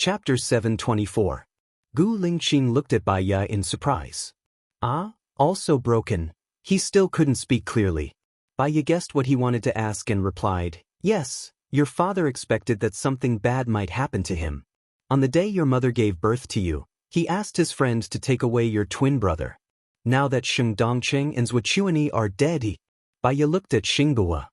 Chapter 724. Gu Lingqing looked at Bai Ye in surprise. Ah, also broken. He still couldn't speak clearly. Bai Ye guessed what he wanted to ask and replied, "Yes, your father expected that something bad might happen to him. On the day your mother gave birth to you, he asked his friend to take away your twin brother. Now that Sheng Dongqing and Zhuchuani are dead, Bai Ye looked at Xing Buhua.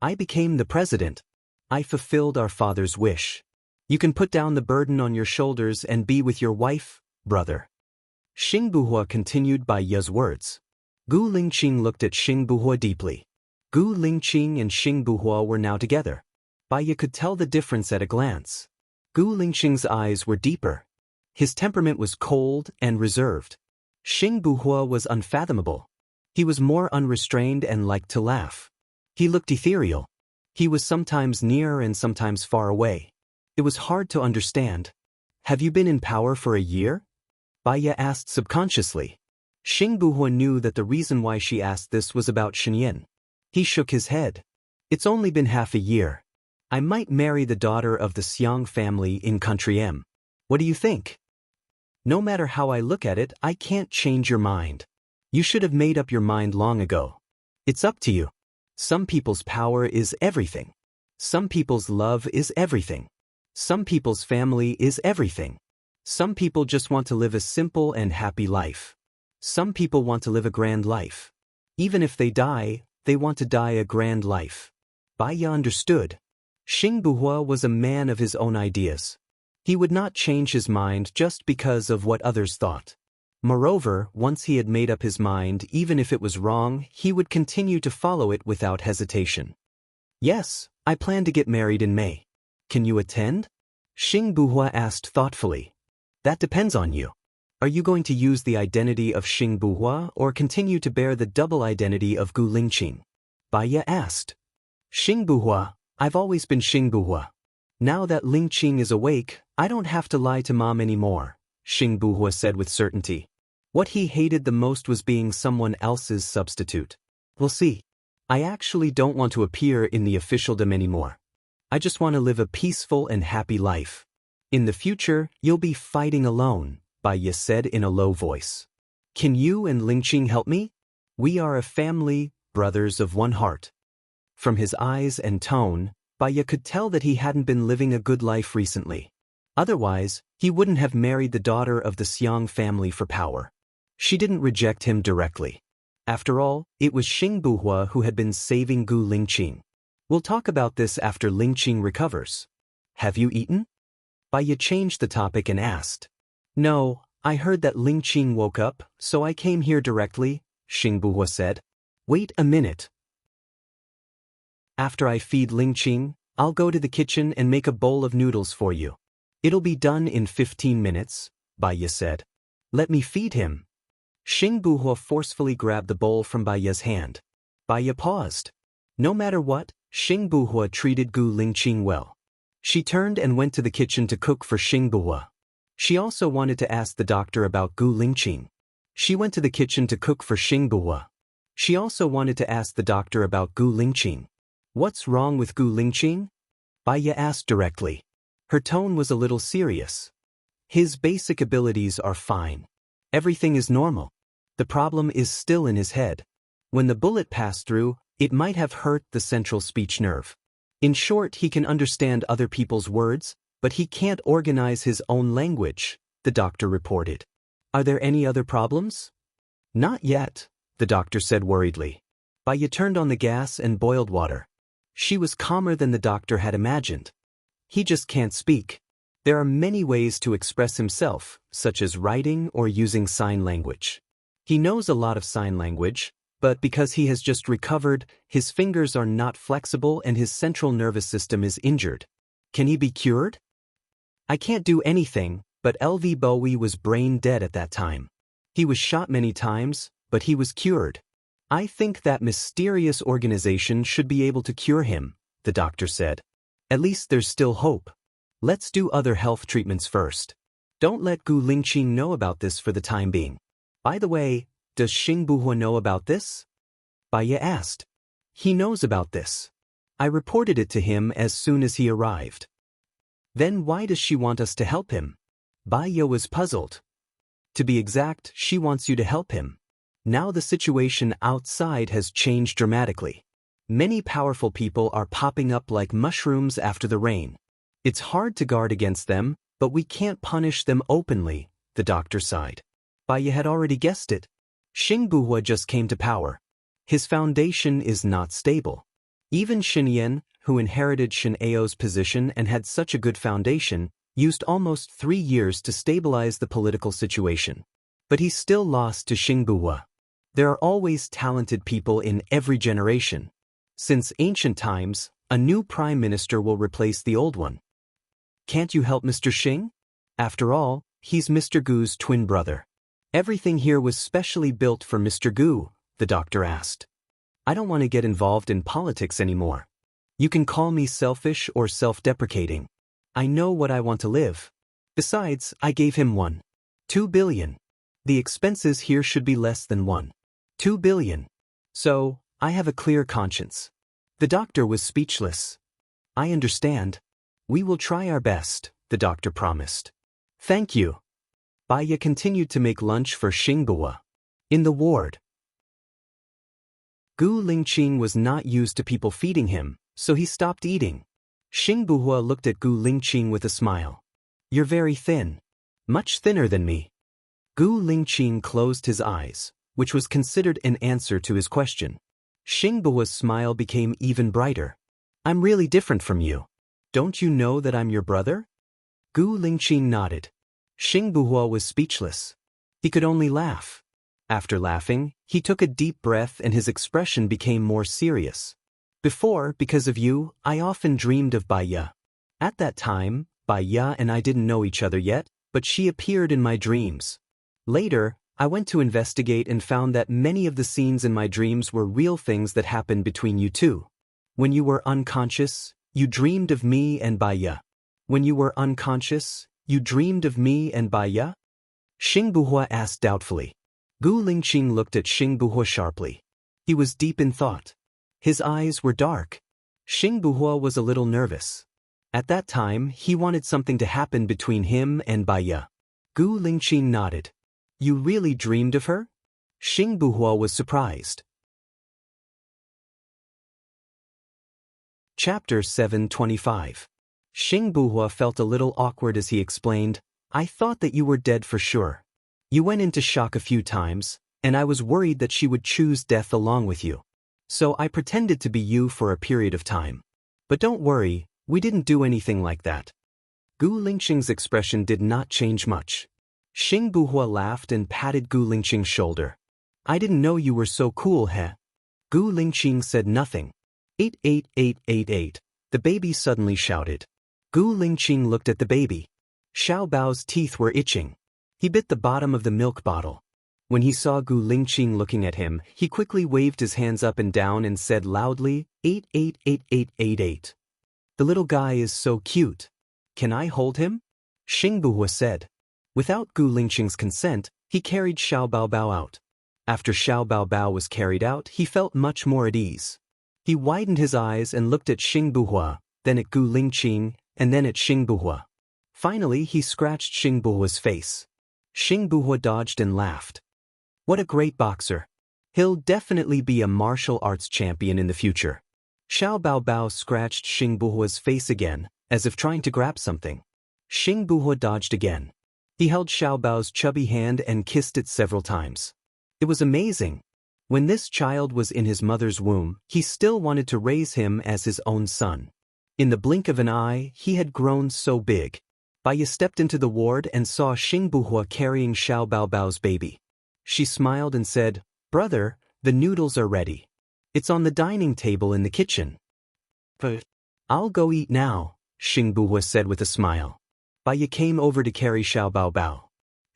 I became the president. I fulfilled our father's wish. You can put down the burden on your shoulders and be with your wife, brother." Xing Buhua continued Bai Ye's words. Gu Lingqing looked at Xing Buhua deeply. Gu Lingqing and Xing Buhua were now together. Bai Ye could tell the difference at a glance. Gu Lingqing's eyes were deeper. His temperament was cold and reserved. Xing Buhua was unfathomable. He was more unrestrained and liked to laugh. He looked ethereal. He was sometimes near and sometimes far away. It was hard to understand. "Have you been in power for a year?" Bai Ye asked subconsciously. Xing Buhua knew that the reason why she asked this was about Shenyan. He shook his head. "It's only been half a year. I might marry the daughter of the Xiang family in Country M. What do you think?" "No matter how I look at it, I can't change your mind. You should have made up your mind long ago. It's up to you. Some people's power is everything. Some people's love is everything. Some people's family is everything. Some people just want to live a simple and happy life. Some people want to live a grand life. Even if they die, they want to die a grand life." Bai Ye understood. Xing Buhua was a man of his own ideas. He would not change his mind just because of what others thought. Moreover, once he had made up his mind, even if it was wrong, he would continue to follow it without hesitation. "Yes, I plan to get married in May. Can you attend?" Xing Buhua asked thoughtfully. "That depends on you. Are you going to use the identity of Xing Buhua or continue to bear the double identity of Gu Lingqing?" Bai Ye asked. "Xing Buhua, I've always been Xing Buhua. Now that Lingqing is awake, I don't have to lie to Mom anymore," Xing Buhua said with certainty. What he hated the most was being someone else's substitute. "We'll see. I actually don't want to appear in the officialdom anymore. I just want to live a peaceful and happy life. In the future, you'll be fighting alone," Bai Ye said in a low voice. "Can you and Lingqing help me? We are a family, brothers of one heart." From his eyes and tone, Bai Ye could tell that he hadn't been living a good life recently. Otherwise, he wouldn't have married the daughter of the Xiang family for power. She didn't reject him directly. After all, it was Xing Buhua who had been saving Gu Lingqing. "We'll talk about this after Lingqing recovers. Have you eaten?" Bai Ye changed the topic and asked. "No, I heard that Lingqing woke up, so I came here directly," Xing Buhua said. "Wait a minute. After I feed Lingqing, I'll go to the kitchen and make a bowl of noodles for you. It'll be done in 15 minutes, Bai Ye said. "Let me feed him." Xing Buhua forcefully grabbed the bowl from Bai Ye's hand. Bai Ye paused. No matter what, Xing Buhua treated Gu Lingqing well. She turned and went to the kitchen to cook for Xing Buhua. She also wanted to ask the doctor about Gu Lingqing. She went to the kitchen to cook for Xing Buhua. She also wanted to ask the doctor about Gu Lingqing. "What's wrong with Gu Lingqing?" Bai Ye asked directly. Her tone was a little serious. "His basic abilities are fine. Everything is normal. The problem is still in his head. When the bullet passed through, it might have hurt the central speech nerve. In short, he can understand other people's words, but he can't organize his own language," the doctor reported. "Are there any other problems?" "Not yet," the doctor said worriedly. Bai Ye turned on the gas and boiled water. She was calmer than the doctor had imagined. "He just can't speak. There are many ways to express himself, such as writing or using sign language. He knows a lot of sign language, but because he has just recovered, his fingers are not flexible and his central nervous system is injured. Can he be cured?" "I can't do anything, but LV Bowie was brain dead at that time. He was shot many times, but he was cured. I think that mysterious organization should be able to cure him," the doctor said. "At least there's still hope. Let's do other health treatments first. Don't let Gu Lingqing know about this for the time being. By the way, does Xing Buhua know about this?" Bai Ye asked. "He knows about this. I reported it to him as soon as he arrived." Then why does she want us to help him? Baya was puzzled. To be exact, she wants you to help him. Now the situation outside has changed dramatically. Many powerful people are popping up like mushrooms after the rain. It's hard to guard against them, but we can't punish them openly, the doctor sighed. Baya had already guessed it. Xingbuhua just came to power. His foundation is not stable. Even Xinyan, who inherited Xinao's position and had such a good foundation, used almost 3 years to stabilize the political situation. But he still lost to Xingbuhua. There are always talented people in every generation. Since ancient times, a new prime minister will replace the old one. Can't you help Mr. Xing? After all, he's Mr. Gu's twin brother. Everything here was specially built for Mr. Gu, the doctor asked. I don't want to get involved in politics anymore. You can call me selfish or self-deprecating. I know what I want to live. Besides, I gave him 2 billion. The expenses here should be less than 2 billion. So, I have a clear conscience. The doctor was speechless. I understand. We will try our best, the doctor promised. Thank you. Baya continued to make lunch for Xingbuhua. In the ward, Gu Lingqing was not used to people feeding him, so he stopped eating. Xingbuhua looked at Gu Lingqing with a smile. You're very thin. Much thinner than me. Gu Lingqing closed his eyes, which was considered an answer to his question. Xingbuhua's smile became even brighter. I'm really different from you. Don't you know that I'm your brother? Gu Lingqing nodded. Xingbuhua was speechless. He could only laugh. After laughing, he took a deep breath and his expression became more serious. Before, because of you, I often dreamed of Baya. At that time, Baya and I didn't know each other yet, but she appeared in my dreams. Later, I went to investigate and found that many of the scenes in my dreams were real things that happened between you two. When you were unconscious, you dreamed of me and Baya. When you were unconscious, you dreamed of me and Baya? Xingbuhua asked doubtfully. Gu Lingqing looked at Xingbuhua sharply. He was deep in thought. His eyes were dark. Xingbuhua was a little nervous. At that time, he wanted something to happen between him and Baya. Gu Lingqing nodded. You really dreamed of her? Xingbuhua was surprised. Chapter 725. Xingbuhua felt a little awkward as he explained, I thought that you were dead for sure. You went into shock a few times, and I was worried that she would choose death along with you. So I pretended to be you for a period of time. But don't worry, we didn't do anything like that. Gu Lingqing's expression did not change much. Xingbuhua laughed and patted Gu Lingqing's shoulder. I didn't know you were so cool, heh? Gu Lingqing said nothing. 88888. The baby suddenly shouted. Gu Lingqing looked at the baby. Xiao Bao's teeth were itching. He bit the bottom of the milk bottle. When he saw Gu Lingqing looking at him, he quickly waved his hands up and down and said loudly, 888888. The little guy is so cute. Can I hold him? Xingbuhua said. Without Gu Lingqing's consent, he carried Xiao Bao out. After Xiao Bao was carried out, he felt much more at ease. He widened his eyes and looked at Xingbuhua, then at Gu Lingqing, and then at Xingbuhua. Finally, he scratched Xingbuhua's face. Xingbuhua dodged and laughed. What a great boxer. He'll definitely be a martial arts champion in the future. Xiao Bao scratched Xingbuhua's face again, as if trying to grab something. Xingbuhua dodged again. He held Xiao Bao's chubby hand and kissed it several times. It was amazing. When this child was in his mother's womb, he still wanted to raise him as his own son. In the blink of an eye, he had grown so big. Baya stepped into the ward and saw Xingbuhua carrying Xiao Bao's baby. She smiled and said, Brother, the noodles are ready. It's on the dining table in the kitchen. But I'll go eat now, Xingbuhua said with a smile. Baya came over to carry Xiao Bao.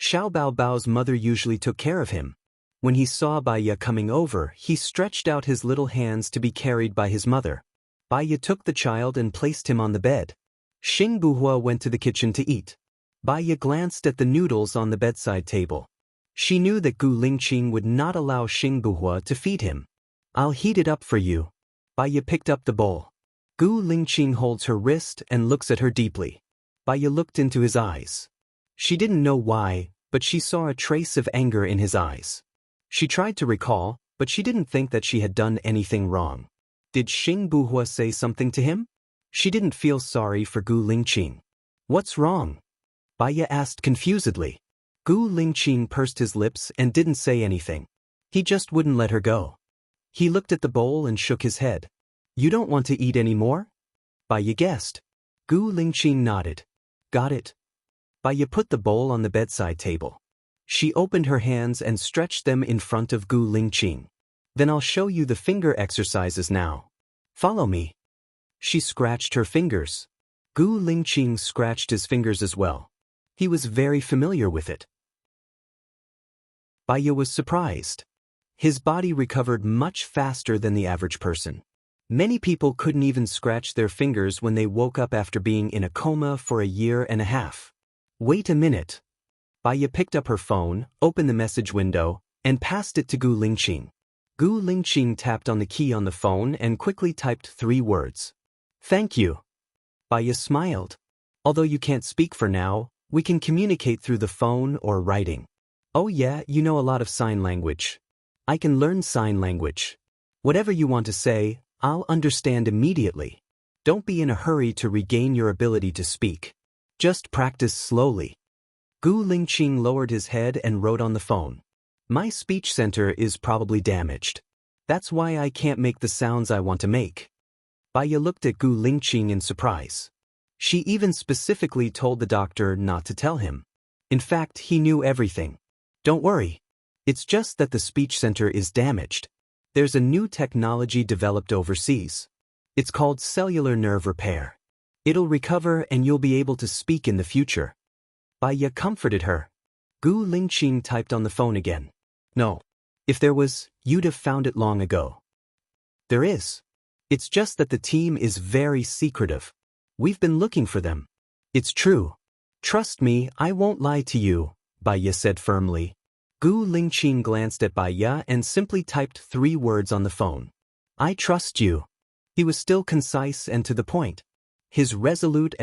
Xiao Bao's mother usually took care of him. When he saw Baya coming over, he stretched out his little hands to be carried by his mother. Baya took the child and placed him on the bed. Xingbuhua went to the kitchen to eat. Baya glanced at the noodles on the bedside table. She knew that Gu Lingqing would not allow Xingbuhua to feed him. I'll heat it up for you. Baya picked up the bowl. Gu Lingqing holds her wrist and looks at her deeply. Baya looked into his eyes. She didn't know why, but she saw a trace of anger in his eyes. She tried to recall, but she didn't think that she had done anything wrong. Did Xing Buhua say something to him? She didn't feel sorry for Gu Lingqing. What's wrong? Baya asked confusedly. Gu Lingqing pursed his lips and didn't say anything. He just wouldn't let her go. He looked at the bowl and shook his head. You don't want to eat any more? Baya guessed. Gu Lingqing nodded. Got it. Baya put the bowl on the bedside table. She opened her hands and stretched them in front of Gu Lingqing. Then I'll show you the finger exercises now. Follow me. She scratched her fingers. Gu Lingqing scratched his fingers as well. He was very familiar with it. Baya was surprised. His body recovered much faster than the average person. Many people couldn't even scratch their fingers when they woke up after being in a coma for a year and a half. Wait a minute. Baya picked up her phone, opened the message window, and passed it to Gu Lingqing. Gu Lingqing tapped on the key on the phone and quickly typed 3 words. Thank you. Baya smiled. Although you can't speak for now, we can communicate through the phone or writing. Oh yeah, you know a lot of sign language. I can learn sign language. Whatever you want to say, I'll understand immediately. Don't be in a hurry to regain your ability to speak. Just practice slowly. Gu Lingqing lowered his head and wrote on the phone. My speech center is probably damaged. That's why I can't make the sounds I want to make. Baya looked at Gu Lingqing in surprise. She even specifically told the doctor not to tell him. In fact, he knew everything. Don't worry. It's just that the speech center is damaged. There's a new technology developed overseas. It's called cellular nerve repair. It'll recover and you'll be able to speak in the future. Baya comforted her. Gu Lingqing typed on the phone again. No. If there was, you'd have found it long ago. There is. It's just that the team is very secretive. We've been looking for them. It's true. Trust me, I won't lie to you, Baya said firmly. Gu Lingqing glanced at Baya and simply typed 3 words on the phone. I trust you. He was still concise and to the point. His resolute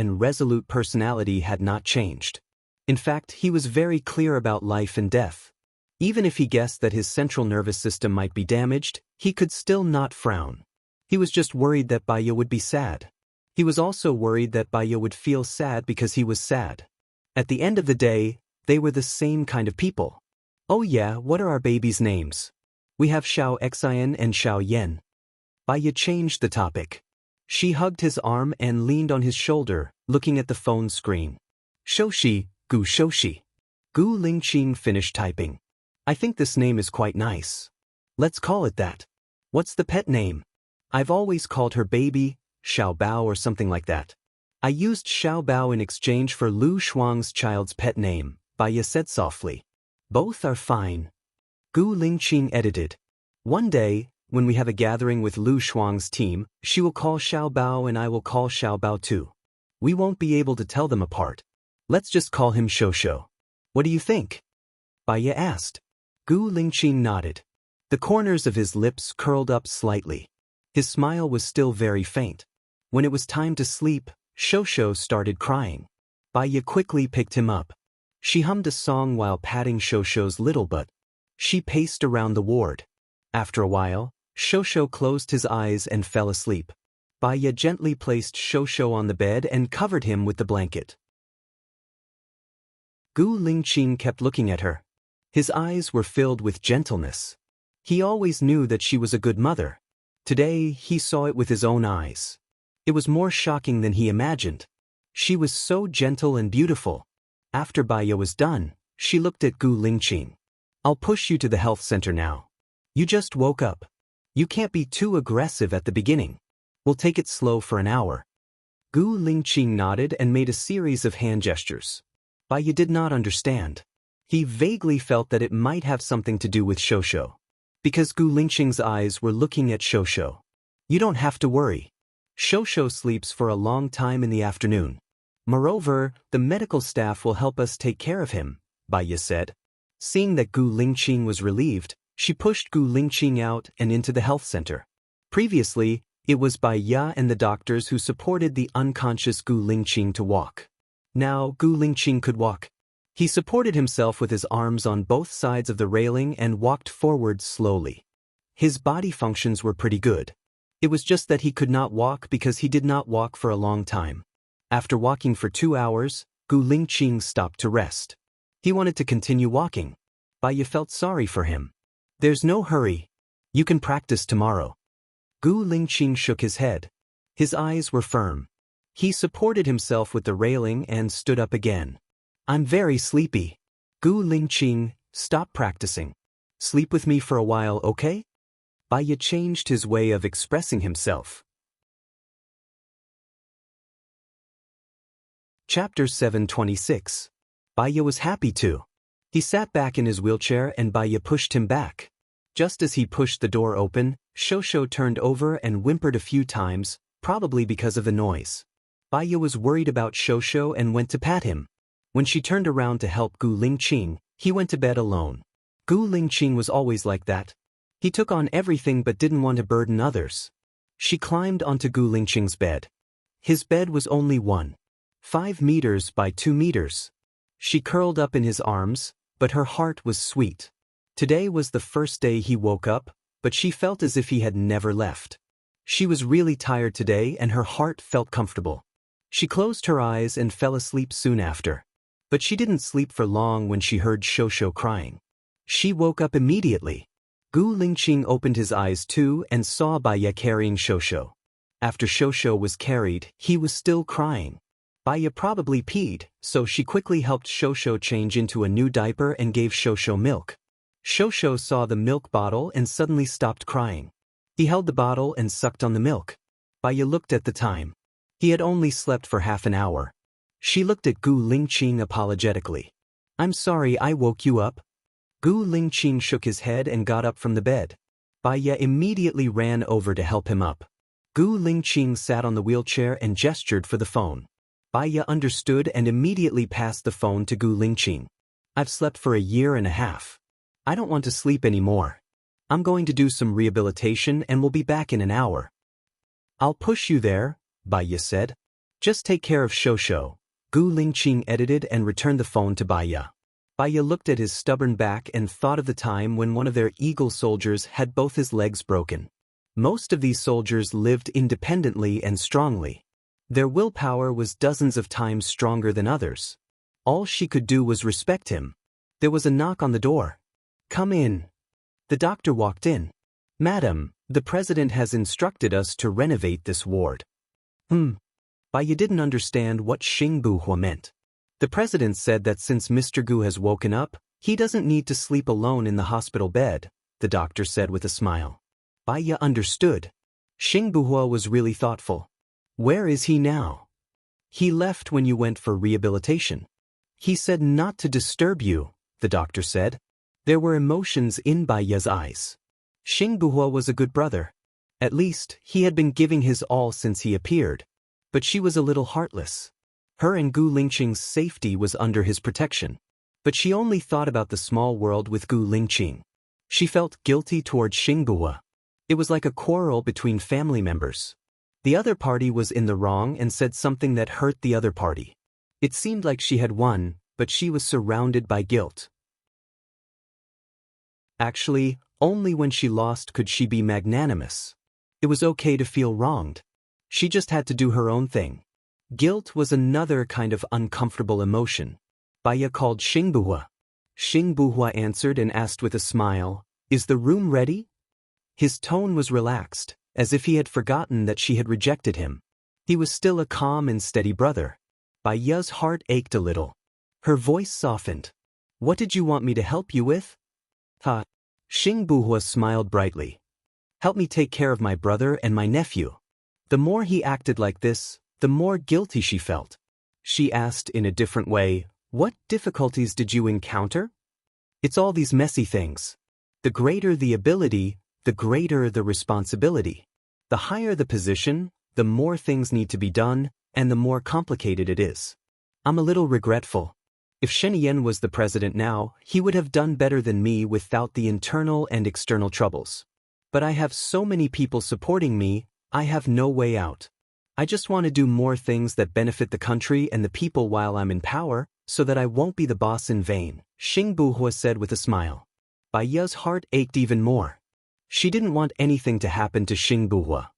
personality had not changed. In fact, he was very clear about life and death. Even if he guessed that his central nervous system might be damaged, he could still not frown. He was just worried that Baya would be sad. He was also worried that Baya would feel sad because he was sad. At the end of the day, they were the same kind of people. Oh yeah, what are our babies' names? We have Xiao Xian and Xiao Yan. Baya changed the topic. She hugged his arm and leaned on his shoulder, looking at the phone screen. Shoshi, Gu Shoshi. Gu Lingqing finished typing. I think this name is quite nice. Let's call it that. What's the pet name? I've always called her baby, Xiao Bao or something like that. I used Xiao Bao in exchange for Lu Shuang's child's pet name, Baya said softly. Both are fine. Gu Lingqing edited. One day, when we have a gathering with Lu Shuang's team, she will call Xiao Bao and I will call Xiao Bao too. We won't be able to tell them apart. Let's just call him Shosho. What do you think? Baya asked. Gu Lingqing nodded. The corners of his lips curled up slightly. His smile was still very faint. When it was time to sleep, Shosho started crying. Baya quickly picked him up. She hummed a song while patting Shosho's little butt. She paced around the ward. After a while, Shosho closed his eyes and fell asleep. Baya gently placed Shosho on the bed and covered him with the blanket. Gu Lingqing kept looking at her. His eyes were filled with gentleness. He always knew that she was a good mother. Today, he saw it with his own eyes. It was more shocking than he imagined. She was so gentle and beautiful. After Baya was done, she looked at Gu Lingqing. I'll push you to the health center now. You just woke up. You can't be too aggressive at the beginning. We'll take it slow for an hour. Gu Lingqing nodded and made a series of hand gestures. Baya did not understand. He vaguely felt that it might have something to do with Shosho. Because Gu Lingqing's eyes were looking at Shosho. You don't have to worry. Shosho sleeps for a long time in the afternoon. Moreover, the medical staff will help us take care of him, Baya said. Seeing that Gu Lingqing was relieved, she pushed Gu Lingqing out and into the health center. Previously, it was Baya and the doctors who supported the unconscious Gu Lingqing to walk. Now Gu Lingqing could walk. He supported himself with his arms on both sides of the railing and walked forward slowly. His body functions were pretty good. It was just that he could not walk because he did not walk for a long time. After walking for 2 hours, Gu Lingqing stopped to rest. He wanted to continue walking. Baiya felt sorry for him. There's no hurry. You can practice tomorrow. Gu Lingqing shook his head. His eyes were firm. He supported himself with the railing and stood up again. I'm very sleepy. Gu Lingqing, stop practicing. Sleep with me for a while, okay? Baiya changed his way of expressing himself. Chapter 726. Baiya was happy to. He sat back in his wheelchair and Baiya pushed him back. Just as he pushed the door open, Shosho turned over and whimpered a few times, probably because of the noise. Baiya was worried about Shosho and went to pat him. When she turned around to help Gu Lingqing, he went to bed alone. Gu Lingqing was always like that. He took on everything but didn't want to burden others. She climbed onto Gu Lingqing's bed. His bed was only 1.5 meters by 2 meters. She curled up in his arms, but her heart was sweet. Today was the first day he woke up, but she felt as if he had never left. She was really tired today and her heart felt comfortable. She closed her eyes and fell asleep soon after. But she didn't sleep for long when she heard Shosho crying. She woke up immediately. Gu Lingqing opened his eyes too and saw Baiya carrying Shosho. After Shosho was carried, he was still crying. Baiya probably peed, so she quickly helped Shosho change into a new diaper and gave Shosho milk. Shosho saw the milk bottle and suddenly stopped crying. He held the bottle and sucked on the milk. Baiya looked at the time. He had only slept for half an hour. She looked at Gu Lingqing apologetically. I'm sorry I woke you up. Gu Lingqing shook his head and got up from the bed. Baiya immediately ran over to help him up. Gu Lingqing sat on the wheelchair and gestured for the phone. Baiya understood and immediately passed the phone to Gu Lingqing. I've slept for 1.5 years. I don't want to sleep anymore. I'm going to do some rehabilitation and will be back in an hour. I'll push you there, Baiya said. Just take care of Shosho. Gu Lingqing edited and returned the phone to Baiya. Baiya looked at his stubborn back and thought of the time when one of their eagle soldiers had both his legs broken. Most of these soldiers lived independently and strongly. Their willpower was dozens of times stronger than others. All she could do was respect him. There was a knock on the door. Come in. The doctor walked in. Madam, the president has instructed us to renovate this ward. Baiya didn't understand what Xingbuhua meant. The president said that since Mr. Gu has woken up, he doesn't need to sleep alone in the hospital bed, the doctor said with a smile. Baiya understood. Xingbuhua was really thoughtful. Where is he now? He left when you went for rehabilitation. He said not to disturb you, the doctor said. There were emotions in Baiya's eyes. Xingbuhua was a good brother. At least, he had been giving his all since he appeared. But she was a little heartless. Her and Gu Lingqing's safety was under his protection. But she only thought about the small world with Gu Lingqing. She felt guilty toward Xingbuhua. It was like a quarrel between family members. The other party was in the wrong and said something that hurt the other party. It seemed like she had won, but she was surrounded by guilt. Actually, only when she lost could she be magnanimous. It was okay to feel wronged. She just had to do her own thing. Guilt was another kind of uncomfortable emotion. Baiya called Xingbuhua. Xingbuhua answered and asked with a smile, "Is the room ready?" His tone was relaxed, as if he had forgotten that she had rejected him. He was still a calm and steady brother. Baiya's heart ached a little. Her voice softened. "What did you want me to help you with?" Xingbuhua smiled brightly. "Help me take care of my brother and my nephew." The more he acted like this, the more guilty she felt. She asked in a different way, "What difficulties did you encounter?" "It's all these messy things. The greater the ability, the greater the responsibility. The higher the position, the more things need to be done, and the more complicated it is. I'm a little regretful. If Shen was the president now, he would have done better than me without the internal and external troubles. But I have so many people supporting me, I have no way out. I just want to do more things that benefit the country and the people while I'm in power, so that I won't be the boss in vain, Xing Buhua said with a smile. Bai Ye's heart ached even more. She didn't want anything to happen to Xing Buhua.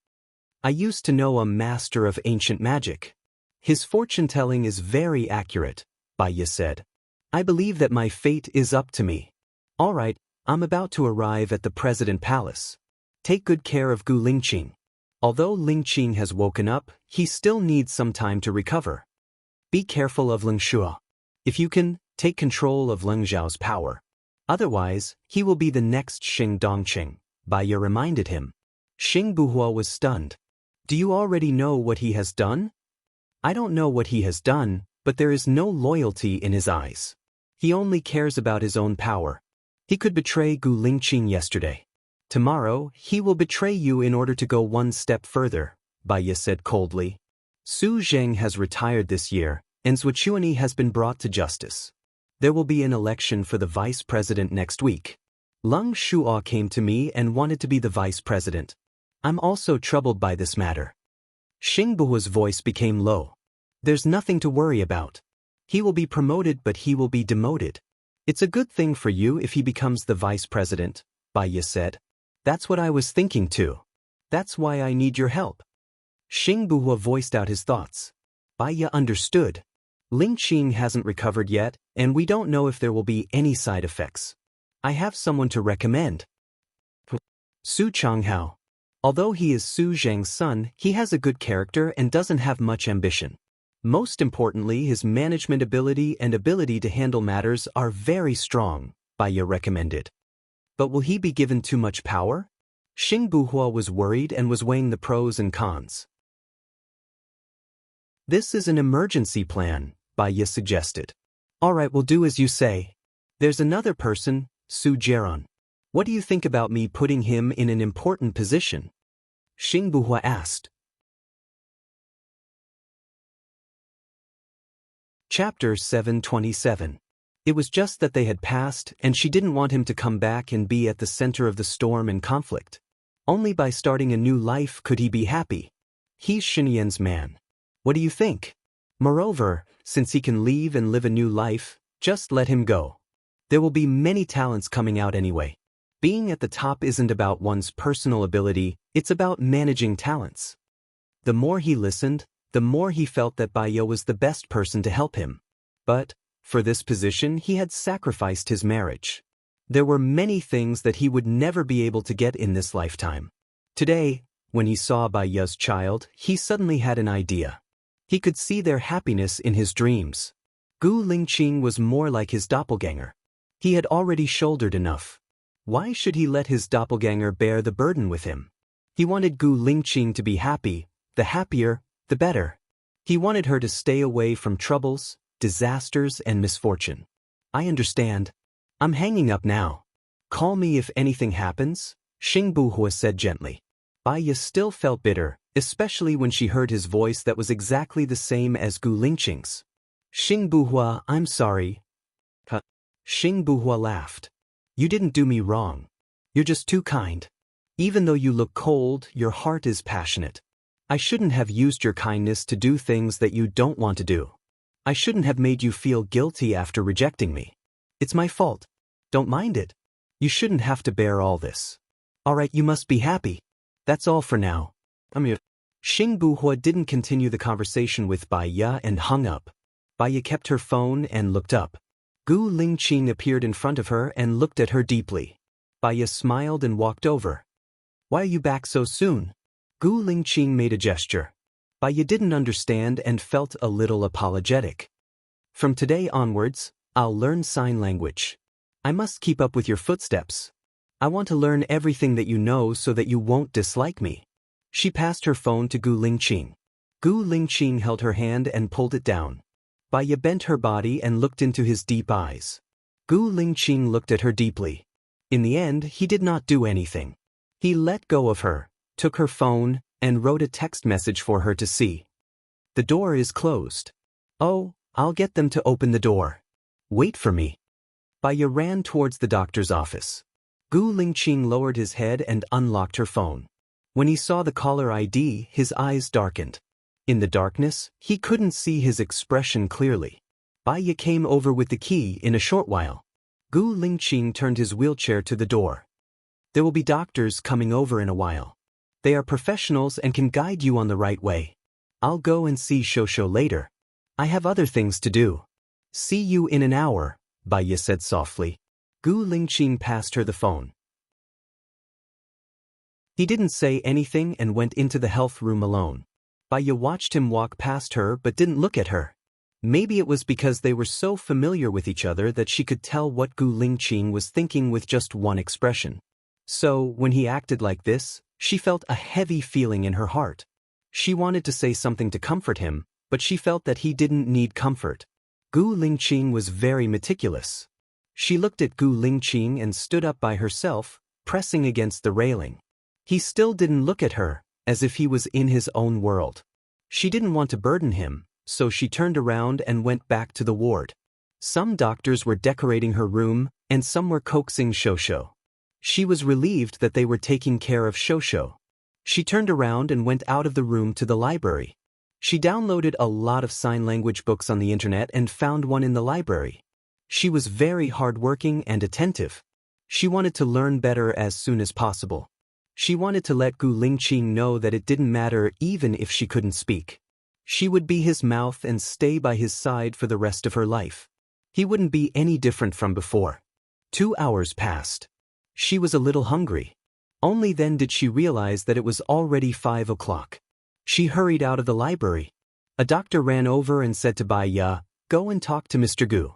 I used to know a master of ancient magic. His fortune-telling is very accurate, Bai Ye said. I believe that my fate is up to me. All right, I'm about to arrive at the President Palace. Take good care of Gu Lingqing. Although Lingqing has woken up, he still needs some time to recover. Be careful of Leng Shuo. If you can, take control of Leng Zhao's power. Otherwise, he will be the next Xing Dongqing, Bai Ye reminded him. Xing Buhua was stunned. Do you already know what he has done? I don't know what he has done, but there is no loyalty in his eyes. He only cares about his own power. He could betray Gu Lingqing yesterday. Tomorrow, he will betray you in order to go one step further, Bai Ye said coldly. Su Zheng has retired this year, and Zhuchuani has been brought to justice. There will be an election for the vice president next week. Leng Shuo came to me and wanted to be the vice president. I'm also troubled by this matter. Xing Buhua's voice became low. There's nothing to worry about. He will be promoted, but he will be demoted. It's a good thing for you if he becomes the vice president, Bai Ye said. That's what I was thinking too. That's why I need your help. Xing Buhua voiced out his thoughts. Bai Ye understood. Lingqing hasn't recovered yet, and we don't know if there will be any side effects. I have someone to recommend. Su Changhao. Although he is Su Zheng's son, he has a good character and doesn't have much ambition. Most importantly, his management ability and ability to handle matters are very strong, Bai Ye recommended. But will he be given too much power? Xing Buhua was worried and was weighing the pros and cons. This is an emergency plan, Bai Ye suggested. All right, we'll do as you say. There's another person, Su Jian. What do you think about me putting him in an important position? Xing Buhua asked. Chapter 727. It was just that they had passed, and she didn't want him to come back and be at the center of the storm and conflict. Only by starting a new life could he be happy. He's Xinyan's man. What do you think? Moreover, since he can leave and live a new life, just let him go. There will be many talents coming out anyway. Being at the top isn't about one's personal ability, it's about managing talents. The more he listened, the more he felt that Bai Ye was the best person to help him. But, for this position, he had sacrificed his marriage. There were many things that he would never be able to get in this lifetime. Today, when he saw Bai Ye's child, he suddenly had an idea. He could see their happiness in his dreams. Gu Lingqing was more like his doppelganger. He had already shouldered enough. Why should he let his doppelganger bear the burden with him? He wanted Gu Lingqing to be happy, the happier, the better. He wanted her to stay away from troubles, disasters, and misfortune. I understand. I'm hanging up now. Call me if anything happens, Xing Buhua said gently. Bai Ye still felt bitter, especially when she heard his voice that was exactly the same as Gu Lingqing's. Xing Buhua, I'm sorry. Xing Buhua laughed. You didn't do me wrong. You're just too kind. Even though you look cold, your heart is passionate. I shouldn't have used your kindness to do things that you don't want to do. I shouldn't have made you feel guilty after rejecting me. It's my fault. Don't mind it. You shouldn't have to bear all this. All right, you must be happy. That's all for now. Xing Buhua didn't continue the conversation with Bai Ye and hung up. Bai Ye kept her phone and looked up. Gu Lingqing appeared in front of her and looked at her deeply. Bai Ye smiled and walked over. Why are you back so soon? Gu Lingqing made a gesture. Bai Ye didn't understand and felt a little apologetic. From today onwards, I'll learn sign language. I must keep up with your footsteps. I want to learn everything that you know so that you won't dislike me. She passed her phone to Gu Lingqing. Gu Lingqing held her hand and pulled it down. Bai Ye bent her body and looked into his deep eyes. Gu Lingqing looked at her deeply. In the end, he did not do anything. He let go of her, took her phone, and wrote a text message for her to see. The door is closed. Oh, I'll get them to open the door. Wait for me. Bai Ye ran towards the doctor's office. Gu Lingqing lowered his head and unlocked her phone. When he saw the caller ID, his eyes darkened. In the darkness, he couldn't see his expression clearly. Baiya came over with the key in a short while. Gu Lingqing turned his wheelchair to the door. There will be doctors coming over in a while. They are professionals and can guide you on the right way. I'll go and see Shosho later. I have other things to do. See you in an hour, Baiya said softly. Gu Lingqing passed her the phone. He didn't say anything and went into the health room alone. Baiya watched him walk past her but didn't look at her. Maybe it was because they were so familiar with each other that she could tell what Gu Lingqing was thinking with just one expression. So, when he acted like this, she felt a heavy feeling in her heart. She wanted to say something to comfort him, but she felt that he didn't need comfort. Gu Lingqing was very meticulous. She looked at Gu Lingqing and stood up by herself, pressing against the railing. He still didn't look at her, as if he was in his own world. She didn't want to burden him, so she turned around and went back to the ward. Some doctors were decorating her room, and some were coaxing Shosho. She was relieved that they were taking care of Shosho. She turned around and went out of the room to the library. She downloaded a lot of sign language books on the internet and found one in the library. She was very hardworking and attentive. She wanted to learn better as soon as possible. She wanted to let Gu Lingqing know that it didn't matter even if she couldn't speak. She would be his mouth and stay by his side for the rest of her life. He wouldn't be any different from before. 2 hours passed. She was a little hungry. Only then did she realize that it was already 5 o'clock. She hurried out of the library. A doctor ran over and said to Baiya, "Go and talk to Mr. Gu.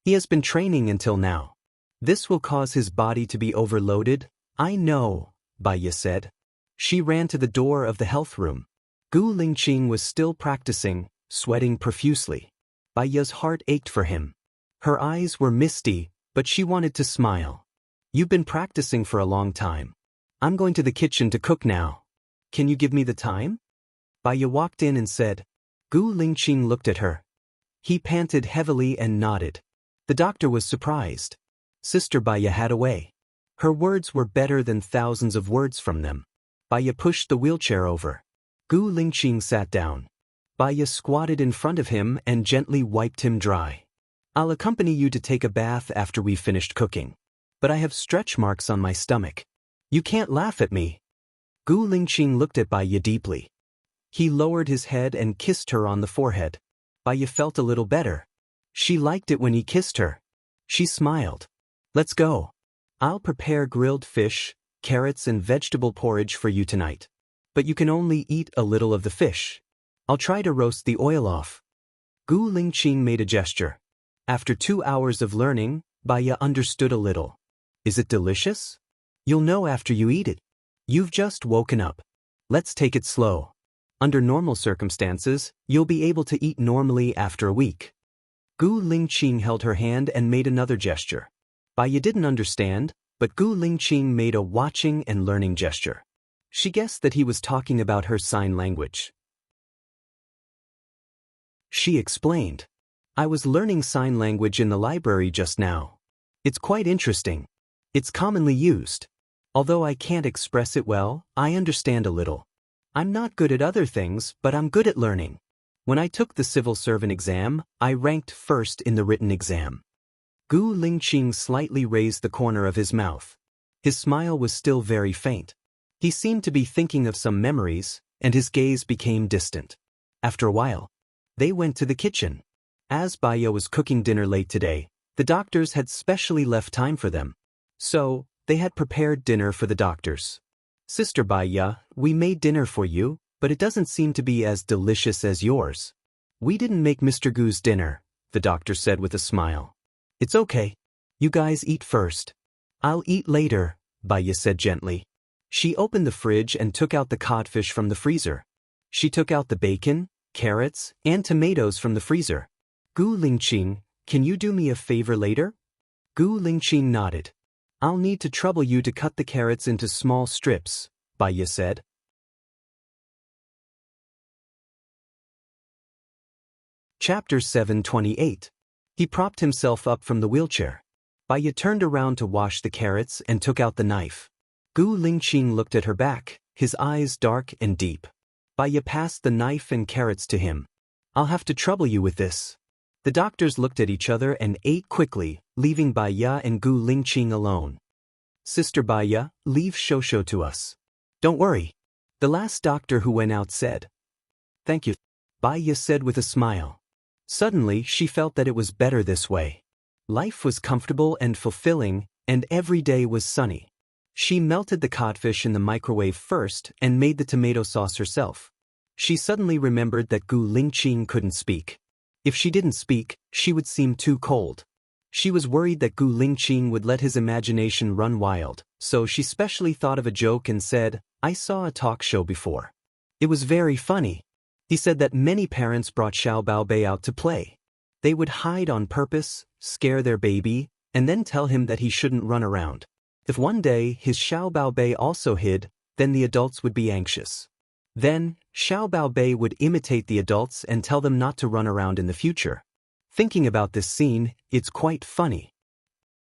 He has been training until now. This will cause his body to be overloaded." "I know," Baiya said. She ran to the door of the health room. Gu Lingqing was still practicing, sweating profusely. Baiya's heart ached for him. Her eyes were misty, but she wanted to smile. "You've been practicing for a long time. I'm going to the kitchen to cook now. Can you give me the time?" Baiya walked in and said. Gu Lingqing looked at her. He panted heavily and nodded. The doctor was surprised. Sister Baiya had a way. Her words were better than thousands of words from them. Baiya pushed the wheelchair over. Gu Lingqing sat down. Baiya squatted in front of him and gently wiped him dry. "I'll accompany you to take a bath after we've finished cooking. But I have stretch marks on my stomach. You can't laugh at me." Gu Lingqing looked at Baiya deeply. He lowered his head and kissed her on the forehead. Baiya felt a little better. She liked it when he kissed her. She smiled. "Let's go. I'll prepare grilled fish, carrots and vegetable porridge for you tonight. But you can only eat a little of the fish. I'll try to roast the oil off." Gu Lingqing made a gesture. After 2 hours of learning, Baiya understood a little. "Is it delicious? You'll know after you eat it. You've just woken up. Let's take it slow. Under normal circumstances, you'll be able to eat normally after a week." Gu Lingqing held her hand and made another gesture. Baiya didn't understand, but Gu Lingqing made a watching and learning gesture. She guessed that he was talking about her sign language. She explained. "I was learning sign language in the library just now. It's quite interesting. It's commonly used. Although I can't express it well, I understand a little. I'm not good at other things, but I'm good at learning. When I took the civil servant exam, I ranked first in the written exam." Gu Lingqing slightly raised the corner of his mouth. His smile was still very faint. He seemed to be thinking of some memories, and his gaze became distant. After a while, they went to the kitchen. As Baiya was cooking dinner late today, the doctors had specially left time for them. So, they had prepared dinner for the doctors. "Sister Baiya, we made dinner for you, but it doesn't seem to be as delicious as yours." "We didn't make Mr. Gu's dinner," the doctor said with a smile. "It's okay. You guys eat first." "I'll eat later," Baiya said gently. She opened the fridge and took out the codfish from the freezer. She took out the bacon, carrots, and tomatoes from the freezer. "Gu Lingqing, can you do me a favor later?" Gu Lingqing nodded. "I'll need to trouble you to cut the carrots into small strips," Baiya said. Chapter 728. He propped himself up from the wheelchair. Baiya turned around to wash the carrots and took out the knife. Gu Lingqing looked at her back, his eyes dark and deep. Baya passed the knife and carrots to him. I'll have to trouble you with this. The doctors looked at each other and ate quickly, leaving Baya and Gu Lingqing alone. Sister Baya, leave Shosho to us. Don't worry. The last doctor who went out said. Thank you, Baya said with a smile. Suddenly she felt that it was better this way. Life was comfortable and fulfilling, and every day was sunny. She melted the codfish in the microwave first and made the tomato sauce herself. She suddenly remembered that Gu Lingqing couldn't speak. If she didn't speak, she would seem too cold. She was worried that Gu Lingqing would let his imagination run wild, so she specially thought of a joke and said, I saw a talk show before. It was very funny. He said that many parents brought Xiao Baobei out to play. They would hide on purpose, scare their baby, and then tell him that he shouldn't run around. If one day his Xiao Baobei also hid, then the adults would be anxious. Then, Xiao Baobei would imitate the adults and tell them not to run around in the future. Thinking about this scene, it's quite funny.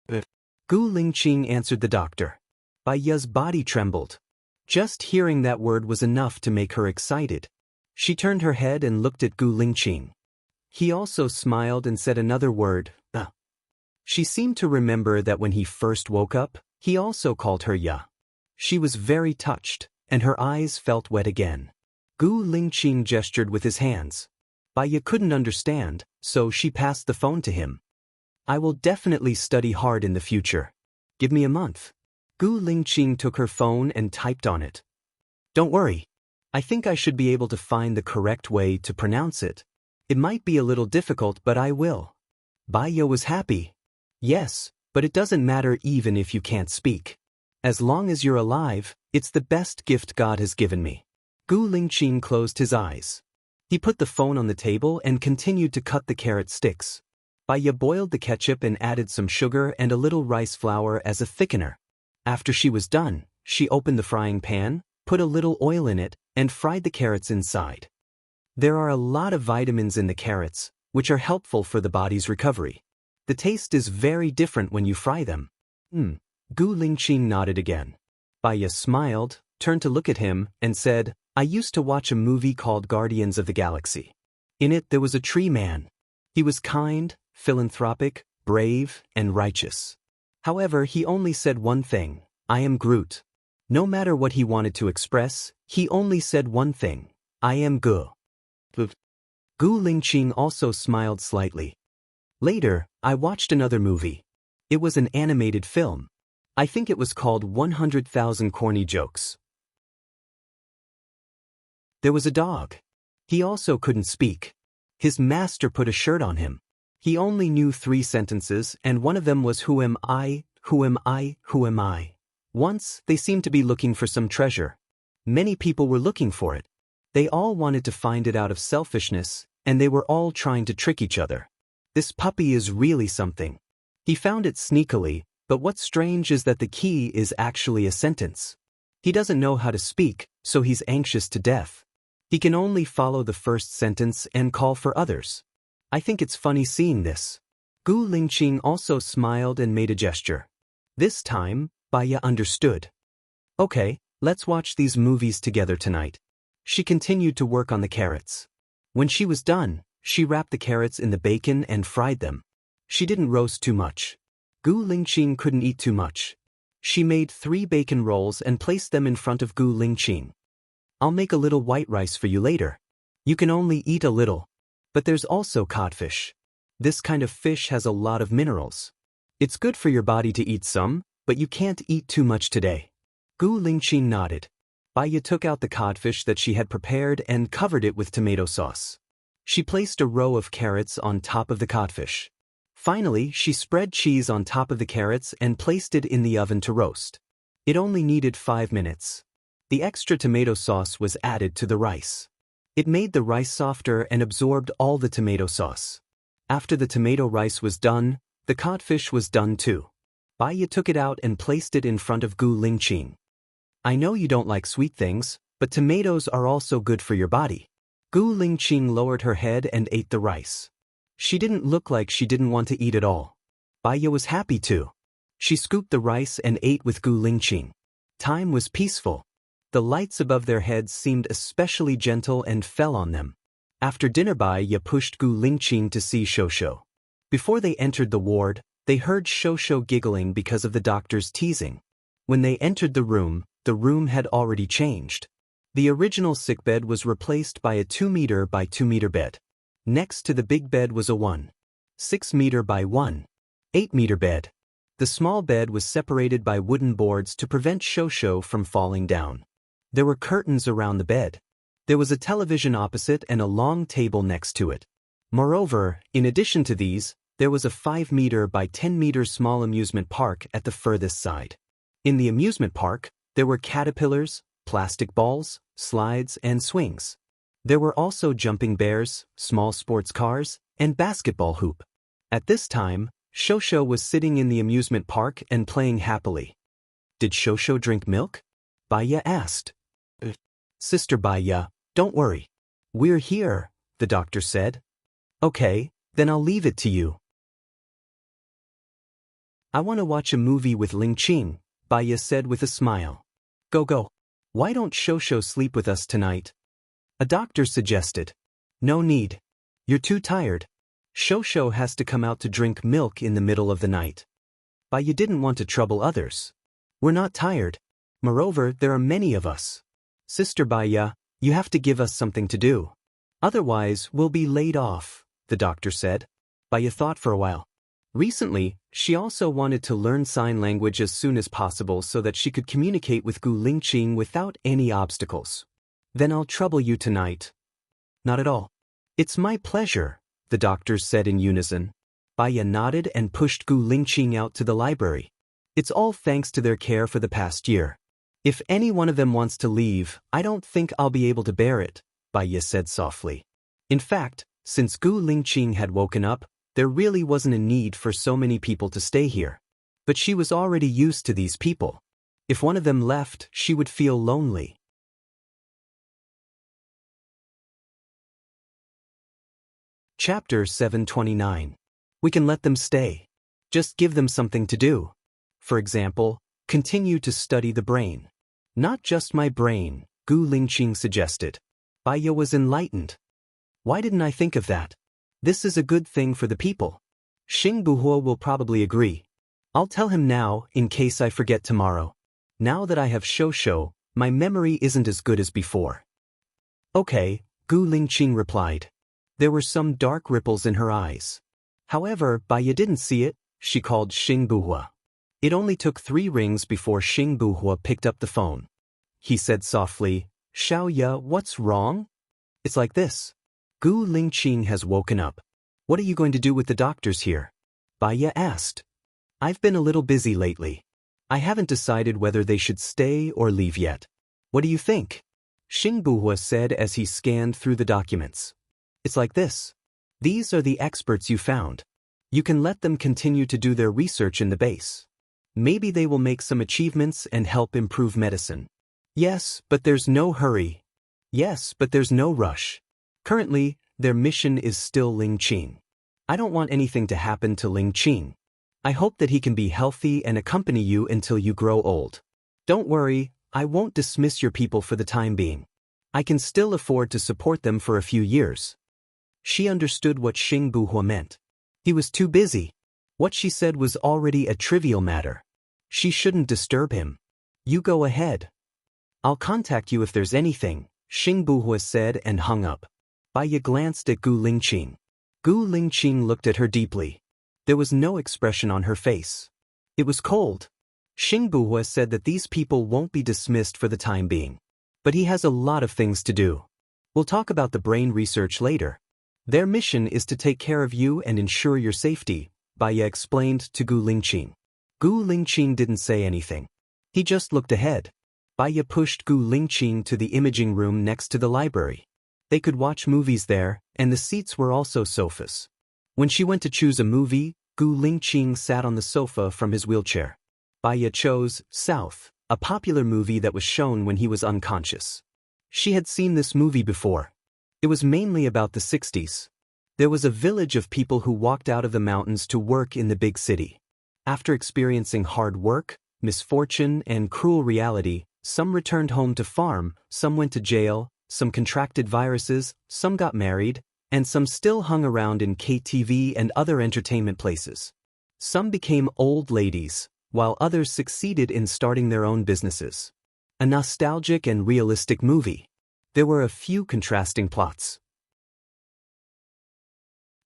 Gu Lingqing answered the doctor. Baya's body trembled. Just hearing that word was enough to make her excited. She turned her head and looked at Gu Lingqing. He also smiled and said another word, She seemed to remember that when he first woke up, he also called her Ya. She was very touched, and her eyes felt wet again. Gu Lingqing gestured with his hands. Baya couldn't understand, so she passed the phone to him. I will definitely study hard in the future. Give me a month. Gu Lingqing took her phone and typed on it. Don't worry. I think I should be able to find the correct way to pronounce it. It might be a little difficult, but I will. Baya was happy. Yes, but it doesn't matter even if you can't speak. As long as you're alive, it's the best gift God has given me. Gu Lingqing closed his eyes. He put the phone on the table and continued to cut the carrot sticks. Baya boiled the ketchup and added some sugar and a little rice flour as a thickener. After she was done, she opened the frying pan, put a little oil in it, and fried the carrots inside. There are a lot of vitamins in the carrots, which are helpful for the body's recovery. The taste is very different when you fry them. Gu Lingqing nodded again. Baya smiled, turned to look at him, and said, I used to watch a movie called Guardians of the Galaxy. In it there was a tree man. He was kind, philanthropic, brave, and righteous. However, he only said one thing, I am Groot. No matter what he wanted to express, he only said one thing, I am Gu. Gu Lingqing also smiled slightly. Later, I watched another movie. It was an animated film. I think it was called 100,000 Corny Jokes. There was a dog. He also couldn't speak. His master put a shirt on him. He only knew 3 sentences, and one of them was Who am I, who am I, who am I? Once, they seemed to be looking for some treasure. Many people were looking for it. They all wanted to find it out of selfishness, and they were all trying to trick each other. This puppy is really something. He found it sneakily, but what's strange is that the key is actually a sentence. He doesn't know how to speak, so he's anxious to death. He can only follow the first sentence and call for others. I think it's funny seeing this. Gu Lingqing also smiled and made a gesture. This time, Baya understood. Okay, let's watch these movies together tonight. She continued to work on the carrots. When she was done, she wrapped the carrots in the bacon and fried them. She didn't roast too much. Gu Lingqing couldn't eat too much. She made 3 bacon rolls and placed them in front of Gu Lingqing. I'll make a little white rice for you later. You can only eat a little. But there's also codfish. This kind of fish has a lot of minerals. It's good for your body to eat some, but you can't eat too much today. Gu Lingqing nodded. Baya took out the codfish that she had prepared and covered it with tomato sauce. She placed a row of carrots on top of the codfish. Finally, she spread cheese on top of the carrots and placed it in the oven to roast. It only needed 5 minutes. The extra tomato sauce was added to the rice. It made the rice softer and absorbed all the tomato sauce. After the tomato rice was done, the codfish was done too. Baya took it out and placed it in front of Gu Lingqing. I know you don't like sweet things, but tomatoes are also good for your body. Gu Lingqing lowered her head and ate the rice. She didn't look like she didn't want to eat at all. Baya was happy too. She scooped the rice and ate with Gu Lingqing. Time was peaceful. The lights above their heads seemed especially gentle and fell on them. After dinner Baiya pushed Gu Lingqing to see Shosho. Before they entered the ward, they heard Shosho giggling because of the doctor's teasing. When they entered the room had already changed. The original sickbed was replaced by a 2-meter by 2-meter bed. Next to the big bed was a 1.6-meter by 1.8-meter bed. The small bed was separated by wooden boards to prevent Shosho from falling down. There were curtains around the bed. There was a television opposite and a long table next to it. Moreover, in addition to these, there was a 5-meter by 10-meter small amusement park at the furthest side. In the amusement park, there were caterpillars, plastic balls, slides, and swings. There were also jumping bears, small sports cars, and basketball hoop. At this time, Shosho was sitting in the amusement park and playing happily. Did Shosho drink milk? Baiya asked. Sister Baiya, don't worry. We're here, the doctor said. Okay, then I'll leave it to you. I want to watch a movie with Lingqing, Baiya said with a smile. Go. Why don't Shosho sleep with us tonight? A doctor suggested. No need. You're too tired. Shosho has to come out to drink milk in the middle of the night. Baiya didn't want to trouble others. We're not tired. Moreover, there are many of us. Sister Baiya, you have to give us something to do. Otherwise, we'll be laid off, the doctor said. Baiya thought for a while. Recently, she also wanted to learn sign language as soon as possible so that she could communicate with Gu Lingqing without any obstacles. Then I'll trouble you tonight. Not at all. It's my pleasure, the doctors said in unison. Baiya nodded and pushed Gu Lingqing out to the library. It's all thanks to their care for the past year. If any one of them wants to leave, I don't think I'll be able to bear it, Baiya said softly. In fact, since Gu Lingqing had woken up, there really wasn't a need for so many people to stay here. But she was already used to these people. If one of them left, she would feel lonely. Chapter 729. We can let them stay. Just give them something to do. For example, continue to study the brain. Not just my brain, Gu Lingqing suggested. Baiya was enlightened. Why didn't I think of that? This is a good thing for the people. Xing Buhua will probably agree. I'll tell him now, in case I forget tomorrow. Now that I have Shosho, my memory isn't as good as before. Okay, Gu Lingqing replied. There were some dark ripples in her eyes. However, Baiya didn't see it. She called Xing Buhua. It only took 3 rings before Xing Buhua picked up the phone. He said softly, Xiaoya, what's wrong? It's like this. Gu Lingqing has woken up. What are you going to do with the doctors here? Baiya asked. I've been a little busy lately. I haven't decided whether they should stay or leave yet. What do you think? Xing Buhua said as he scanned through the documents. It's like this. These are the experts you found. You can let them continue to do their research in the base. Maybe they will make some achievements and help improve medicine. Yes, but there's no hurry. Yes, but there's no rush. Currently, their mission is still Lingqing. I don't want anything to happen to Lingqing. I hope that he can be healthy and accompany you until you grow old. Don't worry, I won't dismiss your people for the time being. I can still afford to support them for a few years. She understood what Xing Buhua meant. He was too busy. What she said was already a trivial matter. She shouldn't disturb him. You go ahead. I'll contact you if there's anything, Xing Buhua said and hung up. Baiya glanced at Gu Lingqing. Gu Lingqing looked at her deeply. There was no expression on her face. It was cold. Xing Buhua said that these people won't be dismissed for the time being. But he has a lot of things to do. We'll talk about the brain research later. Their mission is to take care of you and ensure your safety, Baiya explained to Gu Lingqing. Gu Lingqing didn't say anything. He just looked ahead. Baiya pushed Gu Lingqing to the imaging room next to the library. They could watch movies there, and the seats were also sofas. When she went to choose a movie, Gu Lingqing sat on the sofa from his wheelchair. Baiya chose South, a popular movie that was shown when he was unconscious. She had seen this movie before. It was mainly about the 60s. There was a village of people who walked out of the mountains to work in the big city. After experiencing hard work, misfortune, and cruel reality, Some returned home to farm, some went to jail, some contracted viruses, some got married, and some still hung around in KTV and other entertainment places. Some became old ladies, while others succeeded in starting their own businesses. A nostalgic and realistic movie. There were a few contrasting plots.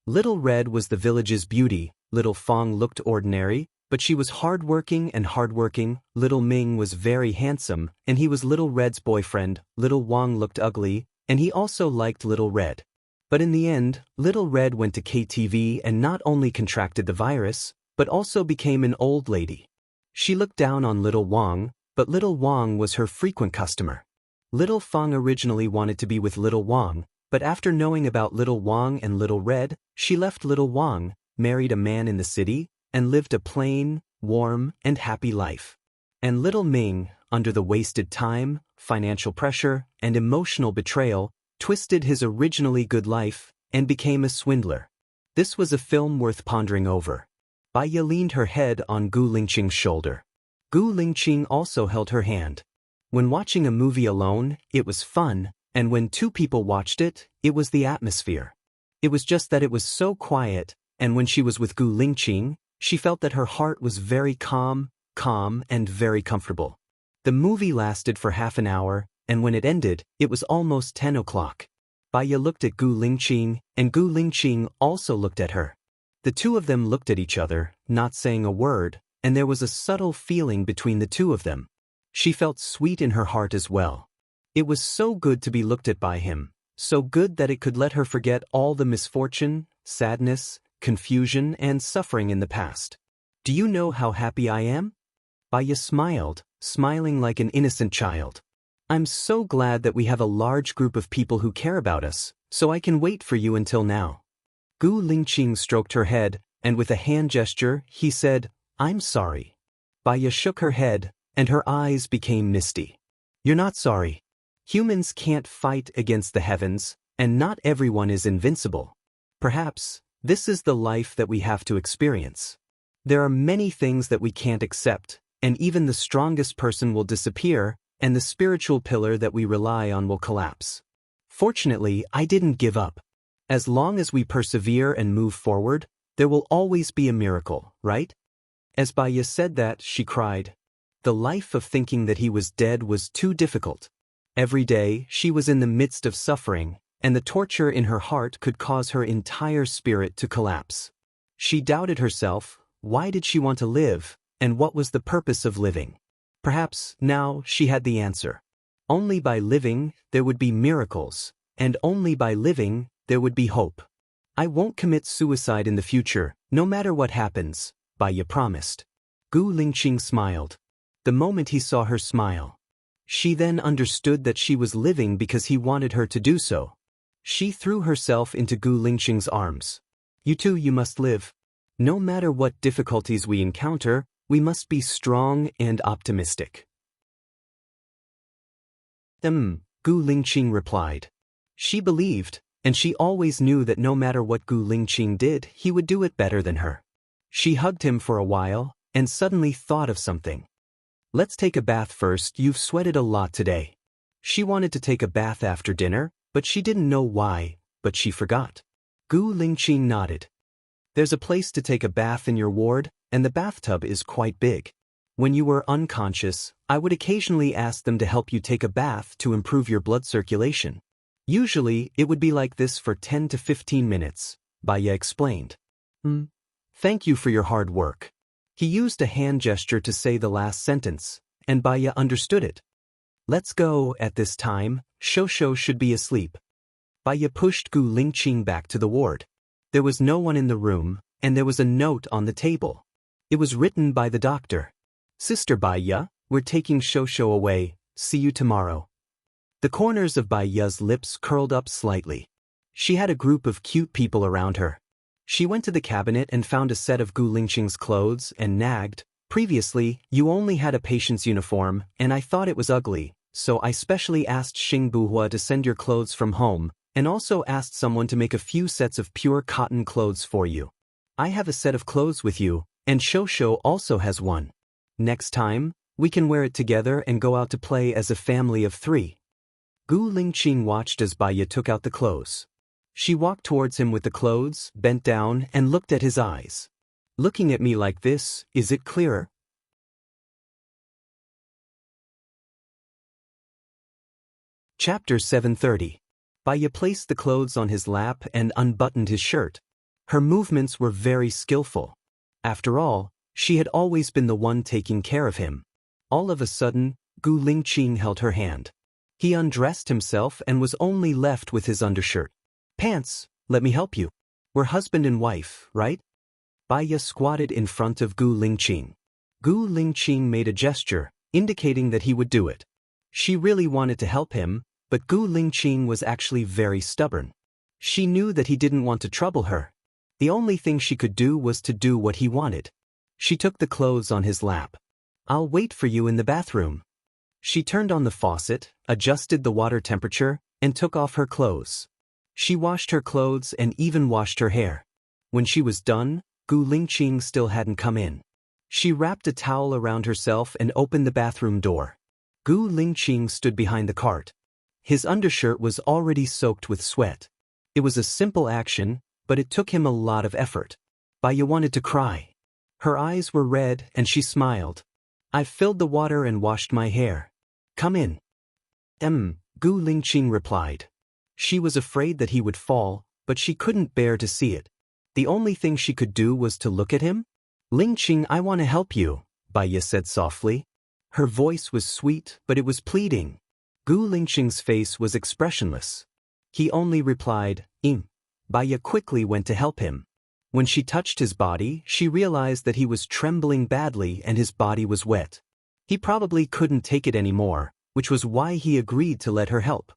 Little Red was the village's beauty. Little Fong looked ordinary, but she was hardworking and hardworking. Little Ming was very handsome, and he was Little Red's boyfriend. Little Wang looked ugly, and he also liked Little Red. But in the end, Little Red went to KTV and not only contracted the virus, but also became an old lady. She looked down on Little Wang, but Little Wang was her frequent customer. Little Fong originally wanted to be with Little Wang, but after knowing about Little Wang and Little Red, she left Little Wang, married a man in the city, and lived a plain, warm, and happy life. And Little Ming, under the wasted time, financial pressure, and emotional betrayal, twisted his originally good life and became a swindler. This was a film worth pondering over. Baiya leaned her head on Gu Lingqing's shoulder. Gu Lingqing also held her hand. When watching a movie alone, it was fun, and when two people watched it, it was the atmosphere. It was just that it was so quiet, and when she was with Gu Lingqing, she felt that her heart was very calm, and very comfortable. The movie lasted for half an hour, and when it ended, it was almost 10 o'clock. Baiya looked at Gu Lingqing, and Gu Lingqing also looked at her. The two of them looked at each other, not saying a word, and there was a subtle feeling between the two of them. She felt sweet in her heart as well. It was so good to be looked at by him, so good that it could let her forget all the misfortune, sadness, confusion, and suffering in the past. Do you know how happy I am? Baiya smiled, smiling like an innocent child. I'm so glad that we have a large group of people who care about us, so I can wait for you until now. Gu Lingqing stroked her head, and with a hand gesture, he said, I'm sorry. Baiya shook her head, and her eyes became misty. You're not sorry. Humans can't fight against the heavens, and not everyone is invincible. Perhaps, this is the life that we have to experience. There are many things that we can't accept, and even the strongest person will disappear, and the spiritual pillar that we rely on will collapse. Fortunately, I didn't give up. As long as we persevere and move forward, there will always be a miracle, right? As Baiya said that, she cried. The life of thinking that he was dead was too difficult. Every day, she was in the midst of suffering, and the torture in her heart could cause her entire spirit to collapse. She doubted herself. Why did she want to live, and what was the purpose of living? Perhaps, now, she had the answer. Only by living, there would be miracles, and only by living, there would be hope. I won't commit suicide in the future, no matter what happens, Baiya promised. Gu Lingqing smiled. The moment he saw her smile, she then understood that she was living because he wanted her to do so. She threw herself into Gu Lingqing's arms. You too, you must live. No matter what difficulties we encounter, we must be strong and optimistic. Gu Lingqing replied. She believed, and she always knew that no matter what Gu Lingqing did, he would do it better than her. She hugged him for a while, and suddenly thought of something. Let's take a bath first, you've sweated a lot today. She wanted to take a bath after dinner, but she didn't know why, but she forgot. Gu Lingqing nodded. There's a place to take a bath in your ward, and the bathtub is quite big. When you were unconscious, I would occasionally ask them to help you take a bath to improve your blood circulation. Usually, it would be like this for 10 to 15 minutes, Baiya explained. Thank you for your hard work. He used a hand gesture to say the last sentence, and Baiya understood it. Let's go, at this time, Shosho should be asleep. Baiya pushed Gu Lingqing back to the ward. There was no one in the room, and there was a note on the table. It was written by the doctor. Sister Baiya, we're taking Shosho away, see you tomorrow. The corners of Baiya's lips curled up slightly. She had a group of cute people around her. She went to the cabinet and found a set of Gu Lingqing's clothes and nagged, previously, you only had a patient's uniform, and I thought it was ugly, so I specially asked Xing Buhua to send your clothes from home, and also asked someone to make a few sets of pure cotton clothes for you. I have a set of clothes with you, and Shosho also has one. Next time, We can wear it together and go out to play as a family of 3. Gu Lingqing watched as Baiya took out the clothes. She walked towards him with the clothes, bent down, and looked at his eyes. Looking at me like this, is it clearer? Chapter 730. Baiya placed the clothes on his lap and unbuttoned his shirt. Her movements were very skillful. After all, she had always been the one taking care of him. All of a sudden, Gu Lingqing held her hand. He undressed himself and was only left with his undershirt. Pants, let me help you. We're husband and wife, right? Baiya squatted in front of Gu Lingqing. Gu Lingqing made a gesture, indicating that he would do it. She really wanted to help him, but Gu Lingqing was actually very stubborn. She knew that he didn't want to trouble her. The only thing she could do was to do what he wanted. She took the clothes on his lap. I'll wait for you in the bathroom. She turned on the faucet, adjusted the water temperature, and took off her clothes. She washed her clothes and even washed her hair. When she was done, Gu Lingqing still hadn't come in. She wrapped a towel around herself and opened the bathroom door. Gu Lingqing stood behind the cart. His undershirt was already soaked with sweat. It was a simple action, but it took him a lot of effort. Baiya wanted to cry. Her eyes were red and she smiled. I've filled the water and washed my hair. Come in. Gu Lingqing replied. She was afraid that he would fall, but she couldn't bear to see it. The only thing she could do was to look at him. Lingqing, I want to help you, Baiya said softly. Her voice was sweet, but it was pleading. Gu Lingqing's face was expressionless. He only replied, Baiya quickly went to help him. When she touched his body, she realized that he was trembling badly and his body was wet. He probably couldn't take it anymore, which was why he agreed to let her help.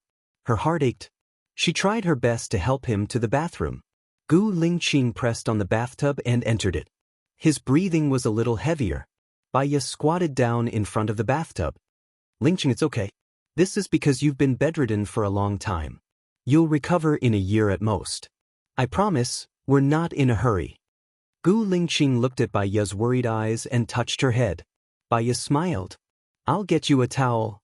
Her heart ached. She tried her best to help him to the bathroom. Gu Lingqing pressed on the bathtub and entered it. His breathing was a little heavier. Baiya squatted down in front of the bathtub. Lingqing, it's okay. This is because you've been bedridden for a long time. You'll recover in a year at most. I promise, we're not in a hurry. Gu Lingqing looked at Baiya's worried eyes and touched her head. Baiya smiled. I'll get you a towel.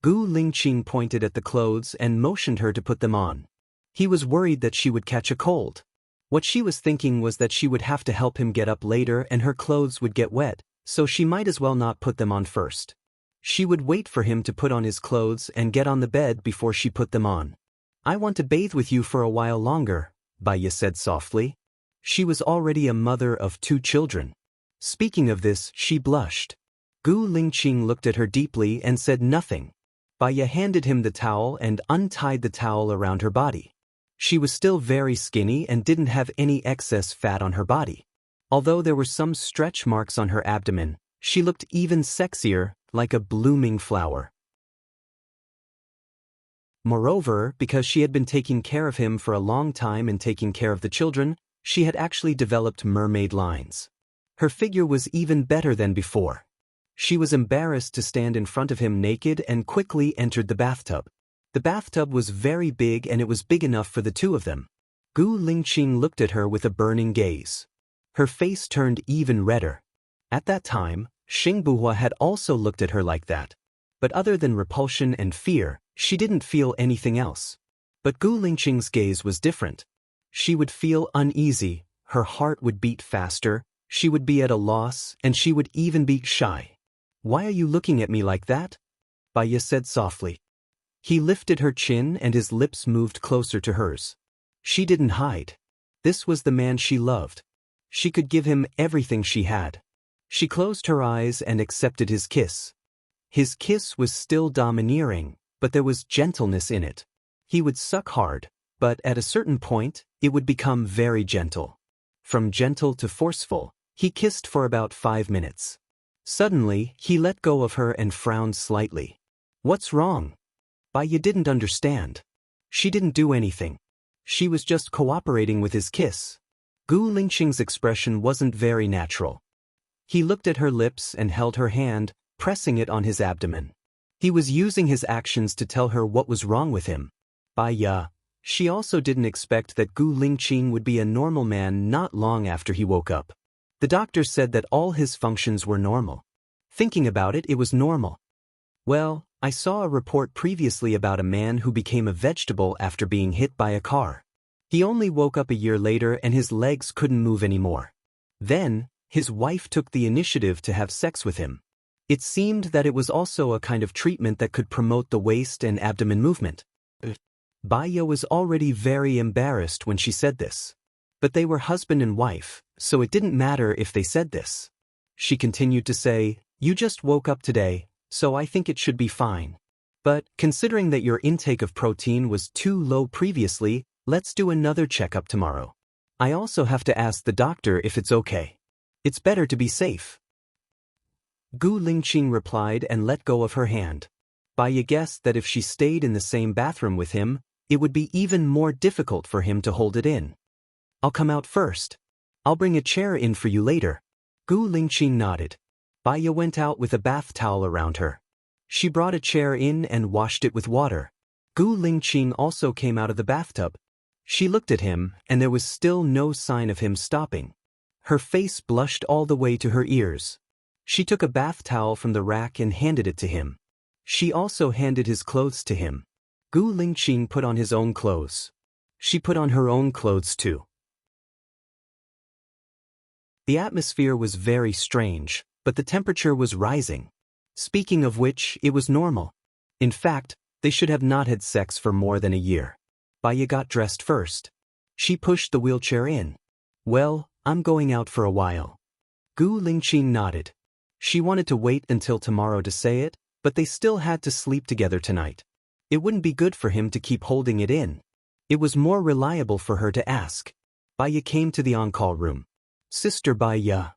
Gu Lingqing pointed at the clothes and motioned her to put them on. He was worried that she would catch a cold. What she was thinking was that she would have to help him get up later and her clothes would get wet, so she might as well not put them on first. She would wait for him to put on his clothes and get on the bed before she put them on. I want to bathe with you for a while longer, Baiya said softly. She was already a mother of 2 children. Speaking of this, she blushed. Gu Lingqing looked at her deeply and said nothing. Baiya handed him the towel and untied the towel around her body. She was still very skinny and didn't have any excess fat on her body. Although there were some stretch marks on her abdomen, she looked even sexier, like a blooming flower. Moreover, because she had been taking care of him for a long time and taking care of the children, she had actually developed mermaid lines. Her figure was even better than before. She was embarrassed to stand in front of him naked and quickly entered the bathtub. The bathtub was very big and it was big enough for the 2 of them. Gu Lingqing looked at her with a burning gaze. Her face turned even redder. At that time, Xingbuhua had also looked at her like that. But other than repulsion and fear, she didn't feel anything else. But Gu Lingqing's gaze was different. She would feel uneasy, her heart would beat faster, she would be at a loss, and she would even be shy. Why are you looking at me like that? Baiya said softly. He lifted her chin and his lips moved closer to hers. She didn't hide. This was the man she loved. She could give him everything she had. She closed her eyes and accepted his kiss. His kiss was still domineering, but there was gentleness in it. He would suck hard, but at a certain point, it would become very gentle. From gentle to forceful, he kissed for about 5 minutes. Suddenly, he let go of her and frowned slightly. What's wrong? Baiya didn't understand. She didn't do anything. She was just cooperating with his kiss. Gu Lingqing's expression wasn't very natural. He looked at her lips and held her hand, pressing it on his abdomen. He was using his actions to tell her what was wrong with him. Baiya. She also didn't expect that Gu Lingqing would be a normal man not long after he woke up. The doctor said that all his functions were normal. Thinking about it, it was normal. Well, I saw a report previously about a man who became a vegetable after being hit by a car. He only woke up a year later and his legs couldn't move anymore. Then, his wife took the initiative to have sex with him. It seemed that it was also a kind of treatment that could promote the waist and abdomen movement. Baya was already very embarrassed when she said this. But they were husband and wife, so it didn't matter if they said this. She continued to say, "You just woke up today, so I think it should be fine. But, considering that your intake of protein was too low previously, let's do another checkup tomorrow. I also have to ask the doctor if it's okay. It's better to be safe." Gu Lingqing replied and let go of her hand. Baya guessed that if she stayed in the same bathroom with him, it would be even more difficult for him to hold it in. "I'll come out first. I'll bring a chair in for you later." Gu Lingqing nodded. Baya went out with a bath towel around her. She brought a chair in and washed it with water. Gu Lingqing also came out of the bathtub. She looked at him, and there was still no sign of him stopping. Her face blushed all the way to her ears. She took a bath towel from the rack and handed it to him. She also handed his clothes to him. Gu Lingqing put on his own clothes. She put on her own clothes too. The atmosphere was very strange, but the temperature was rising. Speaking of which, it was normal. In fact, they should have not had sex for more than a year. Baya got dressed first. She pushed the wheelchair in. "Well, I'm going out for a while." Gu Lingqing nodded. She wanted to wait until tomorrow to say it, but they still had to sleep together tonight. It wouldn't be good for him to keep holding it in. It was more reliable for her to ask. Baya came to the on-call room. "Sister Baya."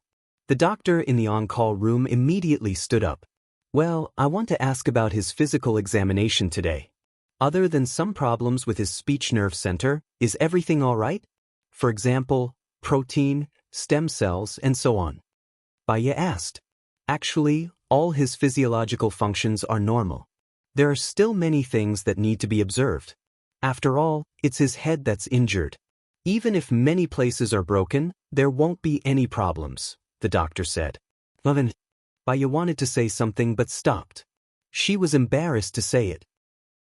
The doctor in the on-call room immediately stood up. "Well, I want to ask about his physical examination today. Other than some problems with his speech nerve center, is everything all right? For example, protein, stem cells, and so on." Baya asked. "Actually, all his physiological functions are normal. There are still many things that need to be observed. After all, it's his head that's injured. Even if many places are broken, there won't be any problems," the doctor said. Baya wanted to say something but stopped. She was embarrassed to say it.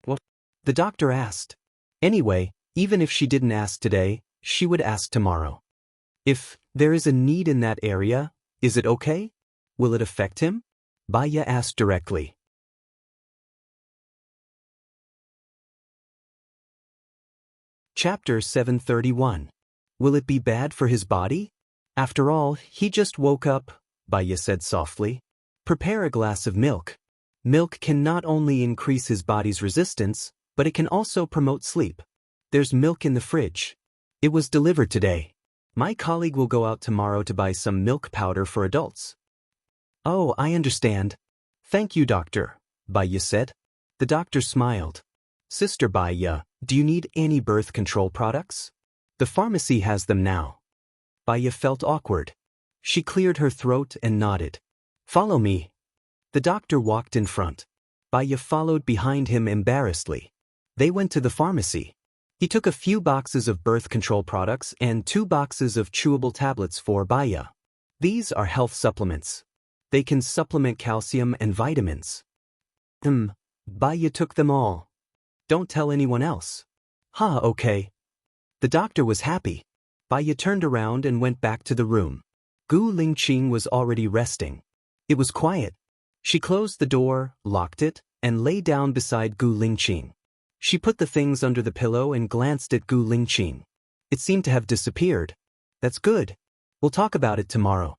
"What?" the doctor asked. Anyway, even if she didn't ask today, she would ask tomorrow. "If there is a need in that area, is it okay? Will it affect him?" Baya asked directly. Chapter 731. Will it be bad for his body? "After all, he just woke up," Baya said softly. "Prepare a glass of milk. Milk can not only increase his body's resistance, but it can also promote sleep. There's milk in the fridge. It was delivered today. My colleague will go out tomorrow to buy some milk powder for adults." "Oh, I understand. Thank you, doctor," Baya said. The doctor smiled. "Sister Baya, do you need any birth control products? The pharmacy has them now." Baya felt awkward. She cleared her throat and nodded. "Follow me." The doctor walked in front. Baya followed behind him embarrassedly. They went to the pharmacy. He took a few boxes of birth control products and 2 boxes of chewable tablets for Baya. These are health supplements. They can supplement calcium and vitamins. Baya took them all. "Don't tell anyone else." Okay." The doctor was happy. Baya turned around and went back to the room. Gu Lingqing was already resting. It was quiet. She closed the door, locked it, and lay down beside Gu Lingqing. She put the things under the pillow and glanced at Gu Lingqing. It seemed to have disappeared. "That's good. We'll talk about it tomorrow."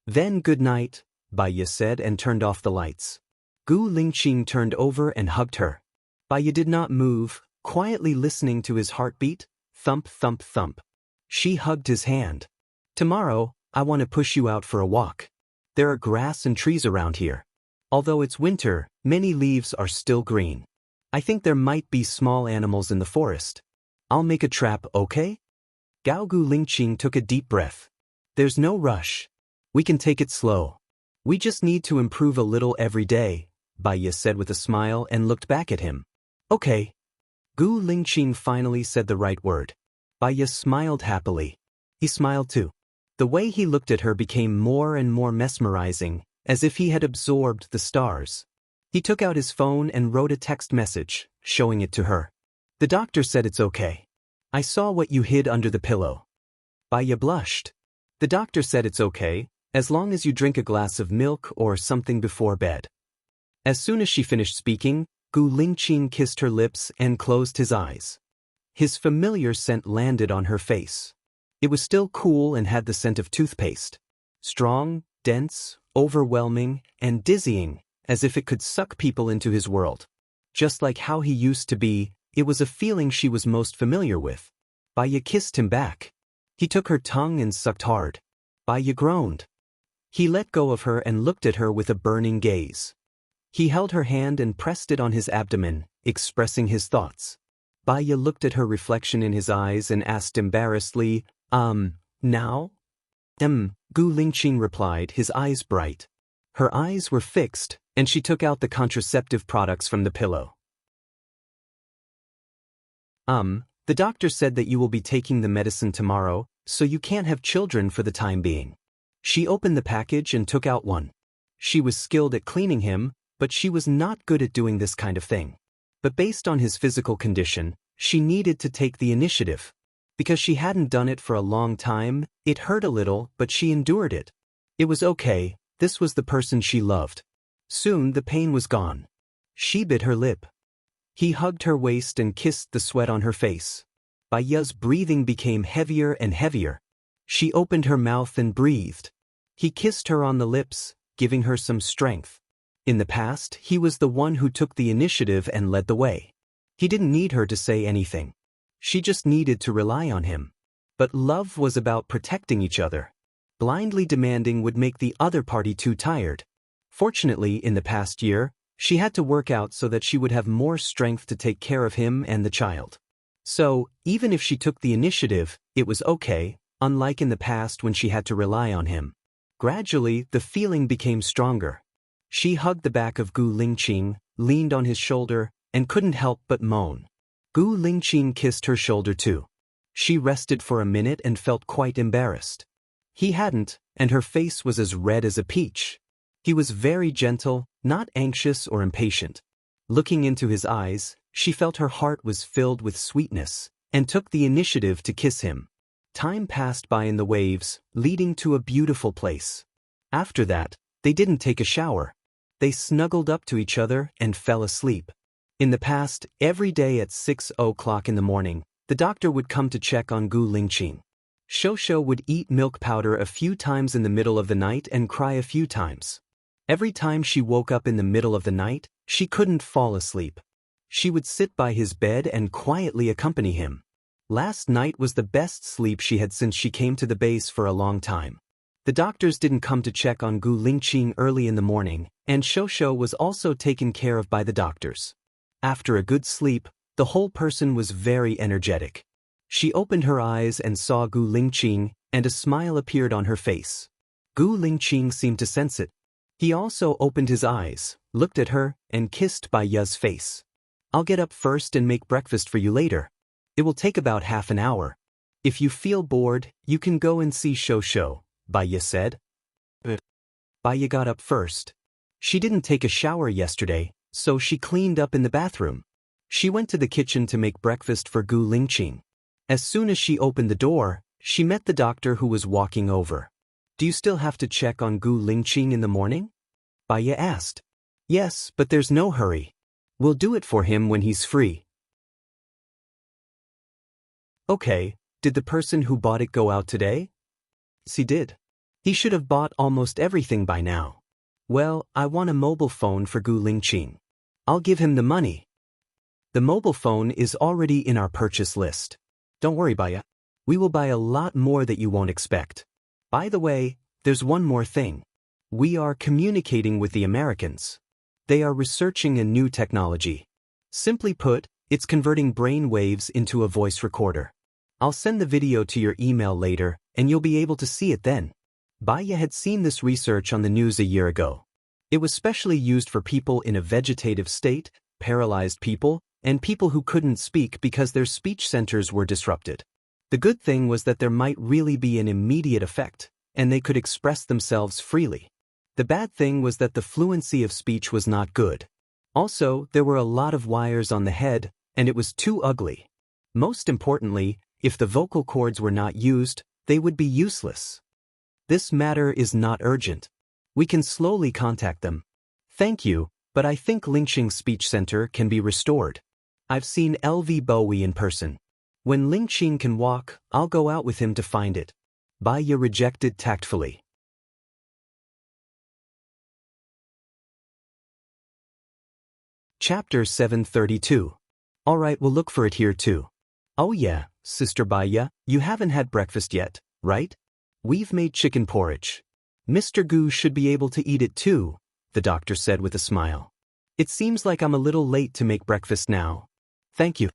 "Then good night," Baya said and turned off the lights. Gu Lingqing turned over and hugged her. Baya did not move, quietly listening to his heartbeat, thump, thump, thump. She hugged his hand. "Tomorrow, I want to push you out for a walk. There are grass and trees around here. Although it's winter, many leaves are still green. I think there might be small animals in the forest. I'll make a trap, okay?" Gao Gu Lingqing took a deep breath. "There's no rush. We can take it slow. We just need to improve a little every day," Baya said with a smile and looked back at him. "Okay." Gu Lingqing finally said the right word. Baya smiled happily. He smiled too. The way he looked at her became more and more mesmerizing, as if he had absorbed the stars. He took out his phone and wrote a text message, showing it to her. The doctor said it's okay. I saw what you hid under the pillow. Baya blushed. The doctor said it's okay, as long as you drink a glass of milk or something before bed. As soon as she finished speaking, Gu Lingqing kissed her lips and closed his eyes. His familiar scent landed on her face. It was still cool and had the scent of toothpaste. Strong, dense, overwhelming, and dizzying, as if it could suck people into his world. Just like how he used to be, it was a feeling she was most familiar with. Baya kissed him back. He took her tongue and sucked hard. Baya groaned. He let go of her and looked at her with a burning gaze. He held her hand and pressed it on his abdomen, expressing his thoughts. Baya looked at her reflection in his eyes and asked embarrassedly, now? Gu Lingqing replied, his eyes bright. Her eyes were fixed, and she took out the contraceptive products from the pillow. The doctor said that you will be taking the medicine tomorrow, so you can't have children for the time being. She opened the package and took out one. She was skilled at cleaning him, but she was not good at doing this kind of thing. But based on his physical condition, she needed to take the initiative. Because she hadn't done it for a long time, it hurt a little, but she endured it. It was okay, this was the person she loved. Soon the pain was gone. She bit her lip. He hugged her waist and kissed the sweat on her face. Baya's breathing became heavier and heavier. She opened her mouth and breathed. He kissed her on the lips, giving her some strength. In the past, he was the one who took the initiative and led the way. He didn't need her to say anything. She just needed to rely on him. But love was about protecting each other. Blindly demanding would make the other party too tired. Fortunately, in the past year, she had to work out so that she would have more strength to take care of him and the child. So, even if she took the initiative, it was okay, unlike in the past when she had to rely on him. Gradually, the feeling became stronger. She hugged the back of Gu Lingqing, leaned on his shoulder, and couldn't help but moan. Gu Lingqing kissed her shoulder too. She rested for a minute and felt quite embarrassed. He hadn't, and her face was as red as a peach. He was very gentle, not anxious or impatient. Looking into his eyes, she felt her heart was filled with sweetness, and took the initiative to kiss him. Time passed by in the waves, leading to a beautiful place. After that, they didn't take a shower. They snuggled up to each other and fell asleep. In the past, every day at 6 o'clock in the morning, the doctor would come to check on Gu Lingqing. Shosho would eat milk powder a few times in the middle of the night and cry a few times. Every time she woke up in the middle of the night, she couldn't fall asleep. She would sit by his bed and quietly accompany him. Last night was the best sleep she had since she came to the base for a long time. The doctors didn't come to check on Gu Lingqing early in the morning, and Shosho was also taken care of by the doctors. After a good sleep, the whole person was very energetic. She opened her eyes and saw Gu Lingqing, and a smile appeared on her face. Gu Lingqing seemed to sense it. He also opened his eyes, looked at her, and kissed Baya's face. I'll get up first and make breakfast for you later. It will take about half an hour. If you feel bored, you can go and see Shosho, Baya said. Baya got up first. She didn't take a shower yesterday, so she cleaned up in the bathroom. She went to the kitchen to make breakfast for Gu Lingqing. As soon as she opened the door, she met the doctor who was walking over. Do you still have to check on Gu Lingqing in the morning? Baya asked. Yes, but there's no hurry. We'll do it for him when he's free. Okay, did the person who bought it go out today? Yes, he did. He should have bought almost everything by now. Well, I want a mobile phone for Gu Lingqing. I'll give him the money. The mobile phone is already in our purchase list. Don't worry, Baya. We will buy a lot more that you won't expect. By the way, there's one more thing. We are communicating with the Americans. They are researching a new technology. Simply put, it's converting brain waves into a voice recorder. I'll send the video to your email later, and you'll be able to see it then. Baya had seen this research on the news a year ago. It was specially used for people in a vegetative state, paralyzed people, and people who couldn't speak because their speech centers were disrupted. The good thing was that there might really be an immediate effect, and they could express themselves freely. The bad thing was that the fluency of speech was not good. Also, there were a lot of wires on the head, and it was too ugly. Most importantly, if the vocal cords were not used, they would be useless. This matter is not urgent. We can slowly contact them. Thank you, but I think Lingxing's speech center can be restored. I've seen LV Bowie in person. When Lingxing can walk, I'll go out with him to find it. Baiya rejected tactfully. Chapter 732. Alright, we'll look for it here too. Oh yeah, Sister Baiya, you haven't had breakfast yet, right? We've made chicken porridge. Mr. Gu should be able to eat it too, the doctor said with a smile. It seems like I'm a little late to make breakfast now. Thank you.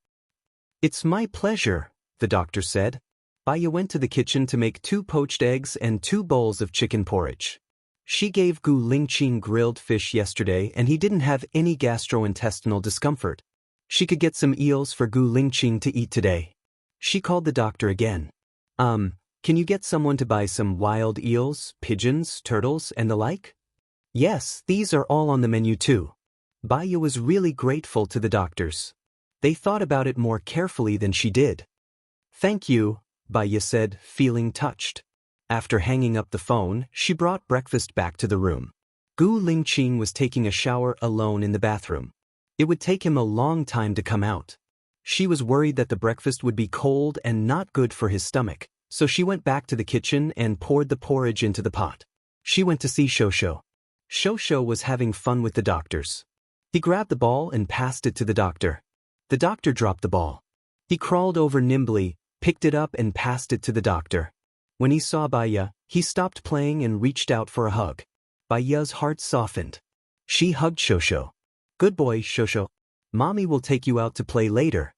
It's my pleasure, the doctor said. Baiya went to the kitchen to make 2 poached eggs and 2 bowls of chicken porridge. She gave Gu Lingqing grilled fish yesterday and he didn't have any gastrointestinal discomfort. She could get some eels for Gu Lingqing to eat today. She called the doctor again. Can you get someone to buy some wild eels, pigeons, turtles, and the like? Yes, these are all on the menu too. Baiya was really grateful to the doctors. They thought about it more carefully than she did. Thank you, Baiya said, feeling touched. After hanging up the phone, she brought breakfast back to the room. Gu Lingqing was taking a shower alone in the bathroom. It would take him a long time to come out. She was worried that the breakfast would be cold and not good for his stomach, so she went back to the kitchen and poured the porridge into the pot. She went to see Shosho. Shosho was having fun with the doctors. He grabbed the ball and passed it to the doctor. The doctor dropped the ball. He crawled over nimbly, picked it up and passed it to the doctor. When he saw Baiya, he stopped playing and reached out for a hug. Baiya's heart softened. She hugged Shosho. Good boy, Shosho. Mommy will take you out to play later.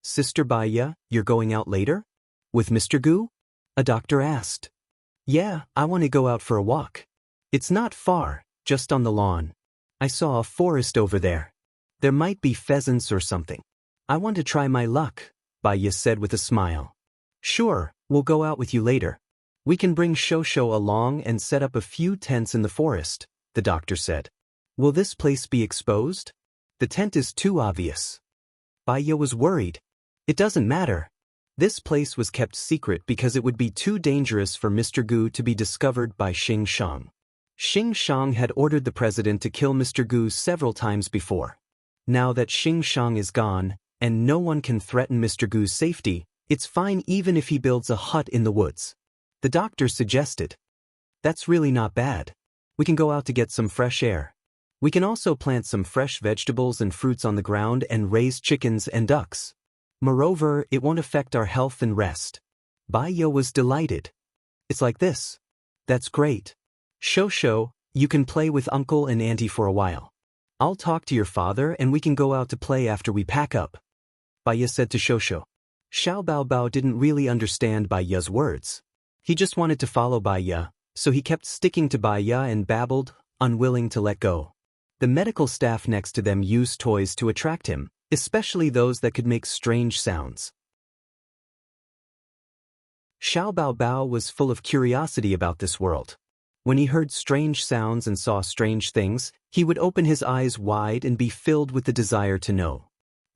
Sister Baiya, you're going out later? With Mr. Gu? A doctor asked. Yeah, I want to go out for a walk. It's not far, just on the lawn. I saw a forest over there. There might be pheasants or something. I want to try my luck, Baiya said with a smile. Sure, we'll go out with you later. We can bring Shosho along and set up a few tents in the forest, the doctor said. Will this place be exposed? The tent is too obvious. Baiya was worried. It doesn't matter. This place was kept secret because it would be too dangerous for Mr. Gu to be discovered by Xing Shang. Xing Shang had ordered the president to kill Mr. Gu several times before. Now that Xing Shang is gone, and no one can threaten Mr. Gu's safety, it's fine even if he builds a hut in the woods. The doctor suggested. That's really not bad. We can go out to get some fresh air. We can also plant some fresh vegetables and fruits on the ground and raise chickens and ducks. Moreover, it won't affect our health and rest. Baiya was delighted. It's like this. That's great. Shosho, you can play with Uncle and Auntie for a while. I'll talk to your father and we can go out to play after we pack up. Baiya said to Shosho. Xiao Baobao didn't really understand Baiya's words. He just wanted to follow Baiya, so he kept sticking to Baiya and babbled, unwilling to let go. The medical staff next to them used toys to attract him, especially those that could make strange sounds. Xiao Baobao was full of curiosity about this world. When he heard strange sounds and saw strange things, he would open his eyes wide and be filled with the desire to know.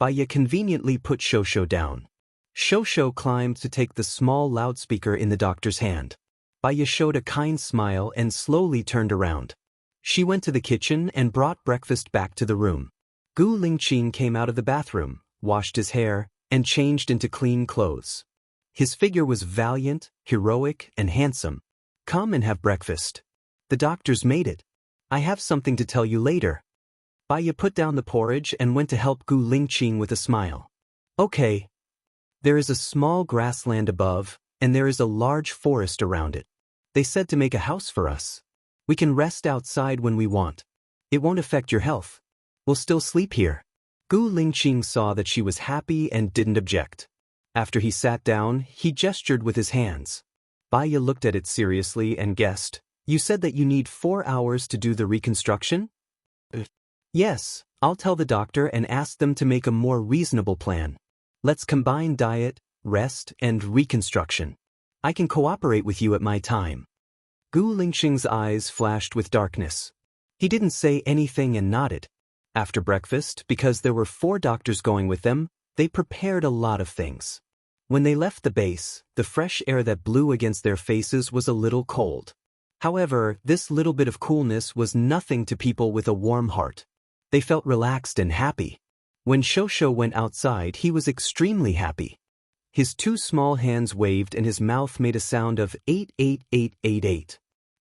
Baiya conveniently put Shosho down. Shosho climbed to take the small loudspeaker in the doctor's hand. Baiya showed a kind smile and slowly turned around. She went to the kitchen and brought breakfast back to the room. Gu Lingqing came out of the bathroom, washed his hair, and changed into clean clothes. His figure was valiant, heroic, and handsome. Come and have breakfast. The doctors made it. I have something to tell you later. Baiya put down the porridge and went to help Gu Lingqing with a smile. Okay. There is a small grassland above, and there is a large forest around it. They said to make a house for us. We can rest outside when we want. It won't affect your health. We'll still sleep here. Gu Lingqing saw that she was happy and didn't object. After he sat down, he gestured with his hands. Baiya looked at it seriously and guessed, You said that you need 4 hours to do the reconstruction? Yes, I'll tell the doctor and ask them to make a more reasonable plan. Let's combine diet, rest, and reconstruction. I can cooperate with you at my time. Gu Lingqing's eyes flashed with darkness. He didn't say anything and nodded. After breakfast, because there were 4 doctors going with them, they prepared a lot of things. When they left the base, the fresh air that blew against their faces was a little cold. However, this little bit of coolness was nothing to people with a warm heart. They felt relaxed and happy. When Shosho went outside, he was extremely happy. His 2 small hands waved and his mouth made a sound of 88888.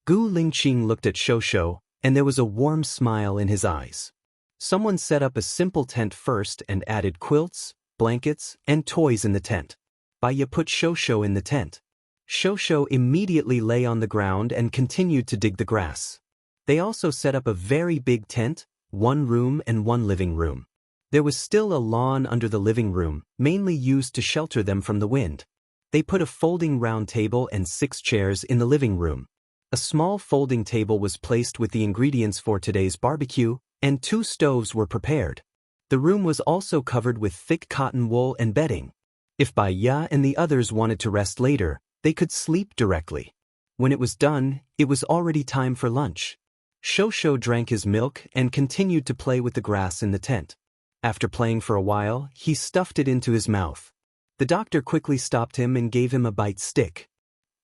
Gu Lingqing looked at Shosho, and there was a warm smile in his eyes. Someone set up a simple tent first and added quilts, blankets, and toys in the tent. Baya put Shosho in the tent. Shosho immediately lay on the ground and continued to dig the grass. They also set up a very big tent, 1 room and 1 living room. There was still a lawn under the living room, mainly used to shelter them from the wind. They put a folding round table and 6 chairs in the living room. A small folding table was placed with the ingredients for today's barbecue, and 2 stoves were prepared. The room was also covered with thick cotton wool and bedding. If Baya and the others wanted to rest later, they could sleep directly. When it was done, it was already time for lunch. Shosho drank his milk and continued to play with the grass in the tent. After playing for a while, he stuffed it into his mouth. The doctor quickly stopped him and gave him a bite stick.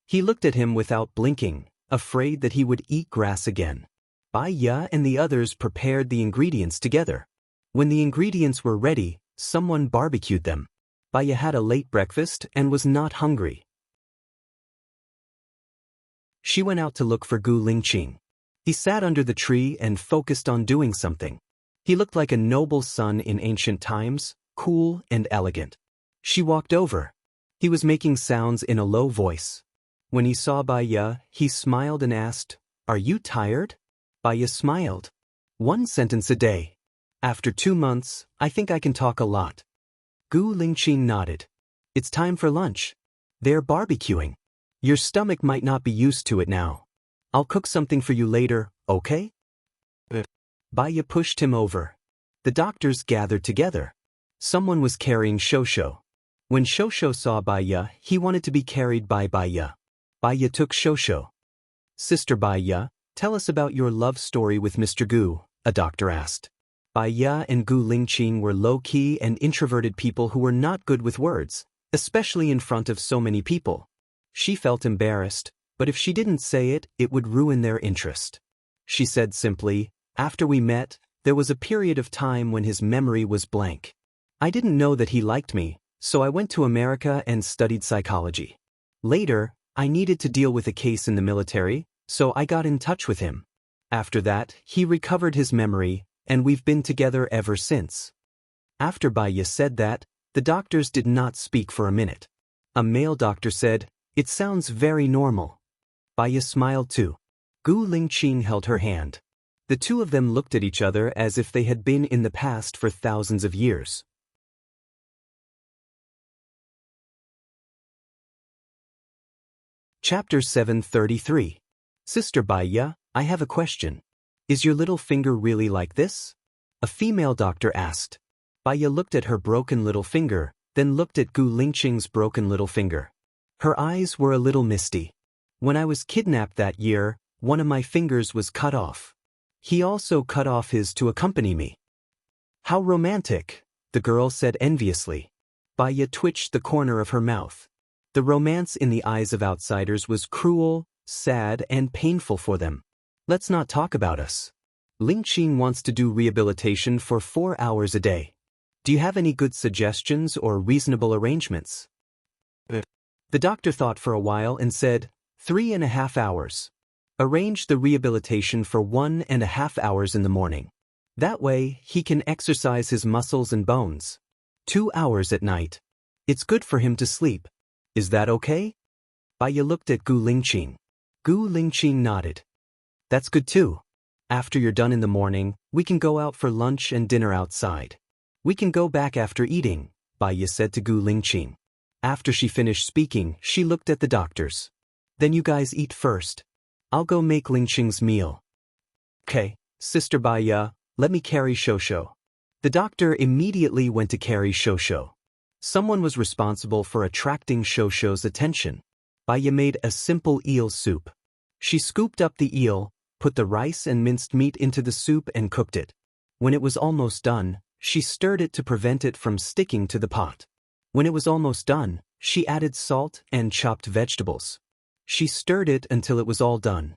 He looked at him without blinking, afraid that he would eat grass again. Baya and the others prepared the ingredients together. When the ingredients were ready, someone barbecued them. Baya had a late breakfast and was not hungry. She went out to look for Gu Lingqing. He sat under the tree and focused on doing something. He looked like a noble son in ancient times, cool and elegant. She walked over. He was making sounds in a low voice. When he saw Baya, he smiled and asked, "Are you tired?" Baya smiled. "1 sentence a day. After 2 months, I think I can talk a lot." Gu Lingqing nodded. "It's time for lunch. They're barbecuing. Your stomach might not be used to it now. I'll cook something for you later, okay?" Baya pushed him over. The doctors gathered together. Someone was carrying Shosho. When Shosho saw Baya, he wanted to be carried by Baya. Baya took Shosho. "Sister Baya, tell us about your love story with Mr. Gu," a doctor asked. Baya and Gu Lingqing were low-key and introverted people who were not good with words, especially in front of so many people. She felt embarrassed, but if she didn't say it, it would ruin their interest. She said simply, "After we met, there was a period of time when his memory was blank. I didn't know that he liked me, so I went to America and studied psychology. Later, I needed to deal with a case in the military, so I got in touch with him. After that, he recovered his memory, and we've been together ever since." After Baya said that, the doctors did not speak for a minute. A male doctor said, "It sounds very normal." Baya smiled too. Gu Lingqing held her hand. The 2 of them looked at each other as if they had been in the past for thousands of years. Chapter 733. Sister Baya, I have a question. Is your little finger really like this? A female doctor asked. Baya looked at her broken little finger, then looked at Gu Lingqing's broken little finger. Her eyes were a little misty. When I was kidnapped that year, one of my fingers was cut off. He also cut off his to accompany me. How romantic, the girl said enviously. Baya twitched the corner of her mouth. The romance in the eyes of outsiders was cruel, sad, and painful for them. Let's not talk about us. Lingqing wants to do rehabilitation for 4 hours a day. Do you have any good suggestions or reasonable arrangements? The doctor thought for a while and said, 3.5 hours. Arrange the rehabilitation for 1.5 hours in the morning. That way, he can exercise his muscles and bones. 2 hours at night. It's good for him to sleep. Is that okay? Baya looked at Gu Lingqing. Gu Lingqing nodded. That's good too. After you're done in the morning, we can go out for lunch and dinner outside. We can go back after eating, Baya said to Gu Lingqing. After she finished speaking, she looked at the doctors. Then you guys eat first. I'll go make Lingqing's meal. Okay, Sister Baya, let me carry Shosho. The doctor immediately went to carry Shosho. Someone was responsible for attracting Shosho's attention. Baya made a simple eel soup. She scooped up the eel, put the rice and minced meat into the soup and cooked it. When it was almost done, she stirred it to prevent it from sticking to the pot. When it was almost done, she added salt and chopped vegetables. She stirred it until it was all done.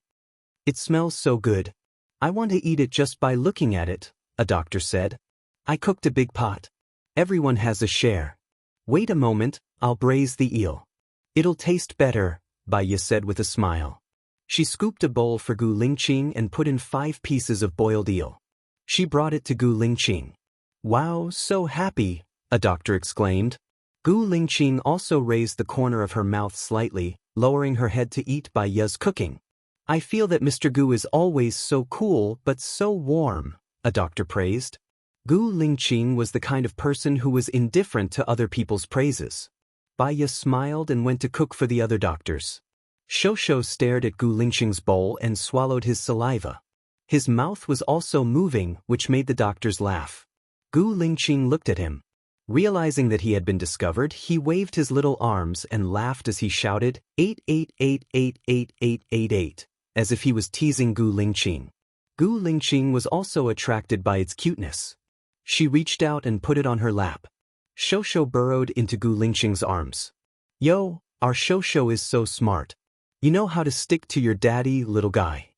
"It smells so good. I want to eat it just by looking at it," a doctor said. "I cooked a big pot. Everyone has a share. Wait a moment, I'll braise the eel. It'll taste better," Baya said with a smile. She scooped a bowl for Gu Lingqing and put in 5 pieces of boiled eel. She brought it to Gu Lingqing. "Wow, so happy," a doctor exclaimed. Gu Lingqing also raised the corner of her mouth slightly, lowering her head to eat Baya's cooking. "I feel that Mr. Gu is always so cool but so warm," a doctor praised. Gu Lingqing was the kind of person who was indifferent to other people's praises. Baya smiled and went to cook for the other doctors. Shosho stared at Gu Lingqing's bowl and swallowed his saliva. His mouth was also moving, which made the doctors laugh. Gu Lingqing looked at him. Realizing that he had been discovered, he waved his little arms and laughed as he shouted, 88888888, as if he was teasing Gu Lingqing. Gu Lingqing was also attracted by its cuteness. She reached out and put it on her lap. Shosho burrowed into Gu Lingqing's arms. "Yo, our Shosho is so smart. You know how to stick to your daddy, little guy."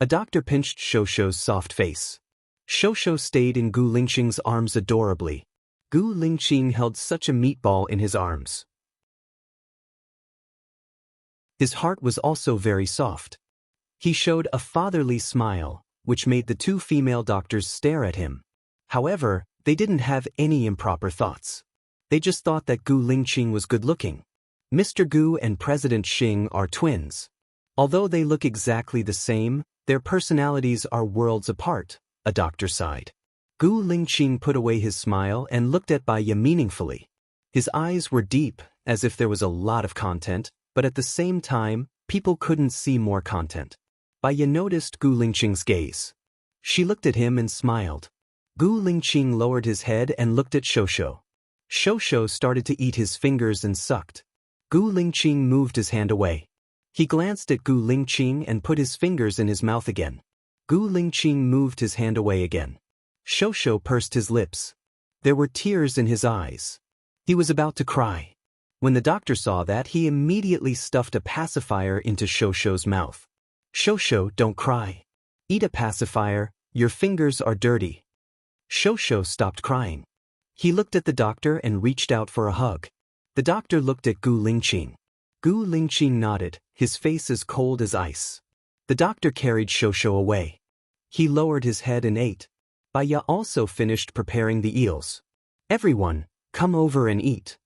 A doctor pinched Shosho's soft face. Shosho stayed in Gu Lingqing's arms adorably. Gu Lingqing held such a meatball in his arms. His heart was also very soft. He showed a fatherly smile, which made the 2 female doctors stare at him. However, they didn't have any improper thoughts. They just thought that Gu Lingqing was good-looking. Mr. Gu and President Xing are twins. Although they look exactly the same, their personalities are worlds apart, a doctor sighed. Gu Lingqing put away his smile and looked at Baya meaningfully. His eyes were deep, as if there was a lot of content, but at the same time, people couldn't see more content. Baya noticed Gu Lingqing's gaze. She looked at him and smiled. Gu Lingqing lowered his head and looked at Shosho. Shosho started to eat his fingers and sucked. Gu Lingqing moved his hand away. He glanced at Gu Lingqing and put his fingers in his mouth again. Gu Lingqing moved his hand away again. Shosho pursed his lips. There were tears in his eyes. He was about to cry. When the doctor saw that, he immediately stuffed a pacifier into Shosho's mouth. "Shosho, don't cry. Eat a pacifier, your fingers are dirty." Shosho stopped crying. He looked at the doctor and reached out for a hug. The doctor looked at Gu Lingqing. Gu Lingqing nodded, his face as cold as ice. The doctor carried Shosho away. He lowered his head and ate. Baya also finished preparing the eels. "Everyone, come over and eat."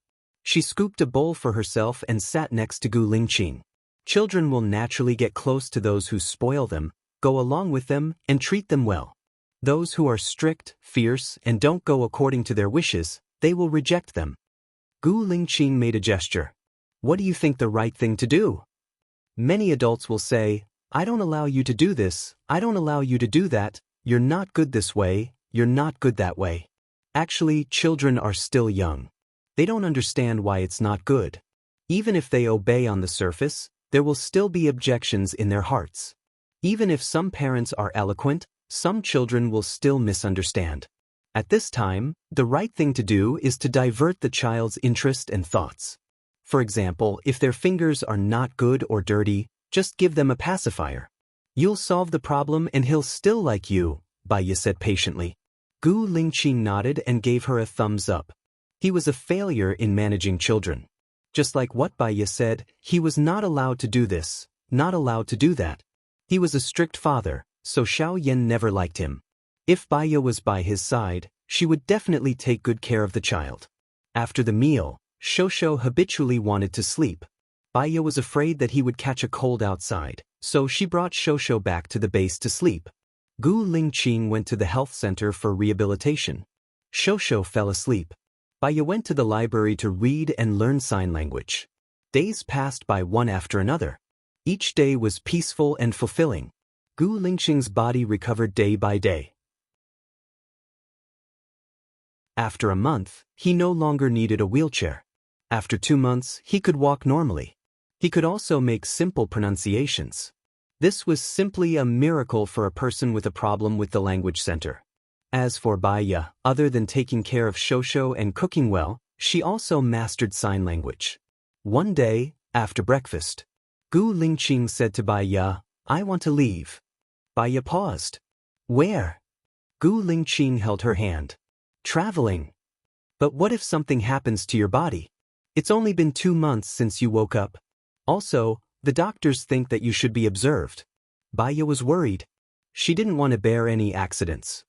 She scooped a bowl for herself and sat next to Gu Lingqing. Children will naturally get close to those who spoil them, go along with them, and treat them well. Those who are strict, fierce, and don't go according to their wishes, they will reject them. Gu Lingqing made a gesture. "What do you think the right thing to do?" Many adults will say, "I don't allow you to do this, I don't allow you to do that, you're not good this way, you're not good that way." Actually, children are still young. They don't understand why it's not good. Even if they obey on the surface, there will still be objections in their hearts. Even if some parents are eloquent, some children will still misunderstand. At this time, the right thing to do is to divert the child's interest and thoughts. For example, if their fingers are not good or dirty, just give them a pacifier. "You'll solve the problem and he'll still like you," Baya said patiently. Gu Lingqing nodded and gave her a thumbs up. He was a failure in managing children. Just like what Baya said, he was not allowed to do this, not allowed to do that. He was a strict father, so Xiao Yan never liked him. If Baya was by his side, she would definitely take good care of the child. After the meal, Shosho habitually wanted to sleep. Baya was afraid that he would catch a cold outside, so she brought Shosho back to the base to sleep. Gu Lingqing went to the health center for rehabilitation. Shosho fell asleep. Baya went to the library to read and learn sign language. Days passed by one after another. Each day was peaceful and fulfilling. Gu Lingqing's body recovered day by day. After a month, he no longer needed a wheelchair. After 2 months, he could walk normally. He could also make simple pronunciations. This was simply a miracle for a person with a problem with the language center. As for Baya, other than taking care of Shosho and cooking well, she also mastered sign language. One day, after breakfast, Gu Lingqing said to Baya, "I want to leave." Baya paused. "Where?" Gu Lingqing held her hand. "Traveling." "But what if something happens to your body? It's only been 2 months since you woke up. Also, the doctors think that you should be observed." Baya was worried. She didn't want to bear any accidents.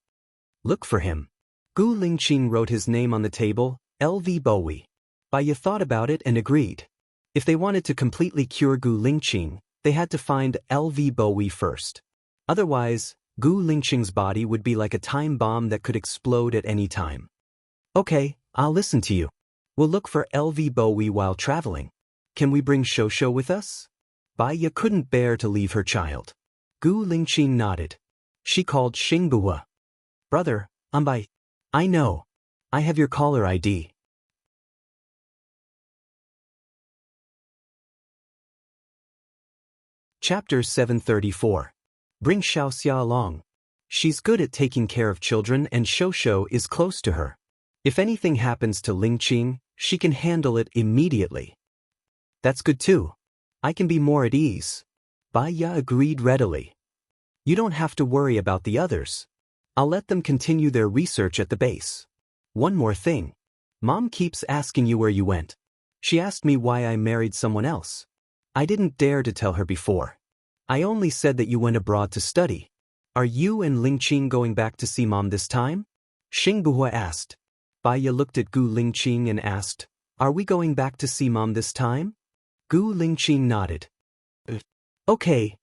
"Look for him." Gu Lingqing wrote his name on the table, LV Bowie. Baya thought about it and agreed. If they wanted to completely cure Gu Lingqing, they had to find LV Bowie first. Otherwise, Gu Lingqing's body would be like a time bomb that could explode at any time. "Okay, I'll listen to you. We'll look for LV Bowie while traveling. Can we bring Shosho with us?" Baya couldn't bear to leave her child. Gu Lingqing nodded. She called Xingbua. "Brother, I'm Bai. I know. I have your caller ID." Chapter 734. Bring Xiaoxia along. She's good at taking care of children and Shosho is close to her. If anything happens to Lingqing, she can handle it immediately. "That's good too. I can be more at ease." Baya agreed readily. "You don't have to worry about the others. I'll let them continue their research at the base. One more thing. Mom keeps asking you where you went. She asked me why I married someone else. I didn't dare to tell her before. I only said that you went abroad to study. Are you and Lingqing going back to see Mom this time?" Xingbua asked. Baya looked at Gu Lingqing and asked, "Are we going back to see Mom this time?" Gu Lingqing nodded. "Okay."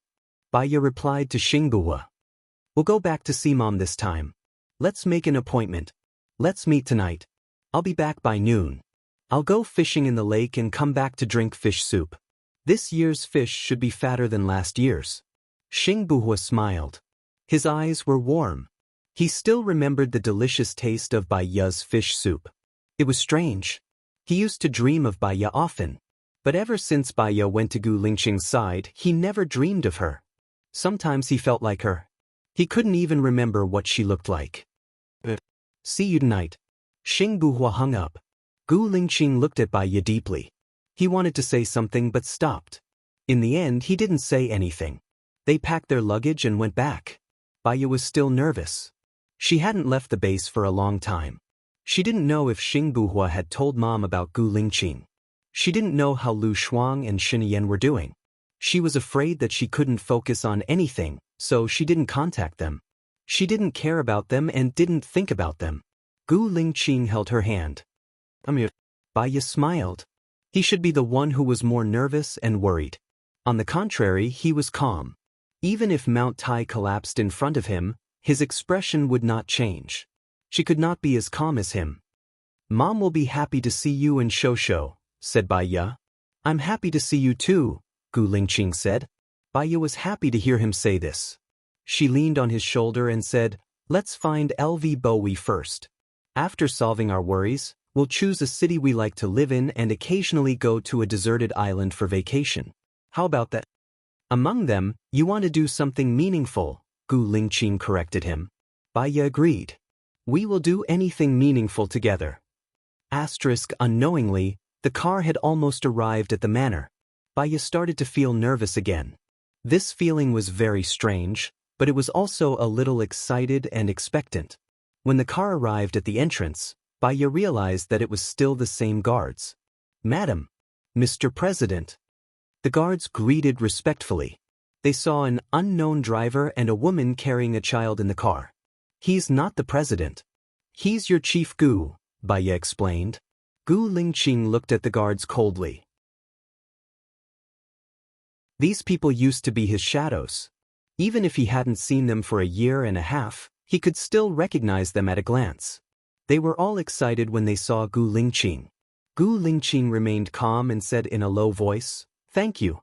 Baya replied to Xingbua. "We'll go back to see Mom this time. Let's make an appointment. Let's meet tonight. I'll be back by noon. I'll go fishing in the lake and come back to drink fish soup. This year's fish should be fatter than last year's." Xingbua smiled. His eyes were warm. He still remembered the delicious taste of Baya's fish soup. It was strange. He used to dream of Baya often. But ever since Baya went to Gu Lingqing's side, he never dreamed of her. Sometimes he felt like her. He couldn't even remember what she looked like. "See you tonight." Xingbua hung up. Gu Lingqing looked at Baya deeply. He wanted to say something but stopped. In the end, he didn't say anything. They packed their luggage and went back. Baya was still nervous. She hadn't left the base for a long time. She didn't know if Xingbua had told Mom about Gu Lingqing. She didn't know how Lu Shuang and Xinyan were doing. She was afraid that she couldn't focus on anything, so she didn't contact them. She didn't care about them and didn't think about them. Gu Lingqing held her hand. Baya smiled. He should be the one who was more nervous and worried. On the contrary, he was calm. Even if Mount Tai collapsed in front of him, his expression would not change. She could not be as calm as him. "Mom will be happy to see you and Shosho," said Baya. "I'm happy to see you too," Gu Lingqing said. Baya was happy to hear him say this. She leaned on his shoulder and said, "Let's find LV Bowie first. After solving our worries, we'll choose a city we like to live in and occasionally go to a deserted island for vacation. How about that?" "Among them, you want to do something meaningful," Gu Lingqing corrected him. Baya agreed. "We will do anything meaningful together." Unknowingly, the car had almost arrived at the manor. Baya started to feel nervous again. This feeling was very strange, but it was also a little excited and expectant. When the car arrived at the entrance, Baya realized that it was still the same guards. "Madam, Mr. President." The guards greeted respectfully. They saw an unknown driver and a woman carrying a child in the car. "He's not the president. He's your chief Gu," Baya explained. Gu Lingqing looked at the guards coldly. These people used to be his shadows. Even if he hadn't seen them for a year and a half, he could still recognize them at a glance. They were all excited when they saw Gu Lingqing. Gu Lingqing remained calm and said in a low voice, "Thank you.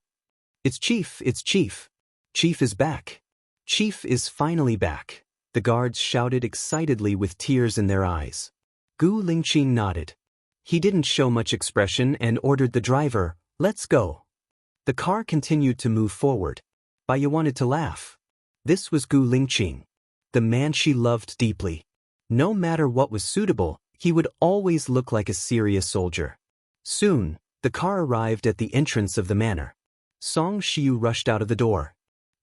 It's Chief, it's Chief. Chief is back. Chief is finally back." The guards shouted excitedly with tears in their eyes. Gu Lingqing nodded. He didn't show much expression and ordered the driver, "Let's go." The car continued to move forward. Baya wanted to laugh. This was Gu Lingqing, the man she loved deeply. No matter what was suitable, he would always look like a serious soldier. Soon, the car arrived at the entrance of the manor. Song Shiyu rushed out of the door.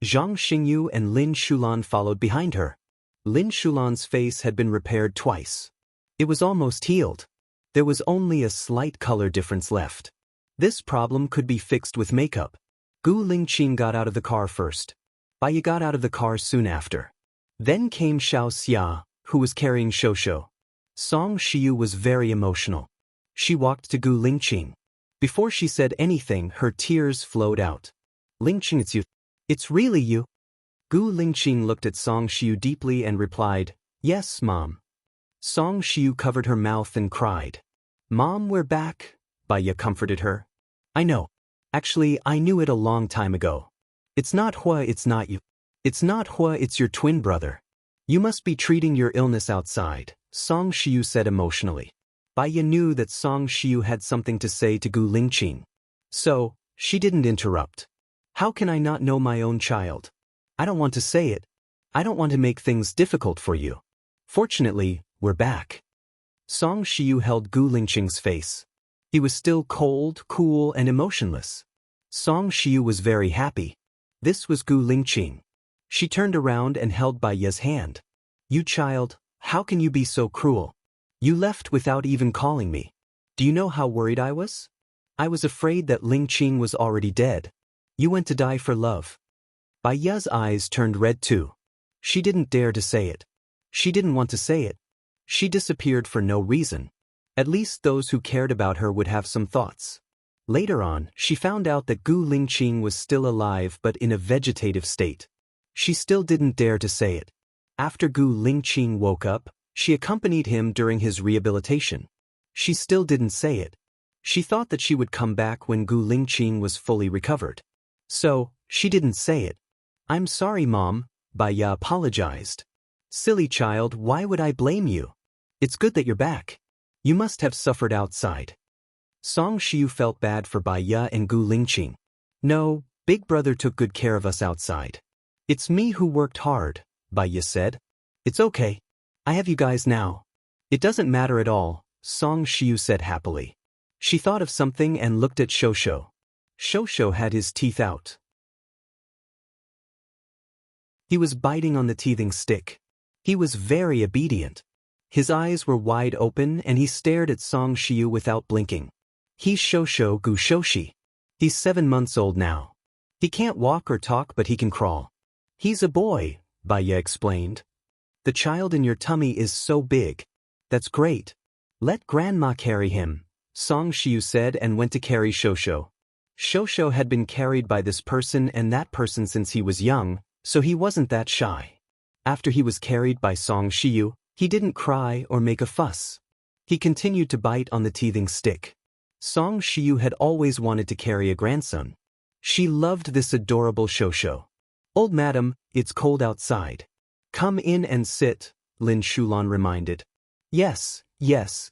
Zhang Xingyu and Lin Shulan followed behind her. Lin Shulan's face had been repaired twice. It was almost healed. There was only a slight color difference left. This problem could be fixed with makeup. Gu Lingqing got out of the car first. Baya got out of the car soon after. Then came Xiao Xia, who was carrying Shosho. Song Shiyu was very emotional. She walked to Gu Lingqing. Before she said anything, her tears flowed out. Lingqing, it's you. It's really you. Gu Lingqing looked at Song Shiyu deeply and replied, Yes, Mom. Song Shiyu covered her mouth and cried. Mom, we're back, Baya comforted her. I know. Actually, I knew it a long time ago. It's not Hua, it's not you. It's not Hua, it's your twin brother. You must be treating your illness outside, Song Shiyu said emotionally. Baya knew that Song Shiyu had something to say to Gu Lingqing. So, she didn't interrupt. How can I not know my own child? I don't want to say it. I don't want to make things difficult for you. Fortunately, we're back. Song Shiyu held Gu Lingqing's face. He was still cold, cool, and emotionless. Song Shiyu was very happy. This was Gu Lingqing. She turned around and held Baya's hand. You child, how can you be so cruel? You left without even calling me. Do you know how worried I was? I was afraid that Lingqing was already dead. You went to die for love. Baya's eyes turned red too. She didn't dare to say it. She didn't want to say it. She disappeared for no reason. At least those who cared about her would have some thoughts. Later on, she found out that Gu Lingqing was still alive but in a vegetative state. She still didn't dare to say it. After Gu Lingqing woke up, she accompanied him during his rehabilitation. She still didn't say it. She thought that she would come back when Gu Lingqing was fully recovered. So, she didn't say it. I'm sorry, Mom, Baya apologized. Silly child, why would I blame you? It's good that you're back. You must have suffered outside. Song Shiyu felt bad for Baya and Gu Lingqing. No, Big Brother took good care of us outside. It's me who worked hard, Baya said. It's okay. I have you guys now. It doesn't matter at all, Song Shiyu said happily. She thought of something and looked at Shosho. Shosho had his teeth out. He was biting on the teething stick. He was very obedient. His eyes were wide open and he stared at Song Shiyu without blinking. He's Shosho Gu Shoshi. He's 7 months old now. He can't walk or talk but he can crawl. He's a boy, Baya explained. The child in your tummy is so big. That's great. Let Grandma carry him, Song Shiyu said and went to carry Shosho. Shosho had been carried by this person and that person since he was young, so he wasn't that shy. After he was carried by Song Shiyu, he didn't cry or make a fuss. He continued to bite on the teething stick. Song Shiyu had always wanted to carry a grandson. She loved this adorable Shosho. Old madam, it's cold outside. Come in and sit, Lin Shulan reminded. Yes,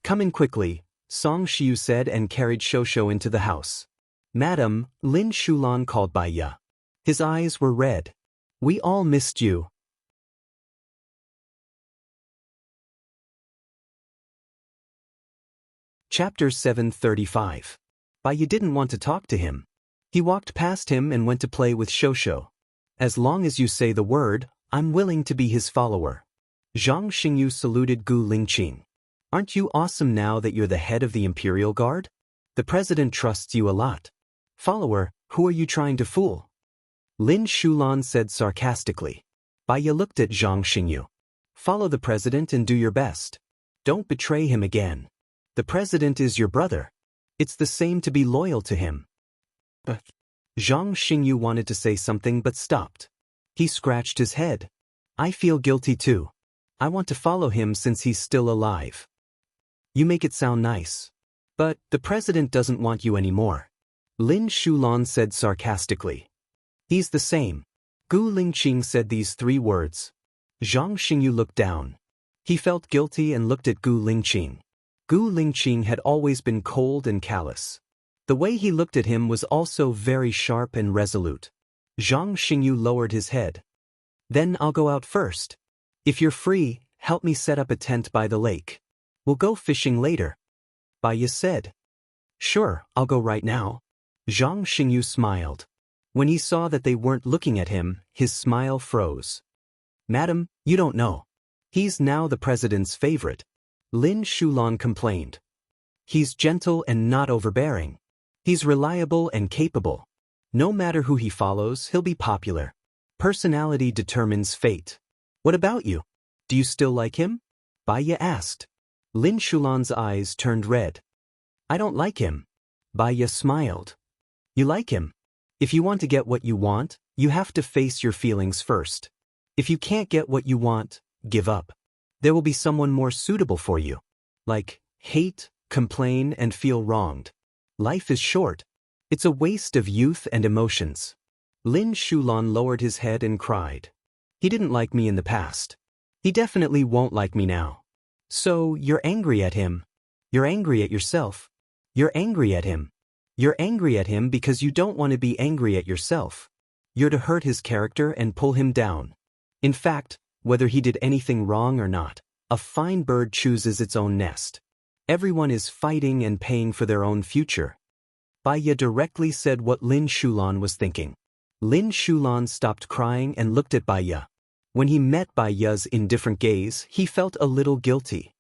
come in quickly, Song Shiyu said and carried Shosho into the house. Madam, Lin Shulan called Baya. His eyes were red. We all missed you. Chapter 735. Baya didn't want to talk to him. He walked past him and went to play with Shosho. As long as you say the word, I'm willing to be his follower. Zhang Xingyu saluted Gu Lingqing. Aren't you awesome now that you're the head of the Imperial Guard? The president trusts you a lot. Follower, who are you trying to fool? Lin Shulan said sarcastically. Baya looked at Zhang Xingyu. Follow the president and do your best. Don't betray him again. The president is your brother. It's the same to be loyal to him. But Zhang Xingyu wanted to say something but stopped. He scratched his head. I feel guilty too. I want to follow him since he's still alive. You make it sound nice. But the president doesn't want you anymore. Lin Shulan said sarcastically. He's the same. Gu Lingqing said these 3 words. Zhang Xingyu looked down. He felt guilty and looked at Gu Lingqing. Gu Lingqing had always been cold and callous. The way he looked at him was also very sharp and resolute. Zhang Xingyu lowered his head. Then I'll go out first. If you're free, help me set up a tent by the lake. We'll go fishing later. Baiya said. Sure, I'll go right now. Zhang Xingyu smiled. When he saw that they weren't looking at him, his smile froze. Madam, you don't know. He's now the president's favorite. Lin Shulan complained. He's gentle and not overbearing. He's reliable and capable. No matter who he follows, he'll be popular. Personality determines fate. What about you? Do you still like him? Baiya asked. Lin Shulan's eyes turned red. I don't like him. Baiya smiled. You like him? If you want to get what you want, you have to face your feelings first. If you can't get what you want, give up. There will be someone more suitable for you. Like, hate, complain, and feel wronged. Life is short. It's a waste of youth and emotions. Lin Shulan lowered his head and cried. He didn't like me in the past. He definitely won't like me now. So, you're angry at him. You're angry at yourself. You're angry at him. You're angry at him because you don't want to be angry at yourself. You're to hurt his character and pull him down. In fact, whether he did anything wrong or not, a fine bird chooses its own nest. Everyone is fighting and paying for their own future. Baiya directly said what Lin Shulan was thinking. Lin Shulan stopped crying and looked at Baiya. When he met Baiya's indifferent gaze, he felt a little guilty.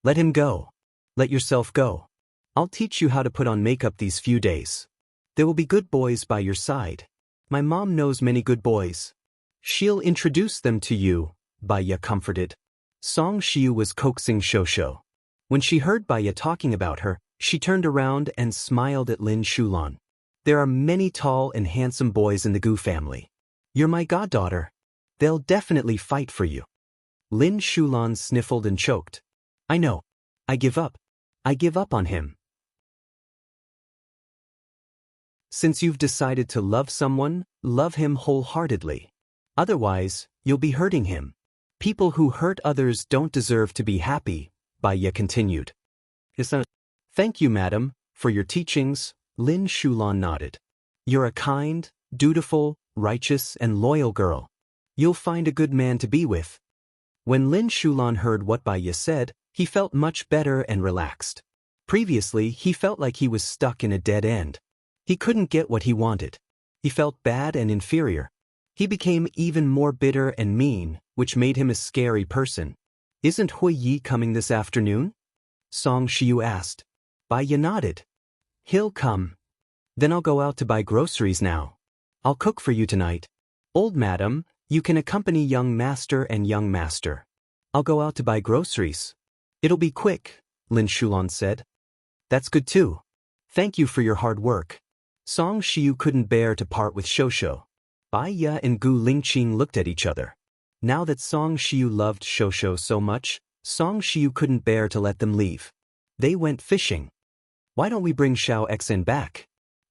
Let him go. Let yourself go. I'll teach you how to put on makeup these few days. There will be good boys by your side. My mom knows many good boys. She'll introduce them to you, Baiya comforted. Song Shiu was coaxing Shosho. When she heard Baiya talking about her, she turned around and smiled at Lin Shulan. There are many tall and handsome boys in the Gu family. You're my goddaughter. They'll definitely fight for you. Lin Shulan sniffled and choked. I know. I give up. I give up on him. Since you've decided to love someone, love him wholeheartedly. Otherwise, you'll be hurting him. People who hurt others don't deserve to be happy, Baiya continued. Thank you, madam, for your teachings, Lin Shulan nodded. You're a kind, dutiful, righteous, and loyal girl. You'll find a good man to be with. When Lin Shulan heard what Baiya said, he felt much better and relaxed. Previously, he felt like he was stuck in a dead end. He couldn't get what he wanted. He felt bad and inferior. He became even more bitter and mean, which made him a scary person. Isn't Hui Yi coming this afternoon? Song Shiu asked. Baiya nodded. He'll come. Then I'll go out to buy groceries now. I'll cook for you tonight. Old madam, you can accompany young master and young master. I'll go out to buy groceries. It'll be quick, Lin Shulan said. That's good too. Thank you for your hard work. Song Shiu couldn't bear to part with Shosho. Baiya and Gu Lingqing looked at each other. Now that Song Shiu loved Shosho so much, Song Shiu couldn't bear to let them leave. They went fishing. Why don't we bring Xiao Xen back?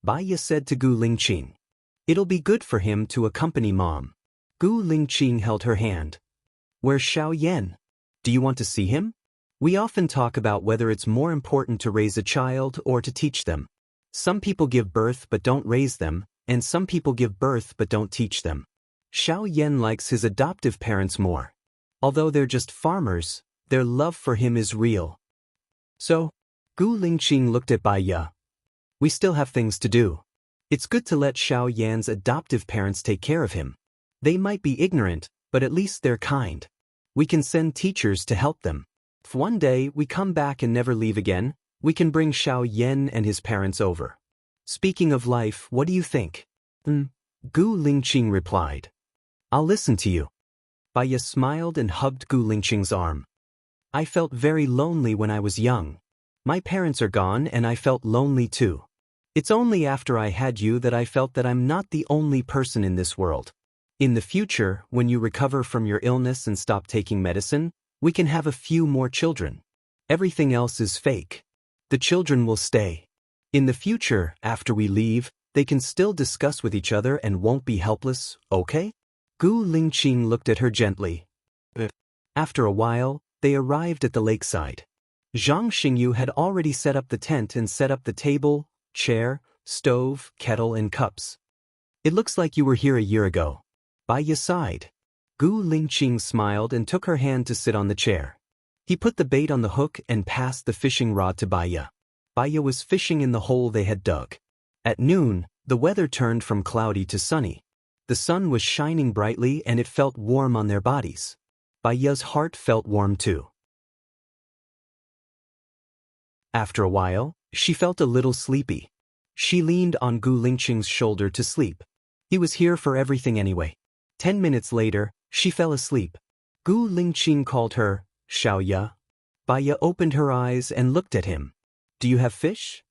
Baiya said to Gu Lingqing. It'll be good for him to accompany Mom. Gu Lingqing held her hand. Where's Xiao Yan? Do you want to see him? We often talk about whether it's more important to raise a child or to teach them. Some people give birth but don't raise them, and some people give birth but don't teach them. Xiao Yan likes his adoptive parents more. Although they're just farmers, their love for him is real. So, Gu Lingqing looked at Baiya. We still have things to do. It's good to let Xiao Yan's adoptive parents take care of him. They might be ignorant, but at least they're kind. We can send teachers to help them. If one day we come back and never leave again, we can bring Xiao Yan and his parents over. Speaking of life, what do you think? Gu Lingqing replied. I'll listen to you. Baiya smiled and hugged Gu Lingqing's arm. I felt very lonely when I was young. My parents are gone and I felt lonely too. It's only after I had you that I felt that I'm not the only person in this world. In the future, when you recover from your illness and stop taking medicine, we can have a few more children. Everything else is fake. The children will stay. In the future, after we leave, they can still discuss with each other and won't be helpless, okay? Gu Lingqing looked at her gently. After a while, they arrived at the lakeside. Zhang Xingyu had already set up the tent and set up the table, chair, stove, kettle and cups. It looks like you were here a year ago. By your side. Gu Lingqing smiled and took her hand to sit on the chair. He put the bait on the hook and passed the fishing rod to Baya. Baya was fishing in the hole they had dug. At noon, the weather turned from cloudy to sunny. The sun was shining brightly and it felt warm on their bodies. Baya's heart felt warm too. After a while, she felt a little sleepy. She leaned on Gu Lingqing's shoulder to sleep. He was here for everything anyway. 10 minutes later, she fell asleep. Gu Lingqing called her, Xiaoya. Baya opened her eyes and looked at him. Do you have fish?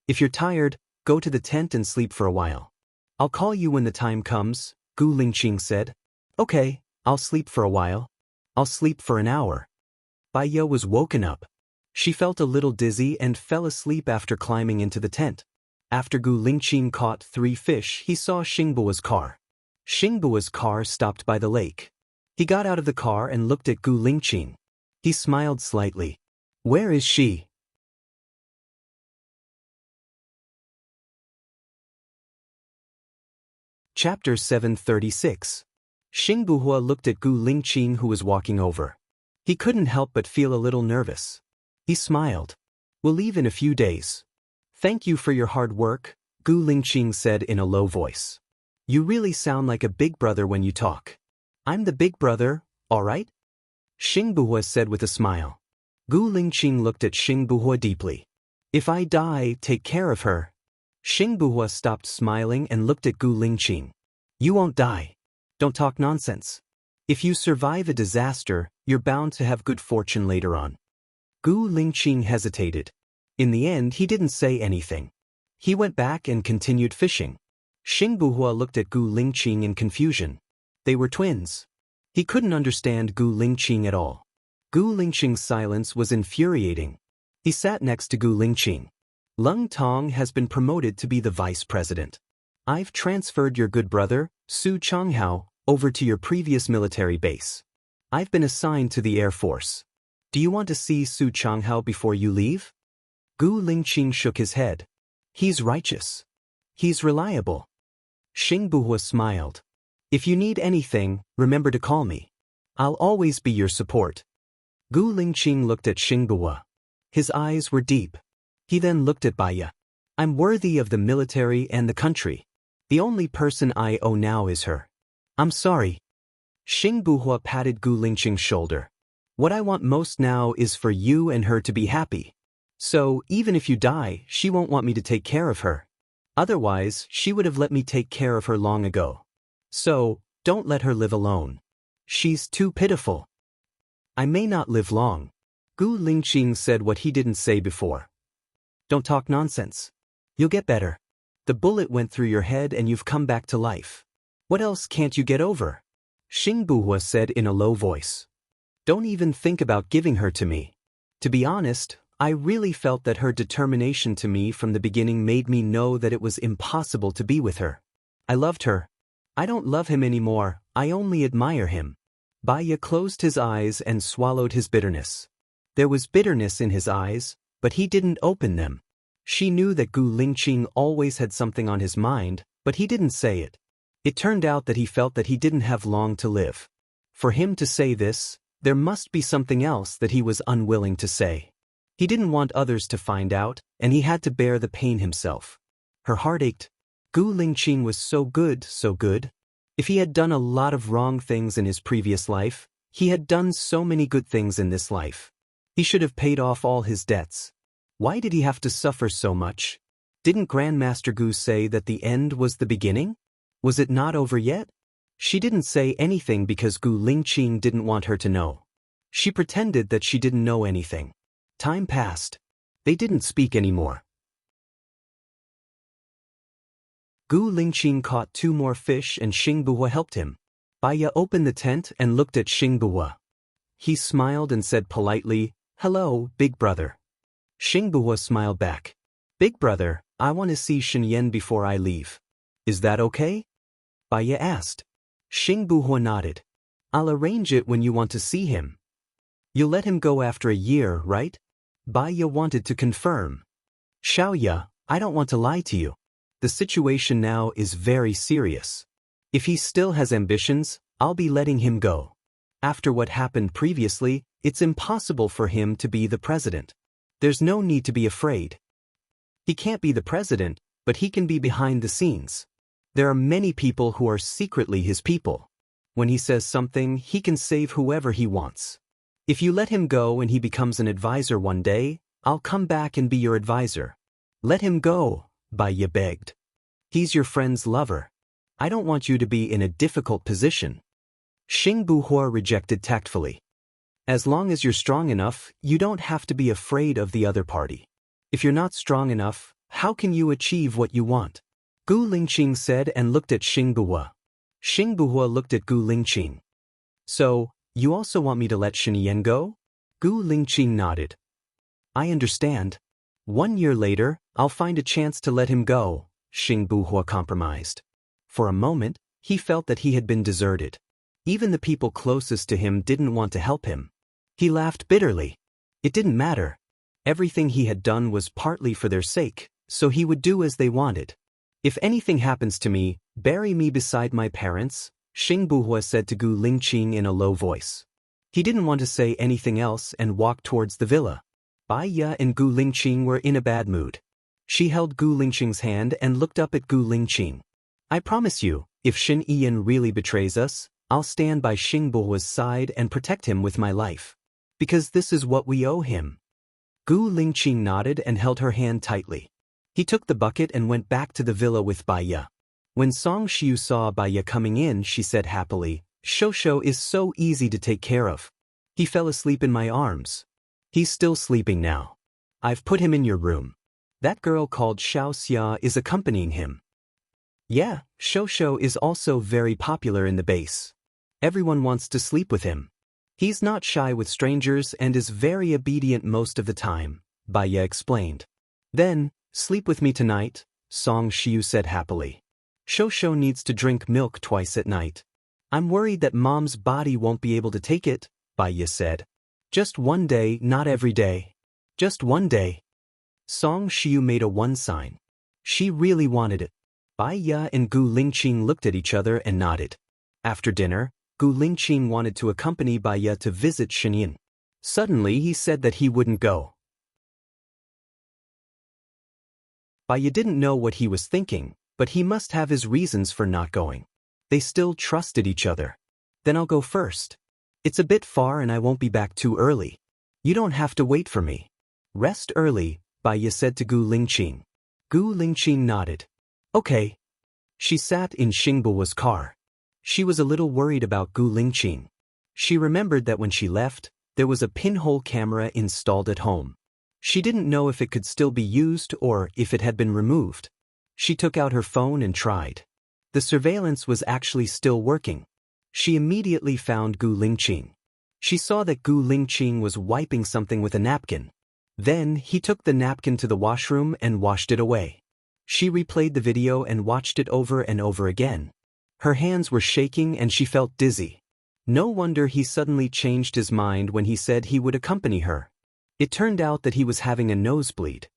If you're tired, go to the tent and sleep for a while. I'll call you when the time comes, Gu Lingqing said. Okay, I'll sleep for a while. I'll sleep for an hour. Baya was woken up. She felt a little dizzy and fell asleep after climbing into the tent. After Gu Lingqing caught 3 fish, he saw Xingbua's car. Xingbua's car stopped by the lake. He got out of the car and looked at Gu Lingqing. He smiled slightly. Where is she? Chapter 736. Xingbuhua looked at Gu Lingqing who was walking over. He couldn't help but feel a little nervous. He smiled. We'll leave in a few days. Thank you for your hard work, Gu Lingqing said in a low voice. You really sound like a big brother when you talk. I'm the big brother, all right? Xingbuhua said with a smile. Gu Lingqing looked at Xingbuhua deeply. If I die, take care of her. Xingbuhua stopped smiling and looked at Gu Lingqing. You won't die. Don't talk nonsense. If you survive a disaster, you're bound to have good fortune later on. Gu Lingqing hesitated. In the end, he didn't say anything. He went back and continued fishing. Xingbuhua looked at Gu Lingqing in confusion. They were twins. He couldn't understand Gu Lingqing at all. Gu Lingqing's silence was infuriating. He sat next to Gu Lingqing. Lung Tong has been promoted to be the vice president. I've transferred your good brother, Su Changhao, over to your previous military base. I've been assigned to the Air Force. Do you want to see Su Changhao before you leave? Gu Lingqing shook his head. He's righteous. He's reliable. Xingbuhua smiled. If you need anything, remember to call me. I'll always be your support. Gu Lingqing looked at Xingbuhua. His eyes were deep. He then looked at Baya. I'm worthy of the military and the country. The only person I owe now is her. I'm sorry. Xingbuhua patted Gu Lingqing's shoulder. What I want most now is for you and her to be happy. So, even if you die, she won't want me to take care of her. Otherwise, she would have let me take care of her long ago. So, don't let her live alone. She's too pitiful. I may not live long. Gu Lingqing said what he didn't say before. Don't talk nonsense. You'll get better. The bullet went through your head and you've come back to life. What else can't you get over? Xingbuhua said in a low voice. Don't even think about giving her to me. To be honest, I really felt that her determination to me from the beginning made me know that it was impossible to be with her. I loved her. I don't love him anymore, I only admire him. Baya closed his eyes and swallowed his bitterness. There was bitterness in his eyes, but he didn't open them. She knew that Gu Lingqing always had something on his mind, but he didn't say it. It turned out that he felt that he didn't have long to live. For him to say this, there must be something else that he was unwilling to say. He didn't want others to find out, and he had to bear the pain himself. Her heart ached. Gu Lingqing was so good, so good. If he had done a lot of wrong things in his previous life, he had done so many good things in this life. He should have paid off all his debts. Why did he have to suffer so much? Didn't Grandmaster Gu say that the end was the beginning? Was it not over yet? She didn't say anything because Gu Lingqing didn't want her to know. She pretended that she didn't know anything. Time passed. They didn't speak anymore. Gu Lingqing caught 2 more fish and Xingbuhua helped him. Baya opened the tent and looked at Xingbuhua. He smiled and said politely, "Hello, big brother." Xingbuhua smiled back. "Big brother, I want to see Shenyan before I leave. Is that okay?" Baya asked. Xingbuhua nodded. "I'll arrange it when you want to see him. You'll let him go after a year, right?" Baya wanted to confirm. "Xiaoya, I don't want to lie to you. The situation now is very serious. If he still has ambitions, I'll be letting him go. After what happened previously, it's impossible for him to be the president. There's no need to be afraid. He can't be the president, but he can be behind the scenes. There are many people who are secretly his people. When he says something, he can save whoever he wants. If you let him go and he becomes an advisor one day, I'll come back and be your advisor. Let him go, Baiya begged. He's your friend's lover. I don't want you to be in a difficult position. Xing Buhua rejected tactfully. As long as you're strong enough, you don't have to be afraid of the other party. If you're not strong enough, how can you achieve what you want? Gu Lingqing said and looked at Xing Buhua. Xing Buhua looked at Gu Lingqing. So, you also want me to let Shen Yan go? Gu Lingqing nodded. I understand. 1 year later, I'll find a chance to let him go, Xing Buhua compromised. For a moment, he felt that he had been deserted. Even the people closest to him didn't want to help him. He laughed bitterly. It didn't matter. Everything he had done was partly for their sake, so he would do as they wanted. If anything happens to me, bury me beside my parents, Xing Buhua said to Gu Lingqing in a low voice. He didn't want to say anything else and walked towards the villa. Baiya and Gu Lingqing were in a bad mood. She held Gu Lingqing's hand and looked up at Gu Lingqing. I promise you, if Shen Yan really betrays us, I'll stand by Xing Buhua's side and protect him with my life. Because this is what we owe him. Gu Lingqing nodded and held her hand tightly. He took the bucket and went back to the villa with Baiya. When Song Xiu saw Baiya coming in, she said happily, Shosho is so easy to take care of. He fell asleep in my arms. He's still sleeping now. I've put him in your room. That girl called Xiao Xia is accompanying him. Yeah, Shosho is also very popular in the base. Everyone wants to sleep with him. He's not shy with strangers and is very obedient most of the time, Baiya explained. Then, sleep with me tonight, Song Xiu said happily. Shosho needs to drink milk twice at night. I'm worried that Mom's body won't be able to take it, Baiya said. Just one day, not every day. Just one day. Song Xiu made a one sign. She really wanted it. Baiya and Gu Lingqing looked at each other and nodded. After dinner, Gu Lingqing wanted to accompany Baiya to visit Shen Yan. Suddenly he said that he wouldn't go. Baiya didn't know what he was thinking, but he must have his reasons for not going. They still trusted each other. Then I'll go first. It's a bit far and I won't be back too early. You don't have to wait for me. Rest early, Baiya said to Gu Lingqing. Gu Lingqing nodded. Okay. She sat in Xing Buhua's car. She was a little worried about Gu Lingqing. She remembered that when she left, there was a pinhole camera installed at home. She didn't know if it could still be used or if it had been removed. She took out her phone and tried. The surveillance was actually still working. She immediately found Gu Lingqing. She saw that Gu Lingqing was wiping something with a napkin. Then he took the napkin to the washroom and washed it away. She replayed the video and watched it over and over again. Her hands were shaking and she felt dizzy. No wonder he suddenly changed his mind when he said he would accompany her. It turned out that he was having a nosebleed.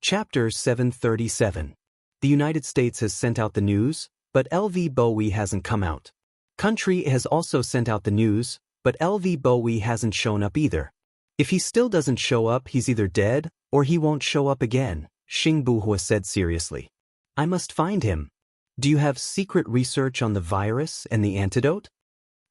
Chapter 737. The United States has sent out the news, but LV Bowie hasn't come out. Country has also sent out the news, but LV Bowie hasn't shown up either. If he still doesn't show up, he's either dead, or he won't show up again, Xing Buhua said seriously. I must find him. Do you have secret research on the virus and the antidote?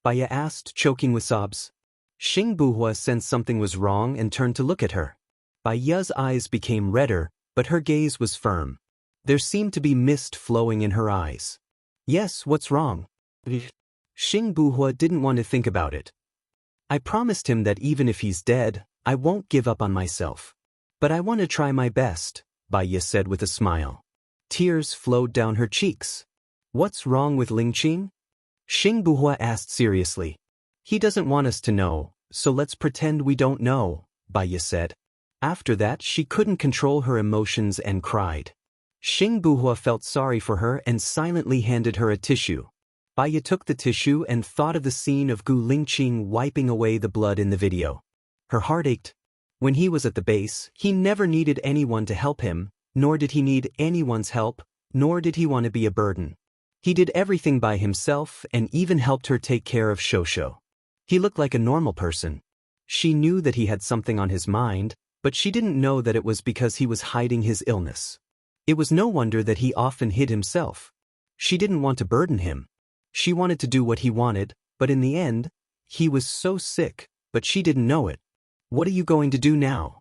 Baiya asked, choking with sobs. Xing Buhua sensed something was wrong and turned to look at her. Baiya's eyes became redder, but her gaze was firm. There seemed to be mist flowing in her eyes. Yes, what's wrong? Xing Buhua didn't want to think about it. I promised him that even if he's dead, I won't give up on myself. But I want to try my best, Baiya said with a smile. Tears flowed down her cheeks. What's wrong with Lingqing? Xing Buhua asked seriously. He doesn't want us to know, so let's pretend we don't know, Baiya said. After that, she couldn't control her emotions and cried. Xing Buhua felt sorry for her and silently handed her a tissue. Baiya took the tissue and thought of the scene of Gu Lingqing wiping away the blood in the video. Her heart ached. When he was at the base, he never needed anyone to help him, nor did he need anyone's help, nor did he want to be a burden. He did everything by himself and even helped her take care of Shosho. He looked like a normal person. She knew that he had something on his mind, but she didn't know that it was because he was hiding his illness. It was no wonder that he often hid himself. She didn't want to burden him. She wanted to do what he wanted, but in the end, he was so sick, but she didn't know it. What are you going to do now?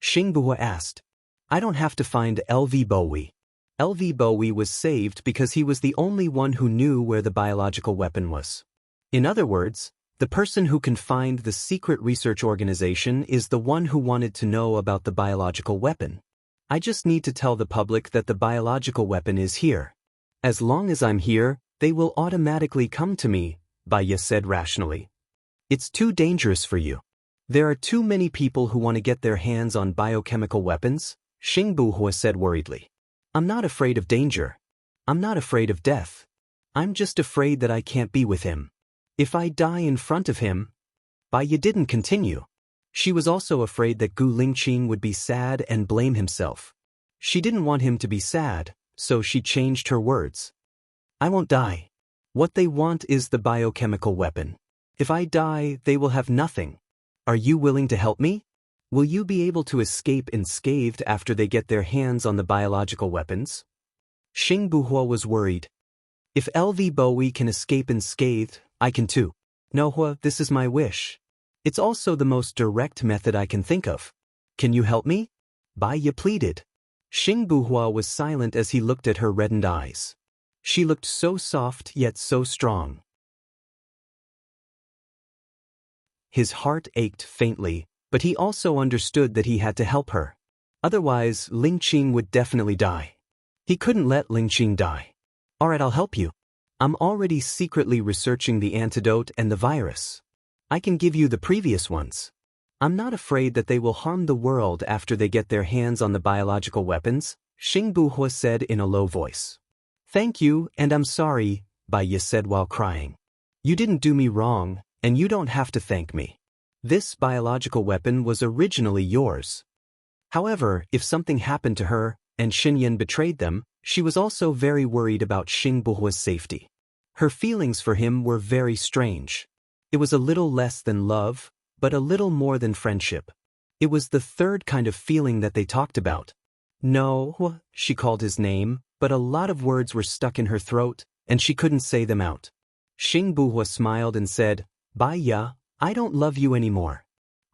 Xingbuhua asked. I don't have to find LV Bowie. LV Bowie was saved because he was the only one who knew where the biological weapon was. In other words, the person who can find the secret research organization is the one who wanted to know about the biological weapon. I just need to tell the public that the biological weapon is here. As long as I'm here, they will automatically come to me, Baya said rationally. It's too dangerous for you. There are too many people who want to get their hands on biochemical weapons, Xingbuhua said worriedly. I'm not afraid of danger. I'm not afraid of death. I'm just afraid that I can't be with him. If I die in front of him. Baya didn't continue. She was also afraid that Gu Lingqing would be sad and blame himself. She didn't want him to be sad, so she changed her words. I won't die. What they want is the biochemical weapon. If I die, they will have nothing. Are you willing to help me? Will you be able to escape unscathed after they get their hands on the biological weapons? Xingbuhua was worried. If LV Bowie can escape unscathed, I can too. Nohua, this is my wish. It's also the most direct method I can think of. Can you help me? Baya pleaded. Xingbuhua was silent as he looked at her reddened eyes. She looked so soft yet so strong. His heart ached faintly, but he also understood that he had to help her. Otherwise, Lingqing would definitely die. He couldn't let Lingqing die. Alright, I'll help you. I'm already secretly researching the antidote and the virus. I can give you the previous ones. I'm not afraid that they will harm the world after they get their hands on the biological weapons, Xingbuhua said in a low voice. Thank you, and I'm sorry, Baya said while crying. You didn't do me wrong, and you don't have to thank me. This biological weapon was originally yours. However, if something happened to her, and Xinyan betrayed them, she was also very worried about Xingbuhua's safety. Her feelings for him were very strange. It was a little less than love, but a little more than friendship. It was the third kind of feeling that they talked about. No, she called his name, but a lot of words were stuck in her throat, and she couldn't say them out. Xingbuhua smiled and said, Baya, I don't love you anymore.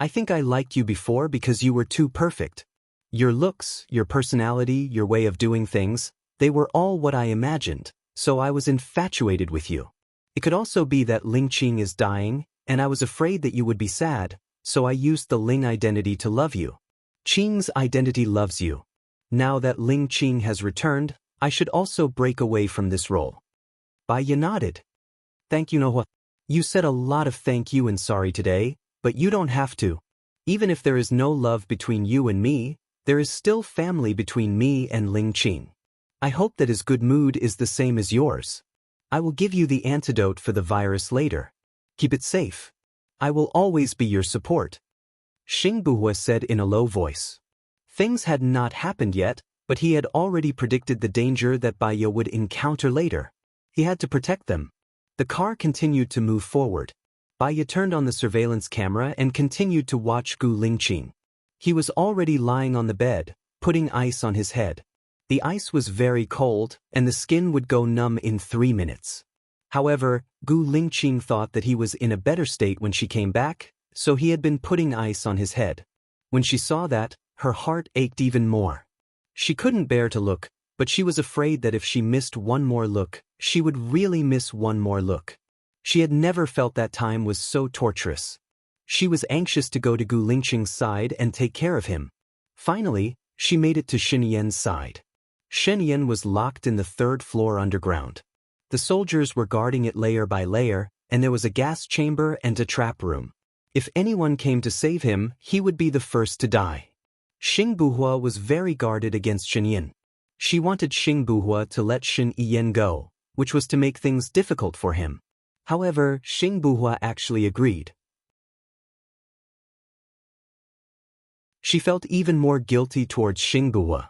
I think I liked you before because you were too perfect. Your looks, your personality, your way of doing things, they were all what I imagined, so I was infatuated with you. It could also be that Lingqing is dying, and I was afraid that you would be sad, so I used the Ling identity to love you. Qing's identity loves you. Now that Lingqing has returned, I should also break away from this role. Baya nodded. Thank you, Nohua. You said a lot of thank you and sorry today, but you don't have to. Even if there is no love between you and me, there is still family between me and Lingqing. I hope that his good mood is the same as yours. I will give you the antidote for the virus later. Keep it safe. I will always be your support. Xingbuhua said in a low voice. Things had not happened yet, but he had already predicted the danger that Baya would encounter later. He had to protect them. The car continued to move forward. Baya turned on the surveillance camera and continued to watch Gu Lingqing. He was already lying on the bed, putting ice on his head. The ice was very cold, and the skin would go numb in 3 minutes. However, Gu Lingqing thought that he was in a better state when she came back, so he had been putting ice on his head. When she saw that, her heart ached even more. She couldn't bear to look, but she was afraid that if she missed one more look, she would really miss one more look. She had never felt that time was so torturous. She was anxious to go to Gu Lingqing's side and take care of him. Finally, she made it to Xinyan's side. Xinyan was locked in the 3rd floor underground. The soldiers were guarding it layer by layer, and there was a gas chamber and a trap room. If anyone came to save him, he would be the first to die. Xingbuhua was very guarded against Xinyan. She wanted Xingbuhua to let Xinyan go, which was to make things difficult for him. However, Xingbuhua actually agreed. She felt even more guilty towards Xingbuhua.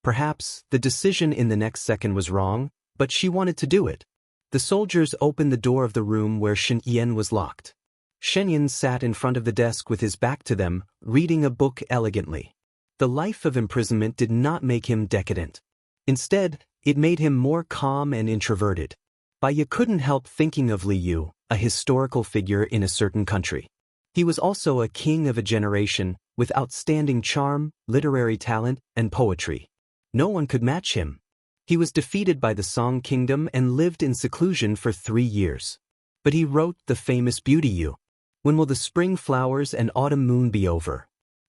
Perhaps the decision in the next second was wrong, but she wanted to do it. The soldiers opened the door of the room where Shen Yan was locked. Shen Yan sat in front of the desk with his back to them, reading a book elegantly. The life of imprisonment did not make him decadent. Instead, it made him more calm and introverted. Baiya couldn't help thinking of Li Yu, a historical figure in a certain country. He was also a king of a generation, with outstanding charm, literary talent, and poetry. No one could match him. He was defeated by the Song Kingdom and lived in seclusion for 3 years. But he wrote the famous Beauty Yu. When will the spring flowers and autumn moon be over?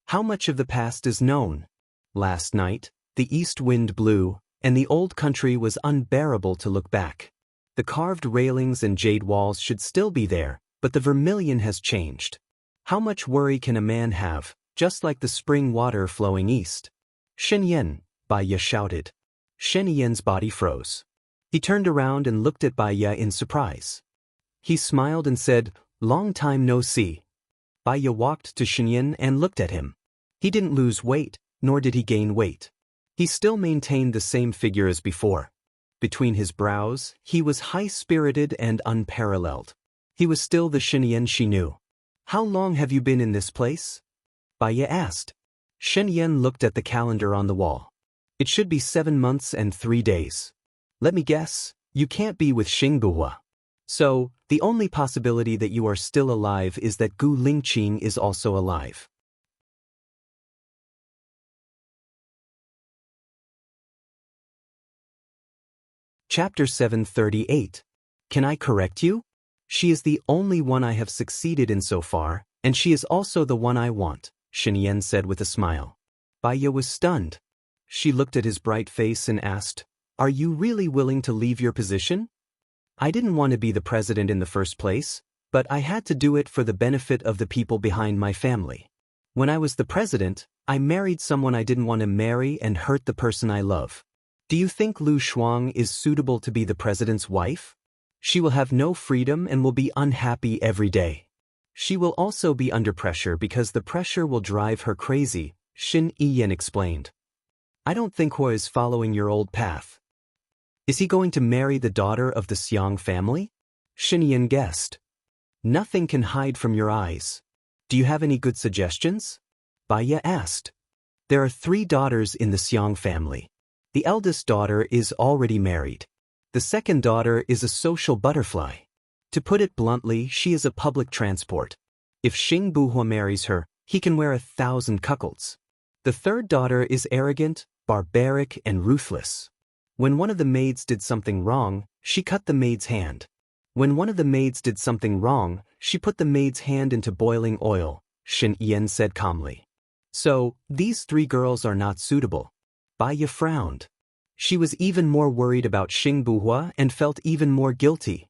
How much of the past is known? Last night, the east wind blew, and the old country was unbearable to look back. The carved railings and jade walls should still be there, but the vermilion has changed. How much worry can a man have, just like the spring water flowing east? Shen Yan, Baiya shouted. Shen Yan's body froze. He turned around and looked at Baiya in surprise. He smiled and said, "Long time no see." Baiya walked to Shen Yan and looked at him. He didn't lose weight, nor did he gain weight. He still maintained the same figure as before. Between his brows, he was high-spirited and unparalleled. He was still the Shen Yan she knew. "How long have you been in this place?" Baiya asked. Shen Yan looked at the calendar on the wall. "It should be 7 months and 3 days. Let me guess, you can't be with Xingbuhua. So, the only possibility that you are still alive is that Gu Lingqing is also alive." Chapter 738. Can I correct you? She is the only one I have succeeded in so far, and she is also the one I want, Shen Yan said with a smile. Baiya was stunned. She looked at his bright face and asked, "Are you really willing to leave your position?" "I didn't want to be the president in the first place, but I had to do it for the benefit of the people behind my family. When I was the president, I married someone I didn't want to marry and hurt the person I love. Do you think Lu Shuang is suitable to be the president's wife? She will have no freedom and will be unhappy every day. She will also be under pressure because the pressure will drive her crazy," Shen Yan explained. "I don't think Hua is following your old path." "Is he going to marry the daughter of the Xiang family?" Shen Yan guessed. "Nothing can hide from your eyes. Do you have any good suggestions?" Baiya asked. "There are 3 daughters in the Xiang family. The eldest daughter is already married. The second daughter is a social butterfly. To put it bluntly, she is a public transport. If Xingbuhua marries her, he can wear 1,000 cuckolds. The third daughter is arrogant, barbaric, and ruthless. When one of the maids did something wrong, she cut the maid's hand. When one of the maids did something wrong, she put the maid's hand into boiling oil," Shen Yan said calmly. "So, these 3 girls are not suitable." Baiya frowned. She was even more worried about Xingbuhua and felt even more guilty.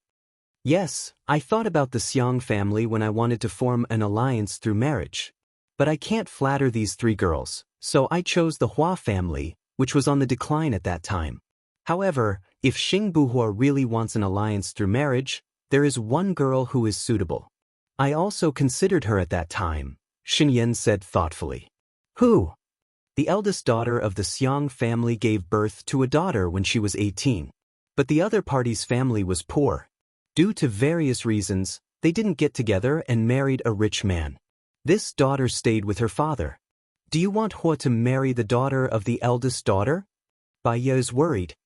"Yes, I thought about the Xiang family when I wanted to form an alliance through marriage. But I can't flatter these 3 girls, so I chose the Hua family, which was on the decline at that time. However, if Xingbuhua really wants an alliance through marriage, there is one girl who is suitable. I also considered her at that time," Shen Yan said thoughtfully. "Who?" "The eldest daughter of the Xiang family gave birth to a daughter when she was 18. But the other party's family was poor. Due to various reasons, they didn't get together and married a rich man. This daughter stayed with her father. Do you want Hua to marry the daughter of the eldest daughter?" Baiya is worried.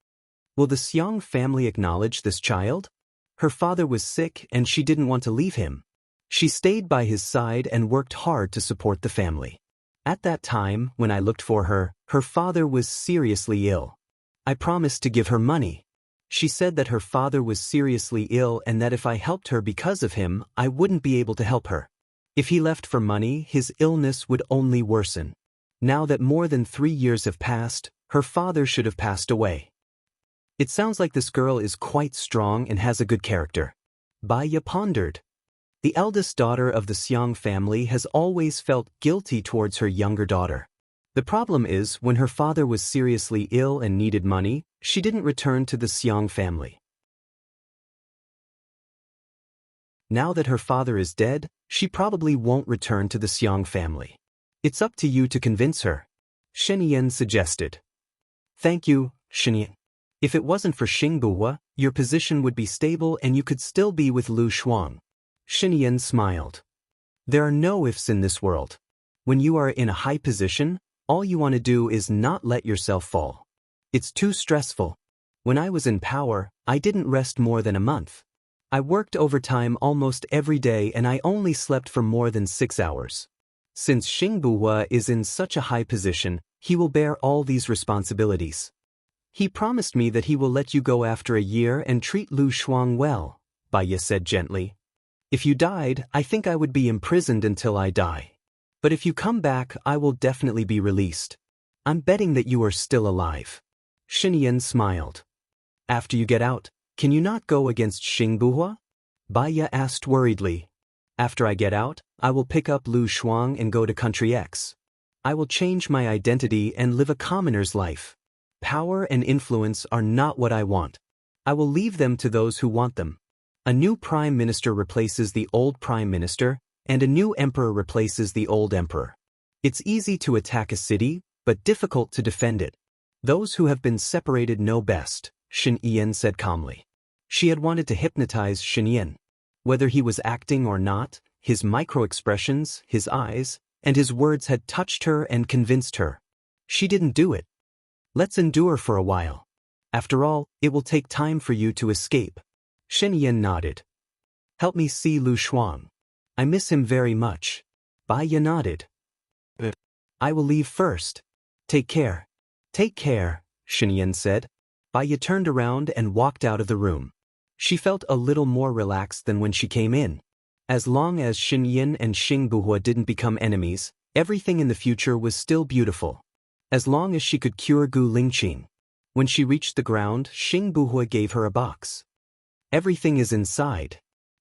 Will the Xiang family acknowledge this child? Her father was sick and she didn't want to leave him. She stayed by his side and worked hard to support the family. At that time, when I looked for her, her father was seriously ill. I promised to give her money. She said that her father was seriously ill and that if I helped her because of him, I wouldn't be able to help her. If he left for money, his illness would only worsen. Now that more than 3 years have passed, her father should have passed away. It sounds like this girl is quite strong and has a good character. Baiya pondered. The eldest daughter of the Xiang family has always felt guilty towards her younger daughter. The problem is, when her father was seriously ill and needed money, she didn't return to the Xiang family. Now that her father is dead, she probably won't return to the Xiang family. It's up to you to convince her. Shen Yan suggested. Thank you, Shen Yan. If it wasn't for Xing Buhua, your position would be stable and you could still be with Lu Shuang. Shen Yan smiled. There are no ifs in this world. When you are in a high position, all you want to do is not let yourself fall. It's too stressful. When I was in power, I didn't rest more than a month. I worked overtime almost every day and I only slept for more than 6 hours. Since Xing Buhua is in such a high position, he will bear all these responsibilities. He promised me that he will let you go after a year and treat Lu Shuang well, Bai Ye said gently. If you died, I think I would be imprisoned until I die. But if you come back, I will definitely be released. I'm betting that you are still alive. Shen Yan smiled. After you get out, can you not go against Xing Buhua? Bai Ye asked worriedly. After I get out, I will pick up Lu Shuang and go to Country X. I will change my identity and live a commoner's life. Power and influence are not what I want. I will leave them to those who want them. A new prime minister replaces the old prime minister, and a new emperor replaces the old emperor. It's easy to attack a city, but difficult to defend it. Those who have been separated know best, Shen Yan said calmly. She had wanted to hypnotize Shen Yan. Whether he was acting or not, his micro-expressions, his eyes, and his words had touched her and convinced her. She didn't do it. Let's endure for a while. After all, it will take time for you to escape. Shen Yan nodded. Help me see Lu Shuang. I miss him very much. Bai Ye nodded. I will leave first. Take care. Take care, Shen Yan said. Bai Ye turned around and walked out of the room. She felt a little more relaxed than when she came in. As long as Shen Yan and Xing Buhua didn't become enemies, everything in the future was still beautiful. As long as she could cure Gu Lingqing. When she reached the ground, Xing Buhua gave her a box. Everything is inside.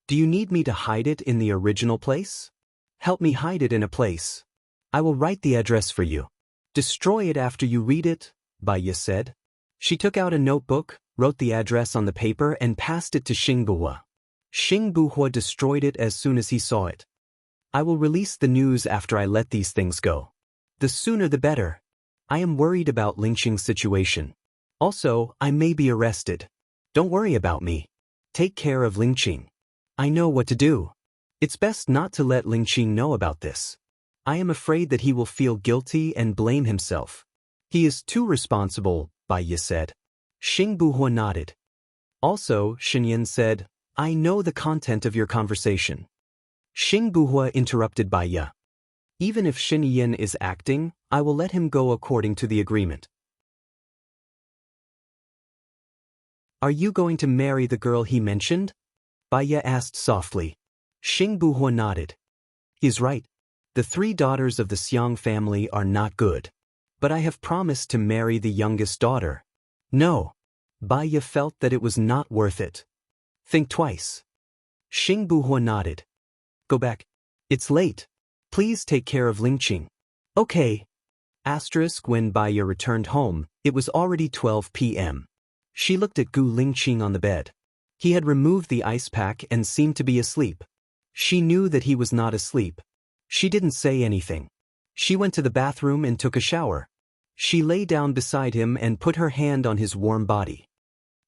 Do you need me to hide it in the original place? Help me hide it in a place. I will write the address for you. Destroy it after you read it, Bai Ye said. She took out a notebook, wrote the address on the paper and passed it to Xing Buhua. Xing Buhua destroyed it as soon as he saw it. I will release the news after I let these things go. The sooner the better. I am worried about Lingqing's situation. Also, I may be arrested. Don't worry about me. Take care of Lingqing. I know what to do. It's best not to let Lingqing know about this. I am afraid that he will feel guilty and blame himself. He is too responsible, Bai Ye said. Xing Buhua nodded. Also, Shen Yan said, I know the content of your conversation. Xing Buhua interrupted Bai Ye. Even if Shen Yan is acting, I will let him go according to the agreement. Are you going to marry the girl he mentioned? Bai Ye asked softly. Xing Buhua nodded. He's right. The 3 daughters of the Xiang family are not good. But I have promised to marry the youngest daughter. No. Bai Ye felt that it was not worth it. Think twice. Xing Buhua nodded. Go back. It's late. Please take care of Lingqing. Okay. When Bai Ye returned home, it was already 12 p.m. She looked at Gu Lingqing on the bed. He had removed the ice pack and seemed to be asleep. She knew that he was not asleep. She didn't say anything. She went to the bathroom and took a shower. She lay down beside him and put her hand on his warm body.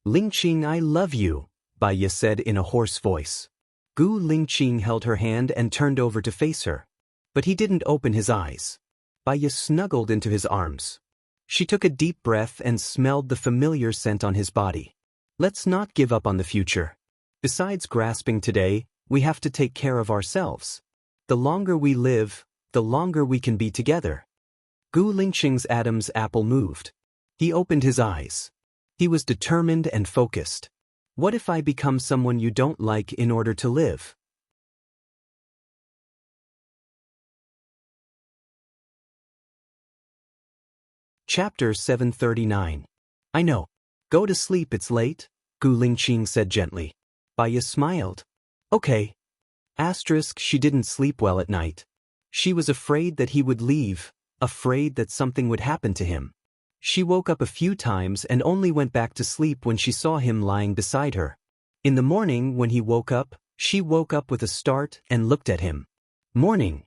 Lingqing, I love you, Bai Ye said in a hoarse voice. Gu Lingqing held her hand and turned over to face her. But he didn't open his eyes. Bai Ye snuggled into his arms. She took a deep breath and smelled the familiar scent on his body. Let's not give up on the future. Besides grasping today, we have to take care of ourselves. The longer we live, the longer we can be together. Gu Lingqing's Adam's apple moved. He opened his eyes. He was determined and focused. What if I become someone you don't like in order to live? Chapter 739. I know. Go to sleep, it's late, Gu Lingqing said gently. Bai Ye smiled. Okay. She didn't sleep well at night. She was afraid that he would leave, afraid that something would happen to him. She woke up a few times and only went back to sleep when she saw him lying beside her. In the morning when he woke up, she woke up with a start and looked at him. Morning.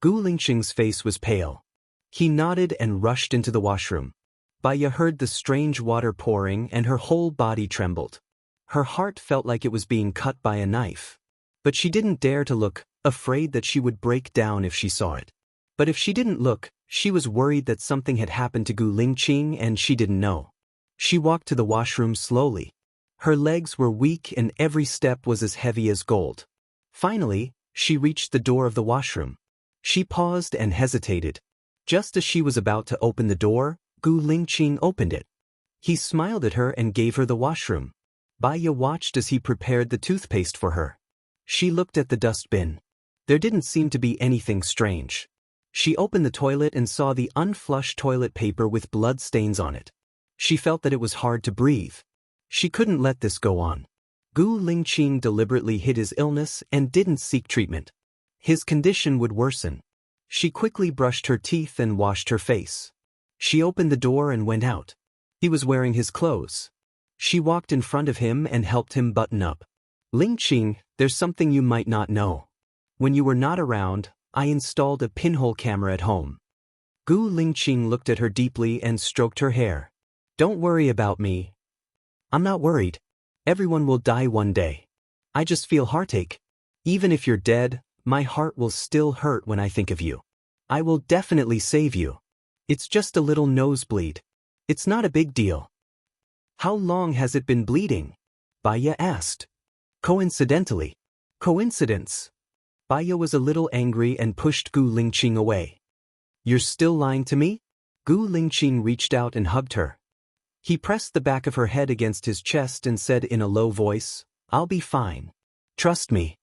Gu Lingqing's face was pale. He nodded and rushed into the washroom. Baya heard the strange water pouring and her whole body trembled. Her heart felt like it was being cut by a knife. But she didn't dare to look, afraid that she would break down if she saw it. But if she didn't look, she was worried that something had happened to Gu Lingqing and she didn't know. She walked to the washroom slowly. Her legs were weak and every step was as heavy as gold. Finally, she reached the door of the washroom. She paused and hesitated. Just as she was about to open the door, Gu Lingqing opened it. He smiled at her and gave her the washroom. Baya watched as he prepared the toothpaste for her. She looked at the dustbin. There didn't seem to be anything strange. She opened the toilet and saw the unflushed toilet paper with blood stains on it. She felt that it was hard to breathe. She couldn't let this go on. Gu Lingqing deliberately hid his illness and didn't seek treatment. His condition would worsen. She quickly brushed her teeth and washed her face. She opened the door and went out. He was wearing his clothes. She walked in front of him and helped him button up. Lingqing, there's something you might not know. When you were not around, I installed a pinhole camera at home. Gu Lingqing looked at her deeply and stroked her hair. Don't worry about me. I'm not worried. Everyone will die one day. I just feel heartache. Even if you're dead, my heart will still hurt when I think of you. I will definitely save you. It's just a little nosebleed. It's not a big deal. How long has it been bleeding? Baya asked. Coincidentally. Coincidence. Baya was a little angry and pushed Gu Lingqing away. You're still lying to me? Gu Lingqing reached out and hugged her. He pressed the back of her head against his chest and said in a low voice, I'll be fine. Trust me.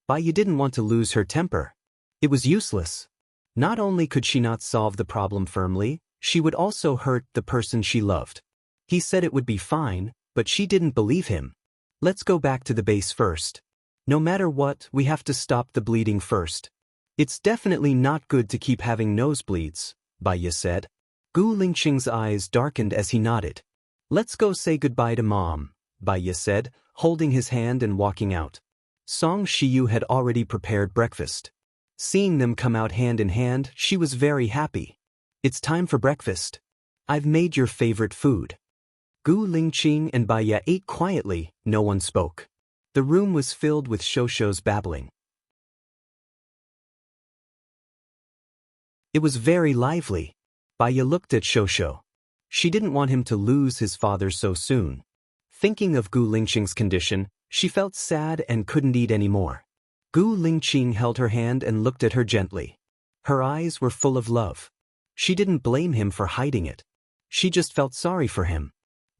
Baya didn't want to lose her temper. It was useless. Not only could she not solve the problem firmly, she would also hurt the person she loved. He said it would be fine, but she didn't believe him. Let's go back to the base first. No matter what, we have to stop the bleeding first. It's definitely not good to keep having nosebleeds, Baya said. Gu Lingqing's eyes darkened as he nodded. Let's go say goodbye to Mom, Baya said, holding his hand and walking out. Song Shiyu had already prepared breakfast. Seeing them come out hand in hand, she was very happy. It's time for breakfast. I've made your favorite food. Gu Lingqing and Baya ate quietly, no one spoke. The room was filled with Shosho's babbling. It was very lively. Baya looked at Shosho. She didn't want him to lose his father so soon. Thinking of Gu Lingqing's condition, she felt sad and couldn't eat anymore. Gu Lingqing held her hand and looked at her gently. Her eyes were full of love. She didn't blame him for hiding it. She just felt sorry for him.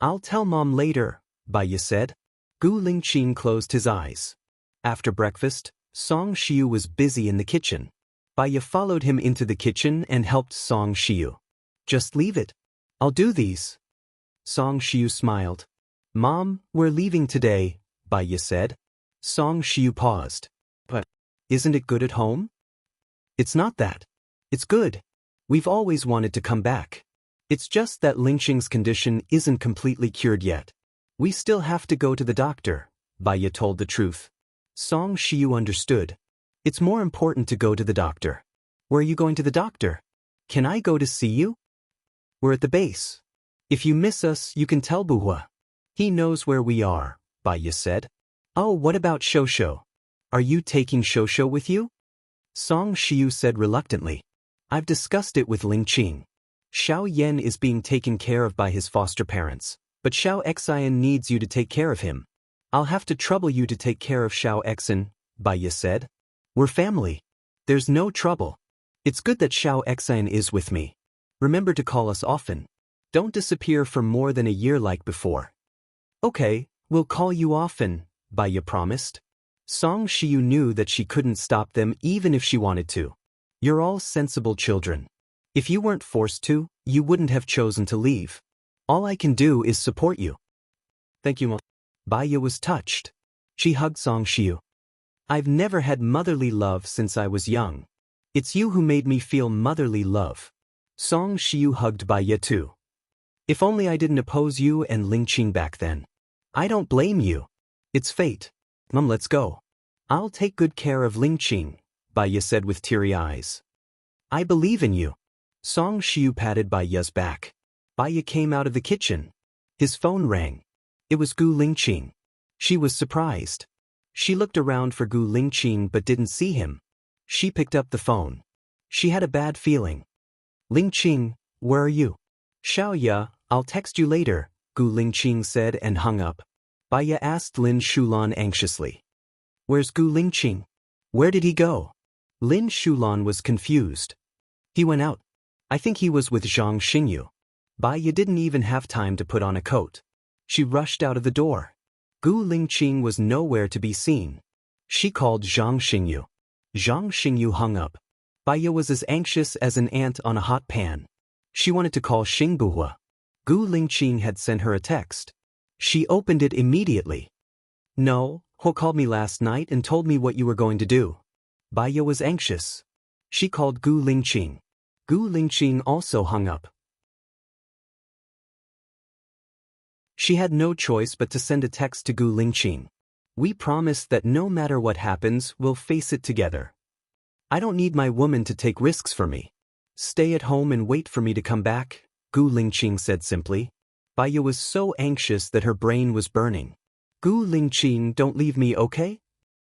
I'll tell Mom later, Baya said. Gu Lingqing closed his eyes. After breakfast, Song Shiyu was busy in the kitchen. Baya followed him into the kitchen and helped Song Shiyu. Just leave it. I'll do these. Song Shiyu smiled. Mom, we're leaving today, Baya said. Song Shiyu paused. But isn't it good at home? It's not that. It's good. We've always wanted to come back. It's just that Lingqing's condition isn't completely cured yet. We still have to go to the doctor, Baya told the truth. Song Shiyu understood. It's more important to go to the doctor. Where are you going to the doctor? Can I go to see you? We're at the base. If you miss us, you can tell Buhua. He knows where we are, Baya said. Oh, what about Shosho? Are you taking Shosho with you? Song Shiyu said reluctantly. I've discussed it with Lingqing. Xiao Yan is being taken care of by his foster parents, but Xiao Xian needs you to take care of him. I'll have to trouble you to take care of Xiao Xian, Baya said. We're family. There's no trouble. It's good that Xiao Xian is with me. Remember to call us often. Don't disappear for more than a year like before. Okay, we'll call you often, Baya promised. Song Shiyu knew that she couldn't stop them even if she wanted to. You're all sensible children. If you weren't forced to, you wouldn't have chosen to leave. All I can do is support you. Thank you, Mom. Baya was touched. She hugged Song Shiyu. I've never had motherly love since I was young. It's you who made me feel motherly love. Song Shiyu hugged Baya too. If only I didn't oppose you and Lingqing back then. I don't blame you. It's fate. Mom, let's go. I'll take good care of Lingqing, Baya said with teary eyes. I believe in you. Song Shiu patted Bai Ya's back. Bai Ya came out of the kitchen. His phone rang. It was Gu Lingqing. She was surprised. She looked around for Gu Lingqing but didn't see him. She picked up the phone. She had a bad feeling. Lingqing, where are you? Xiao Ya, I'll text you later, Gu Lingqing said and hung up. Bai Ya asked Lin Shulan anxiously. Where's Gu Lingqing? Where did he go? Lin Shulan was confused. He went out. I think he was with Zhang Xingyu. Bai Ya didn't even have time to put on a coat. She rushed out of the door. Gu Lingqing was nowhere to be seen. She called Zhang Xingyu. Zhang Xingyu hung up. Bai Ya was as anxious as an ant on a hot pan. She wanted to call Xing Buhua. Gu Lingqing had sent her a text. She opened it immediately. No, Ho called me last night and told me what you were going to do. Bai Ya was anxious. She called Gu Lingqing. Gu Lingqing also hung up. She had no choice but to send a text to Gu Lingqing. We promised that no matter what happens, we'll face it together. I don't need my woman to take risks for me. Stay at home and wait for me to come back, Gu Lingqing said simply. Bai Ya was so anxious that her brain was burning. Gu Lingqing, don't leave me, okay?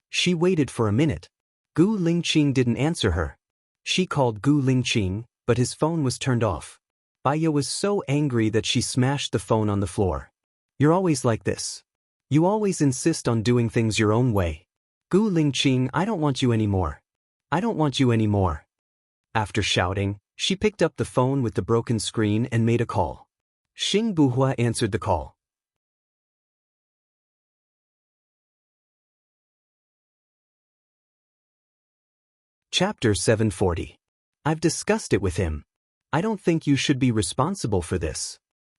She waited for a minute. Gu Lingqing didn't answer her. She called Gu Lingqing, but his phone was turned off. Bai Ya was so angry that she smashed the phone on the floor. You're always like this. You always insist on doing things your own way. Gu Lingqing, I don't want you anymore. I don't want you anymore. After shouting, she picked up the phone with the broken screen and made a call. Xing Buhua answered the call. Chapter 740. I've discussed it with him. I don't think you should be responsible for this.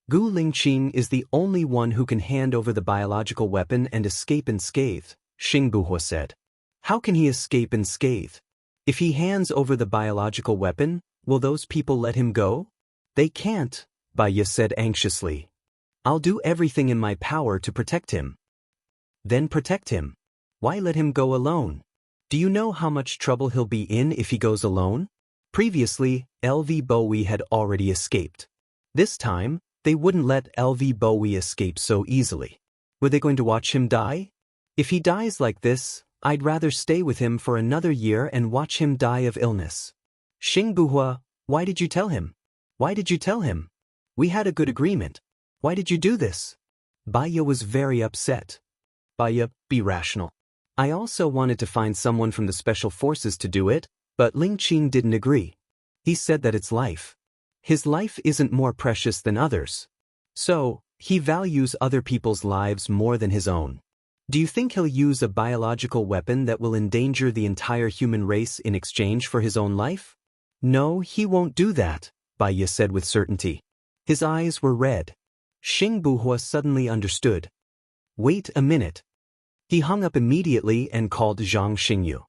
Gu Lingqing is the only one who can hand over the biological weapon and escape unscathed, Xing Buhua said. How can he escape unscathed? If he hands over the biological weapon, will those people let him go? They can't, Bai Ya said anxiously. I'll do everything in my power to protect him. Then protect him. Why let him go alone? Do you know how much trouble he'll be in if he goes alone? Previously, LV Bowie had already escaped. This time, they wouldn't let LV Bowie escape so easily. Were they going to watch him die? If he dies like this, I'd rather stay with him for another year and watch him die of illness. Xing Buhua, why did you tell him? Why did you tell him? We had a good agreement. Why did you do this? Bai Ya was very upset. Bai Ya, be rational. I also wanted to find someone from the special forces to do it, but Lingqing didn't agree. He said that it's life. His life isn't more precious than others. So, he values other people's lives more than his own. Do you think he'll use a biological weapon that will endanger the entire human race in exchange for his own life? No, he won't do that, Bai Ya said with certainty. His eyes were red. Xing Buhua suddenly understood. Wait a minute. He hung up immediately and called Zhang Xingyu.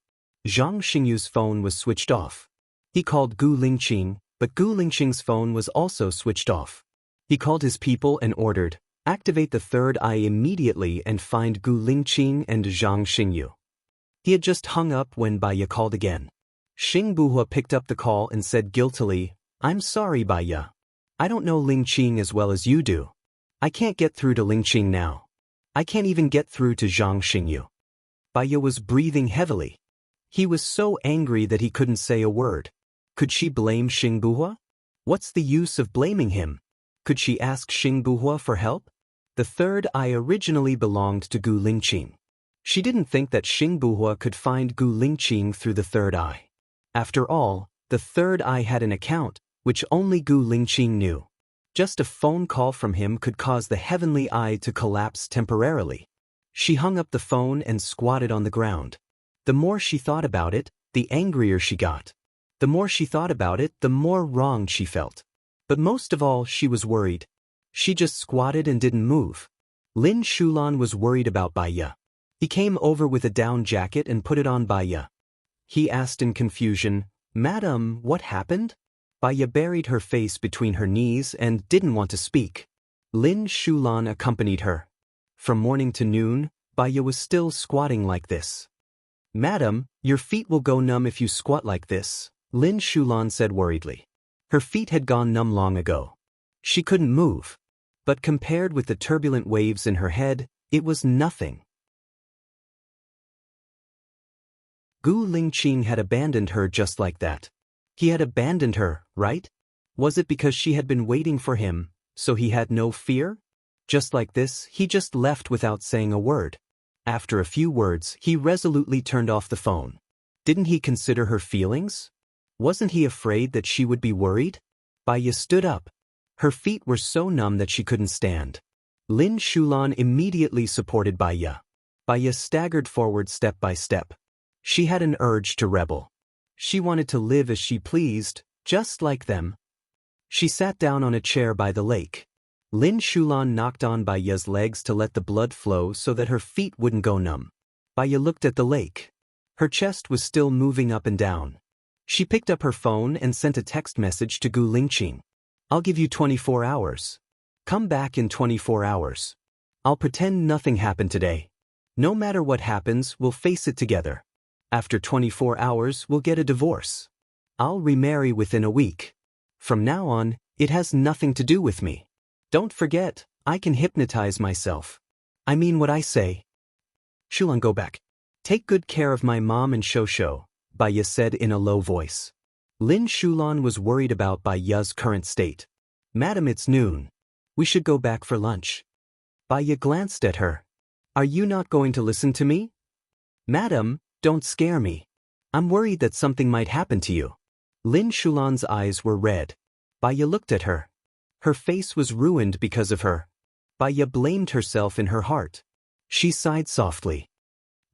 Zhang Xingyu's phone was switched off. He called Gu Lingqing, but Gu Lingqing's phone was also switched off. He called his people and ordered, activate the third eye immediately and find Gu Lingqing and Zhang Xingyu. He had just hung up when Bai Ya called again. Xing Buhua picked up the call and said guiltily, I'm sorry, Bai Ya. I don't know Lingqing as well as you do. I can't get through to Lingqing now. I can't even get through to Zhang Xingyu. Bai Ya was breathing heavily. He was so angry that he couldn't say a word. Could she blame Xing Buhua? What's the use of blaming him? Could she ask Xing Buhua for help? The third eye originally belonged to Gu Lingqing. She didn't think that Xing Buhua could find Gu Lingqing through the third eye. After all, the third eye had an account, which only Gu Lingqing knew. Just a phone call from him could cause the heavenly eye to collapse temporarily. She hung up the phone and squatted on the ground. The more she thought about it, the angrier she got. The more she thought about it, the more wronged she felt. But most of all, she was worried. She just squatted and didn't move. Lin Shulan was worried about Bai Ya. He came over with a down jacket and put it on Bai Ya. He asked in confusion, Madam, what happened? Bai Ya buried her face between her knees and didn't want to speak. Lin Shulan accompanied her. From morning to noon, Bai Ya was still squatting like this. Madam, your feet will go numb if you squat like this, Lin Shulan said worriedly. Her feet had gone numb long ago. She couldn't move. But compared with the turbulent waves in her head, it was nothing. Gu Lingqing had abandoned her just like that. He had abandoned her, right? Was it because she had been waiting for him, so he had no fear? Just like this, he just left without saying a word. After a few words, he resolutely turned off the phone. Didn't he consider her feelings? Wasn't he afraid that she would be worried? Baiya stood up. Her feet were so numb that she couldn't stand. Lin Shulan immediately supported Baiya. Baiya staggered forward step by step. She had an urge to rebel. She wanted to live as she pleased, just like them. She sat down on a chair by the lake. Lin Shulan knocked on Baiya's legs to let the blood flow so that her feet wouldn't go numb. Baiya looked at the lake. Her chest was still moving up and down. She picked up her phone and sent a text message to Gu Lingqing. I'll give you 24 hours. Come back in 24 hours. I'll pretend nothing happened today. No matter what happens, we'll face it together. After 24 hours, we'll get a divorce. I'll remarry within a week. From now on, it has nothing to do with me. Don't forget, I can hypnotize myself. I mean what I say. Shulan, go back. Take good care of my mom and Shosho, Baiya said in a low voice. Lin Shulan was worried about Baiya's current state. Madam, it's noon. We should go back for lunch. Baiya glanced at her. Are you not going to listen to me? Madam, don't scare me. I'm worried that something might happen to you. Lin Shulan's eyes were red. Baiya looked at her. Her face was ruined because of her. Baiya blamed herself in her heart. She sighed softly.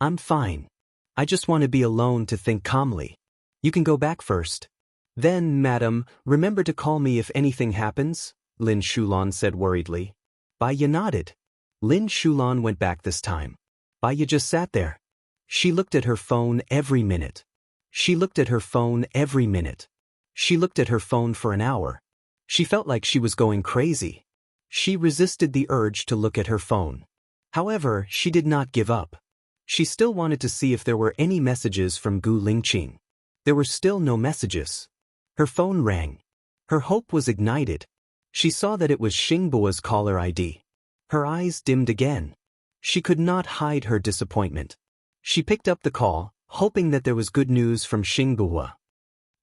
I'm fine. I just want to be alone to think calmly. You can go back first. Then, madam, remember to call me if anything happens, Lin Shulan said worriedly. Baiya nodded. Lin Shulan went back this time. Baiya just sat there. She looked at her phone every minute. She looked at her phone every minute. She looked at her phone for an hour. She felt like she was going crazy. She resisted the urge to look at her phone. However, she did not give up. She still wanted to see if there were any messages from Gu Lingqing. There were still no messages. Her phone rang. Her hope was ignited. She saw that it was Xingbua's caller ID. Her eyes dimmed again. She could not hide her disappointment. She picked up the call, hoping that there was good news from Xingbua.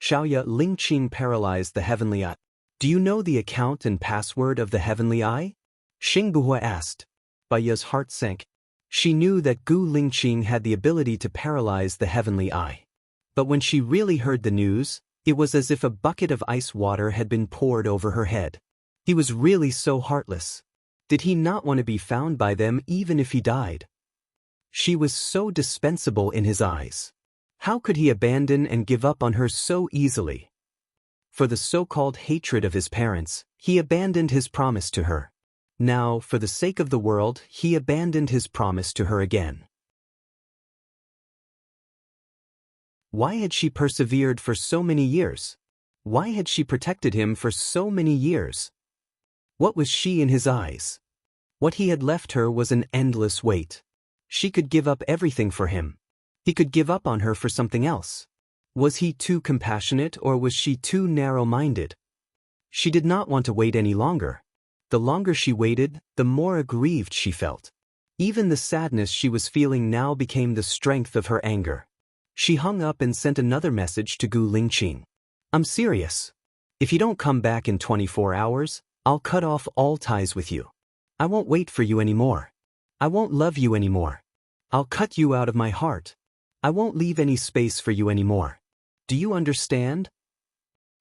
Xiaoya, Lingqing paralyzed the heavenly eye. Do you know the account and password of the heavenly eye? Xingbua asked. Baiya's heart sank. She knew that Gu Lingqing had the ability to paralyze the heavenly eye. But when she really heard the news, it was as if a bucket of ice water had been poured over her head. He was really so heartless. Did he not want to be found by them even if he died? She was so dispensable in his eyes. How could he abandon and give up on her so easily? For the so-called hatred of his parents, he abandoned his promise to her. Now, for the sake of the world, he abandoned his promise to her again. Why had she persevered for so many years? Why had she protected him for so many years? What was she in his eyes? What he had left her was an endless weight. She could give up everything for him. He could give up on her for something else. Was he too compassionate or was she too narrow-minded? She did not want to wait any longer. The longer she waited, the more aggrieved she felt. Even the sadness she was feeling now became the strength of her anger. She hung up and sent another message to Gu Lingqing. I'm serious. If you don't come back in 24 hours, I'll cut off all ties with you. I won't wait for you anymore. I won't love you anymore. I'll cut you out of my heart. I won't leave any space for you anymore. Do you understand?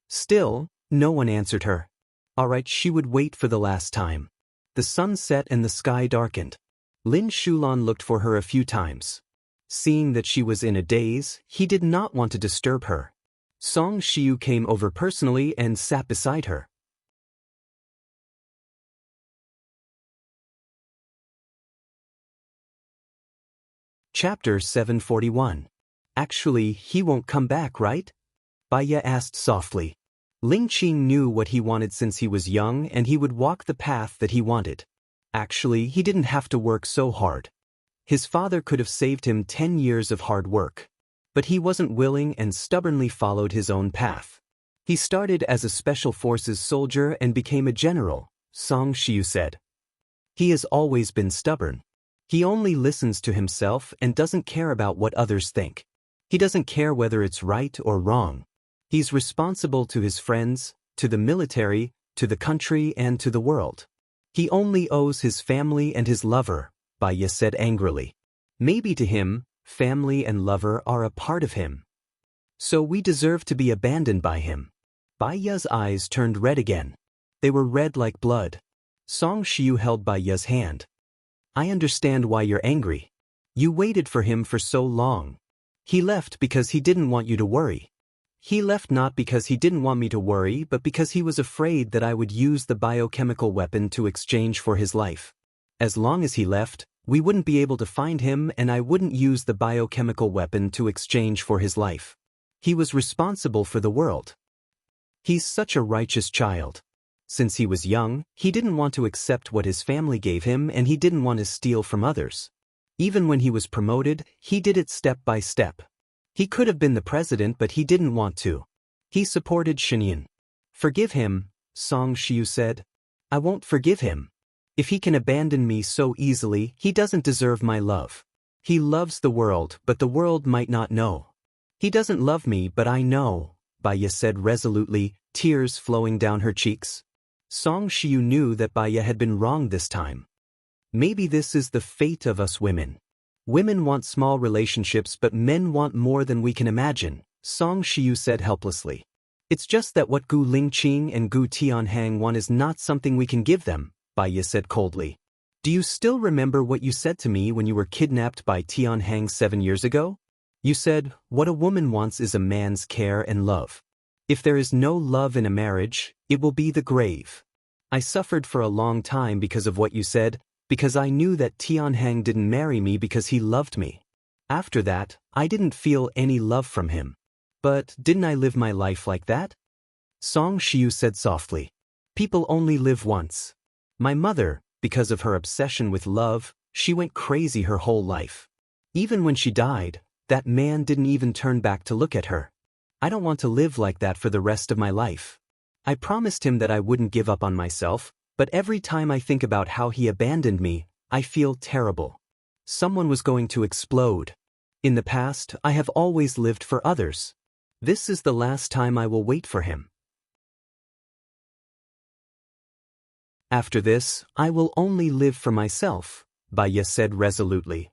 Still, no one answered her. All right, she would wait for the last time. The sun set and the sky darkened. Lin Shulan looked for her a few times. Seeing that she was in a daze, he did not want to disturb her. Song Shiu came over personally and sat beside her. Chapter 741. Actually, he won't come back, right? Baiya asked softly. Lingqing knew what he wanted since he was young and he would walk the path that he wanted. Actually, he didn't have to work so hard. His father could have saved him 10 years of hard work. But he wasn't willing and stubbornly followed his own path. He started as a special forces soldier and became a general, Song Shiyu said. He has always been stubborn. He only listens to himself and doesn't care about what others think. He doesn't care whether it's right or wrong. He's responsible to his friends, to the military, to the country and to the world. He only owes his family and his lover, Baya said angrily. Maybe to him, family and lover are a part of him. So we deserve to be abandoned by him. Baya's eyes turned red again. They were red like blood. Song Shiyu held Baya's hand. I understand why you're angry. You waited for him for so long. He left because he didn't want you to worry. He left not because he didn't want me to worry, but because he was afraid that I would use the biochemical weapon to exchange for his life. As long as he left, we wouldn't be able to find him and I wouldn't use the biochemical weapon to exchange for his life. He was responsible for the world. He's such a righteous child. Since he was young, he didn't want to accept what his family gave him and he didn't want to steal from others. Even when he was promoted, he did it step by step. He could have been the president but he didn't want to. He supported Shinyan. Forgive him, Song Shiyu said. I won't forgive him. If he can abandon me so easily, he doesn't deserve my love. He loves the world, but the world might not know. He doesn't love me but I know, Baya said resolutely, tears flowing down her cheeks. Song Shiyu knew that Baya had been wrong this time. Maybe this is the fate of us women. Women want small relationships but men want more than we can imagine, Song Shiyu said helplessly. It's just that what Gu Lingqing and Gu Tianhang want is not something we can give them, Baya said coldly. Do you still remember what you said to me when you were kidnapped by Tianhang 7 years ago? You said, what a woman wants is a man's care and love. If there is no love in a marriage, it will be the grave. I suffered for a long time because of what you said, because I knew that Tianhang didn't marry me because he loved me. After that, I didn't feel any love from him. But didn't I live my life like that? Song Shiyu said softly. People only live once. My mother, because of her obsession with love, she went crazy her whole life. Even when she died, that man didn't even turn back to look at her. I don't want to live like that for the rest of my life. I promised him that I wouldn't give up on myself, but every time I think about how he abandoned me, I feel terrible. Someone was going to explode. In the past, I have always lived for others. This is the last time I will wait for him. After this, I will only live for myself, Baya said resolutely.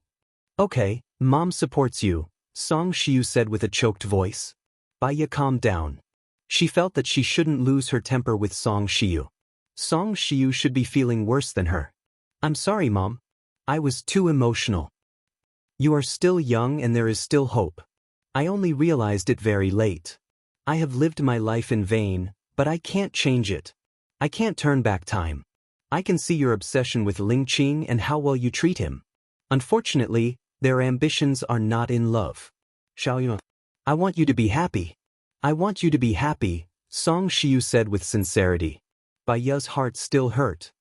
Okay, Mom supports you, Song Shiyu said with a choked voice. Baya calmed down. She felt that she shouldn't lose her temper with Song Shiyu. Song Shiyu should be feeling worse than her. I'm sorry, Mom. I was too emotional. You are still young and there is still hope. I only realized it very late. I have lived my life in vain, but I can't change it. I can't turn back time. I can see your obsession with Lingqing and how well you treat him. Unfortunately, their ambitions are not in love. Xiaoyun, I want you to be happy. I want you to be happy, Song Shiyu said with sincerity. Baya's heart still hurt.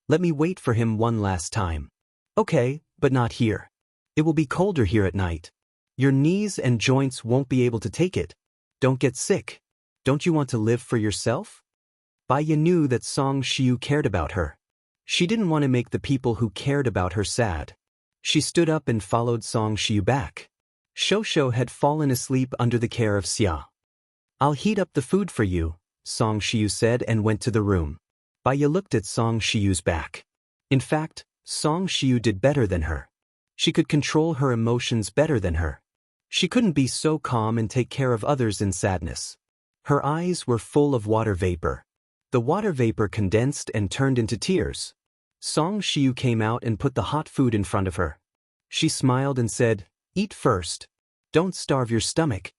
Let me wait for him one last time. Okay, but not here. It will be colder here at night. Your knees and joints won't be able to take it. Don't get sick. Don't you want to live for yourself? Baya knew that Song Shiyu cared about her. She didn't want to make the people who cared about her sad. She stood up and followed Song Shiyu back. Shosho had fallen asleep under the care of Xia. I'll heat up the food for you, Song Shiyu said and went to the room. Baya looked at Song Shiyu's back. In fact, Song Shiyu did better than her. She could control her emotions better than her. She couldn't be so calm and take care of others in sadness. Her eyes were full of water vapor. The water vapor condensed and turned into tears. Song Shiyu came out and put the hot food in front of her. She smiled and said, Eat first. Don't starve your stomach.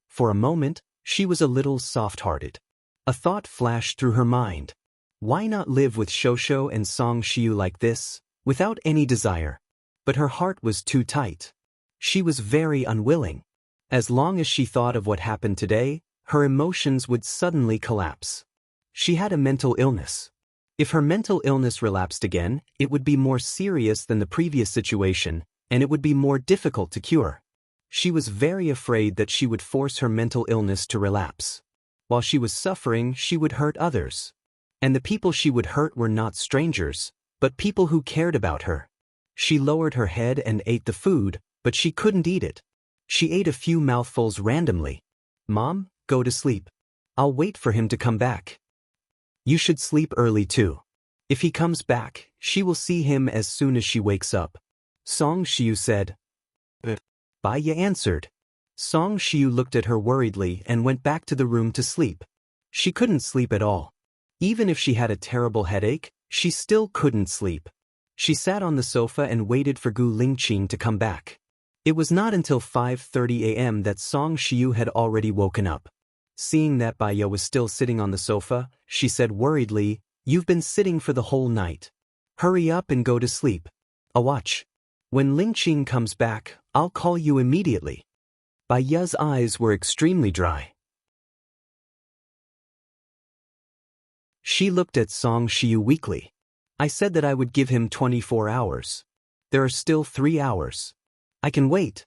For a moment, she was a little soft-hearted. A thought flashed through her mind. Why not live with Shosho and Song Shiyu like this, without any desire? But her heart was too tight. She was very unwilling. As long as she thought of what happened today, her emotions would suddenly collapse. She had a mental illness. If her mental illness relapsed again, it would be more serious than the previous situation, and it would be more difficult to cure. She was very afraid that she would force her mental illness to relapse. While she was suffering, she would hurt others. And the people she would hurt were not strangers, but people who cared about her. She lowered her head and ate the food, but she couldn't eat it. She ate a few mouthfuls randomly. "Mom, go to sleep. I'll wait for him to come back." "You should sleep early too. If he comes back, she will see him as soon as she wakes up," Song Shiyu said. Baya answered. Song Shiyu looked at her worriedly and went back to the room to sleep. She couldn't sleep at all. Even if she had a terrible headache, she still couldn't sleep. She sat on the sofa and waited for Gu Lingqing to come back. It was not until 5:30 a.m. that Song Shiyu had already woken up. Seeing that Baya was still sitting on the sofa, she said worriedly, "You've been sitting for the whole night. Hurry up and go to sleep. I'll watch. When Lingqing comes back, I'll call you immediately." Baya's eyes were extremely dry. She looked at Song Shiyu weakly. "I said that I would give him 24 hours. There are still 3 hours. I can wait."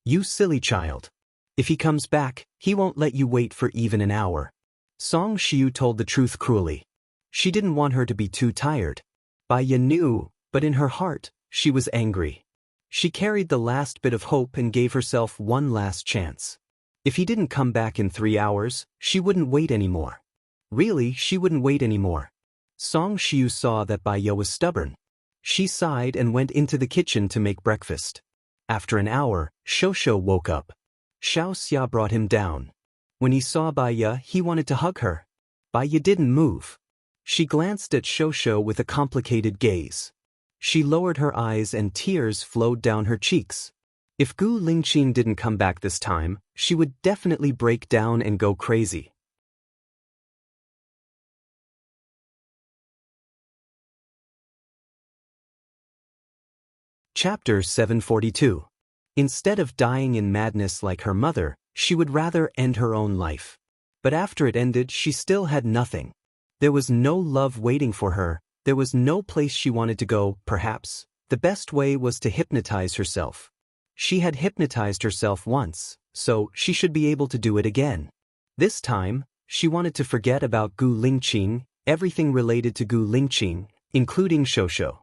"You silly child. If he comes back, he won't let you wait for even an hour." Song Shiyu told the truth cruelly. She didn't want her to be too tired. Baya knew, but in her heart, she was angry. She carried the last bit of hope and gave herself one last chance. If he didn't come back in 3 hours, she wouldn't wait anymore. Really, she wouldn't wait anymore. Song Shiyu saw that Baya was stubborn. She sighed and went into the kitchen to make breakfast. After an hour, Shosho woke up. Xiao Xia brought him down. When he saw Baya, he wanted to hug her. Baya didn't move. She glanced at Shosho with a complicated gaze. She lowered her eyes and tears flowed down her cheeks. If Gu Lingqing didn't come back this time, she would definitely break down and go crazy. Chapter 742. Instead of dying in madness like her mother, she would rather end her own life. But after it ended, she still had nothing. There was no love waiting for her. There was no place she wanted to go. Perhaps the best way was to hypnotize herself. She had hypnotized herself once, so she should be able to do it again. This time, she wanted to forget about Gu Lingqing, everything related to Gu Lingqing, including Shosho.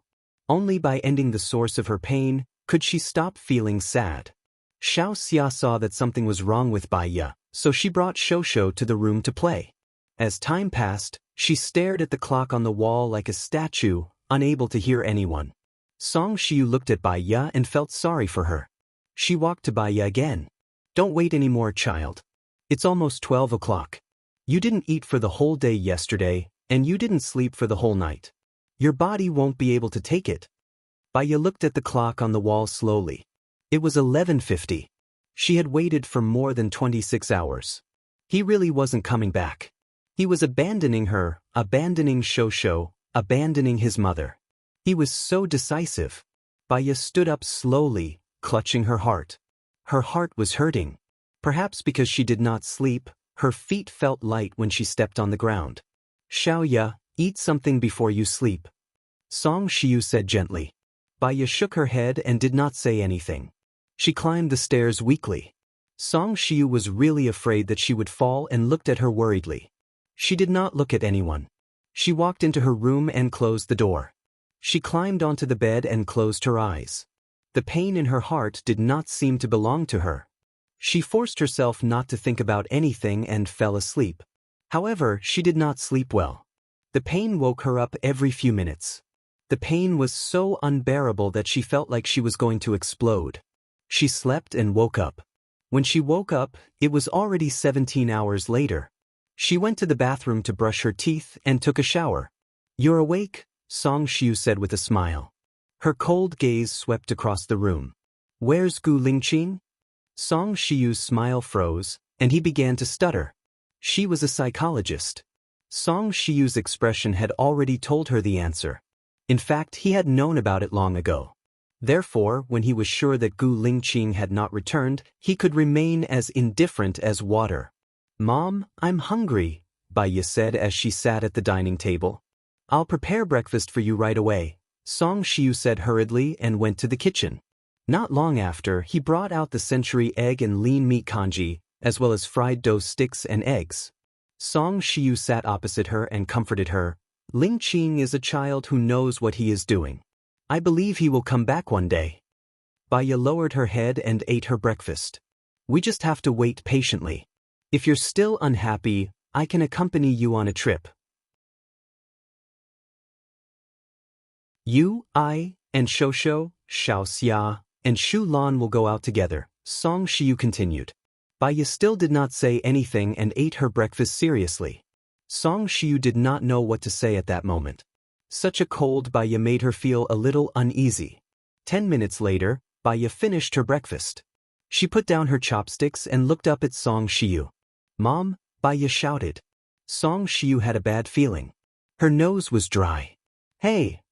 Only by ending the source of her pain could she stop feeling sad. Xiao Xia saw that something was wrong with Baya, so she brought Shosho to the room to play. As time passed, she stared at the clock on the wall like a statue, unable to hear anyone. Song Shiyu looked at Baya and felt sorry for her. She walked to Baya again. "Don't wait anymore, child. It's almost 12 o'clock. You didn't eat for the whole day yesterday, and you didn't sleep for the whole night. Your body won't be able to take it." Baya looked at the clock on the wall slowly. It was 11:50. She had waited for more than 26 hours. He really wasn't coming back. He was abandoning her, abandoning Shosho, abandoning his mother. He was so decisive. Baya stood up slowly, clutching her heart. Her heart was hurting. Perhaps because she did not sleep, her feet felt light when she stepped on the ground. "Xiaoya, eat something before you sleep," Song Shiyu said gently. Baya shook her head and did not say anything. She climbed the stairs weakly. Song Shiyu was really afraid that she would fall and looked at her worriedly. She did not look at anyone. She walked into her room and closed the door. She climbed onto the bed and closed her eyes. The pain in her heart did not seem to belong to her. She forced herself not to think about anything and fell asleep. However, she did not sleep well. The pain woke her up every few minutes. The pain was so unbearable that she felt like she was going to explode. She slept and woke up. When she woke up, it was already 17 hours later. She went to the bathroom to brush her teeth and took a shower. "You're awake?" Song Shiyu said with a smile. Her cold gaze swept across the room. "Where's Gu Lingqing?" Song Shiyu's smile froze, and he began to stutter. She was a psychologist. Song Shiyu's expression had already told her the answer. In fact, he had known about it long ago. Therefore, when he was sure that Gu Lingqing had not returned, he could remain as indifferent as water. "Mom, I'm hungry," Baya said as she sat at the dining table. "I'll prepare breakfast for you right away," Song Shiyu said hurriedly and went to the kitchen. Not long after, he brought out the century egg and lean meat congee, as well as fried dough sticks and eggs. Song Shiyu sat opposite her and comforted her. Ling Qing is a child who knows what he is doing. I believe he will come back one day. Baya lowered her head and ate her breakfast. We just have to wait patiently. If you're still unhappy, I can accompany you on a trip. You, I, and Shosho, Xiaoxia, and Shu Lan will go out together, Song Shiyu continued. Baya still did not say anything and ate her breakfast seriously. Song Shiyu did not know what to say at that moment. Such a cold Baya made her feel a little uneasy. 10 minutes later, Baya finished her breakfast. She put down her chopsticks and looked up at Song Shiyu. Mom, Baya shouted. Song Shiyu had a bad feeling. Her nose was dry. Hey!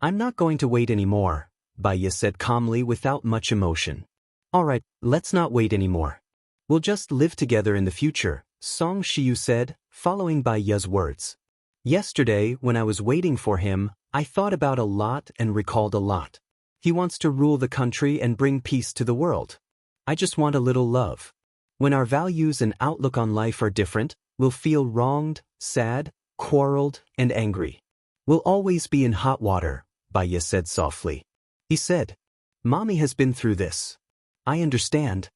I'm not going to wait anymore, Baya said calmly without much emotion. Alright, let's not wait anymore. We'll just live together in the future, Song Shiyu said, following Baya's words. Yesterday, when I was waiting for him, I thought about a lot and recalled a lot. He wants to rule the country and bring peace to the world. I just want a little love. When our values and outlook on life are different, we'll feel wronged, sad, quarreled, and angry. We'll always be in hot water, Baya said softly. He said, Mommy has been through this. I understand.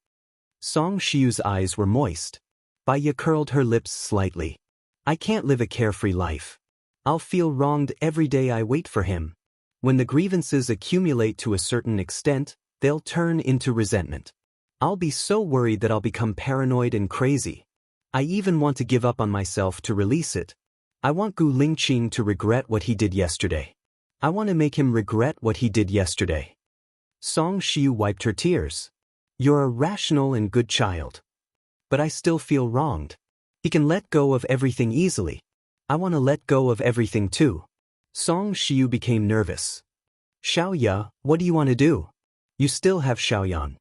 Song Shiyu's eyes were moist. Baya curled her lips slightly. I can't live a carefree life. I'll feel wronged every day I wait for him. When the grievances accumulate to a certain extent, they'll turn into resentment. I'll be so worried that I'll become paranoid and crazy. I even want to give up on myself to release it. I want Gu Lingqing to regret what he did yesterday. I want to make him regret what he did yesterday. Song Shiyu wiped her tears. You're a rational and good child. But I still feel wronged. He can let go of everything easily. I want to let go of everything too. Song Shiyu became nervous. Xiaoya, what do you want to do? You still have Xiaoyan.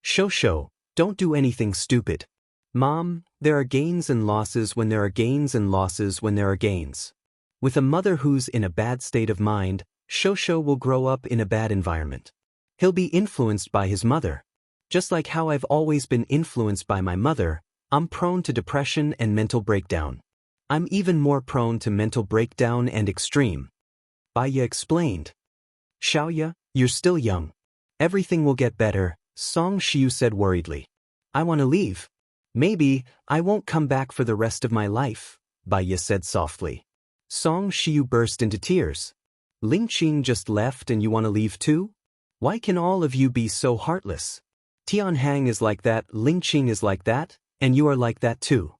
Shosho, don't do anything stupid. Mom, there are gains and losses when there are gains and losses when there are gains. With a mother who's in a bad state of mind, Shosho will grow up in a bad environment. He'll be influenced by his mother. Just like how I've always been influenced by my mother, I'm prone to depression and mental breakdown. I'm even more prone to mental breakdown and extreme. Baya explained. Xiaoya, you're still young. Everything will get better, Song Shiyu said worriedly. I want to leave. Maybe I won't come back for the rest of my life, Baya said softly. Song Shiyu burst into tears. Lingqing just left and you want to leave too? Why can all of you be so heartless? Tianhang is like that, Lingqing is like that, and you are like that too.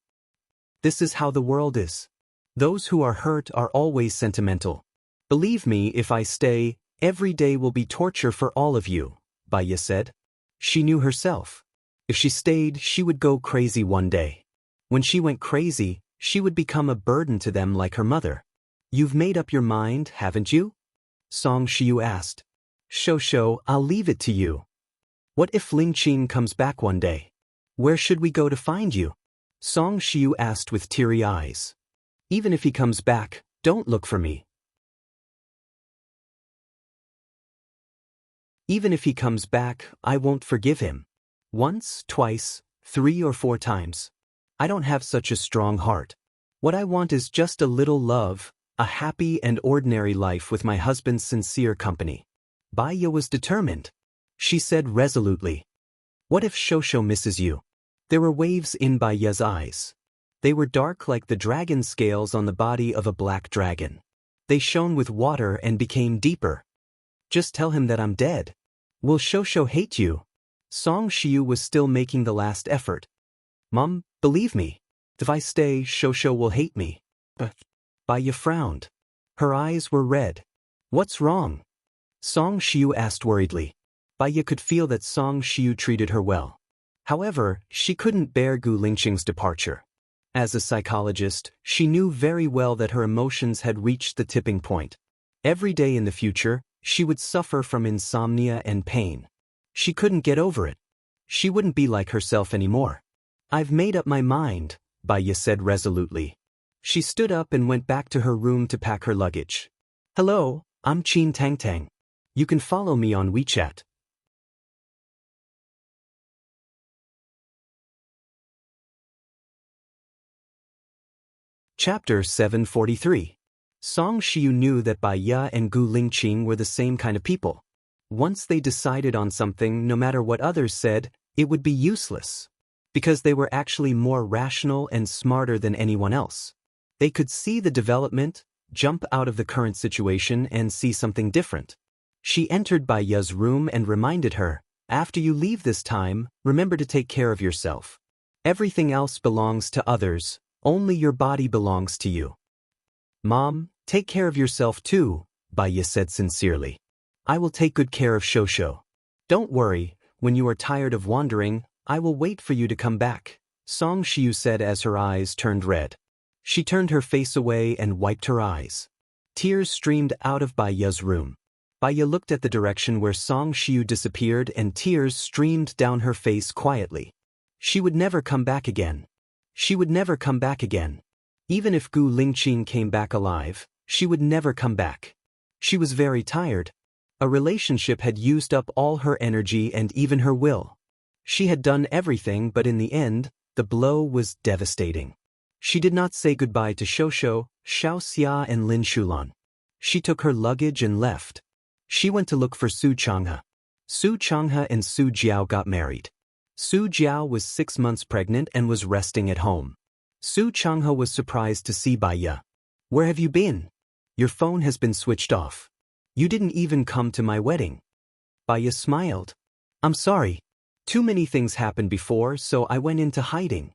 This is how the world is. Those who are hurt are always sentimental. Believe me, if I stay, every day will be torture for all of you, Baya said. She knew herself. If she stayed, she would go crazy one day. When she went crazy, she would become a burden to them like her mother. You've made up your mind, haven't you? Song Shiyu asked. Shosho, I'll leave it to you. What if Lingqing comes back one day? Where should we go to find you? Song Shiyu asked with teary eyes. Even if he comes back, don't look for me. Even if he comes back, I won't forgive him. Once, twice, 3 or 4 times. I don't have such a strong heart. What I want is just a little love, a happy and ordinary life with my husband's sincere company. Baya was determined. She said resolutely. What if Shosho misses you? There were waves in Baya's eyes. They were dark like the dragon scales on the body of a black dragon. They shone with water and became deeper. Just tell him that I'm dead. Will Shosho hate you? Song Shiyu was still making the last effort. Mom, believe me. If I stay, Shosho will hate me. Baya frowned. Her eyes were red. What's wrong? Song Shiyu asked worriedly. Baya could feel that Song Shiyu treated her well. However, she couldn't bear Gu Lingqing's departure. As a psychologist, she knew very well that her emotions had reached the tipping point. Every day in the future, she would suffer from insomnia and pain. She couldn't get over it. She wouldn't be like herself anymore. I've made up my mind, Baya said resolutely. She stood up and went back to her room to pack her luggage. Hello, I'm Qin Tang Tang. You can follow me on WeChat. Chapter 743. Song Shiyu knew that Bai Ya and Gu Lingqing were the same kind of people. Once they decided on something, no matter what others said, it would be useless. Because they were actually more rational and smarter than anyone else. They could see the development, jump out of the current situation and see something different. She entered Bai Ya's room and reminded her, "After you leave this time, remember to take care of yourself. Everything else belongs to others, only your body belongs to you." "Mom, take care of yourself too," Bai Ya said sincerely. "I will take good care of Shosho. Don't worry, when you are tired of wandering, I will wait for you to come back," Song Shiyu said as her eyes turned red. She turned her face away and wiped her eyes. Tears streamed out of Bai Ya's room. Bai Ya looked at the direction where Song Shiyu disappeared and tears streamed down her face quietly. She would never come back again. She would never come back again. Even if Gu Lingqing came back alive, she would never come back. She was very tired. A relationship had used up all her energy and even her will. She had done everything, but in the end, the blow was devastating. She did not say goodbye to Shosho, Xiaoxia and Lin Shulan. She took her luggage and left. She went to look for Su Changhe. Su Changhe and Su Jiao got married. Su Jiao was 6 months pregnant and was resting at home. Su Changhe was surprised to see Bai Ya. "Where have you been? Your phone has been switched off. You didn't even come to my wedding." Bai Ya smiled. "I'm sorry. Too many things happened before, so I went into hiding."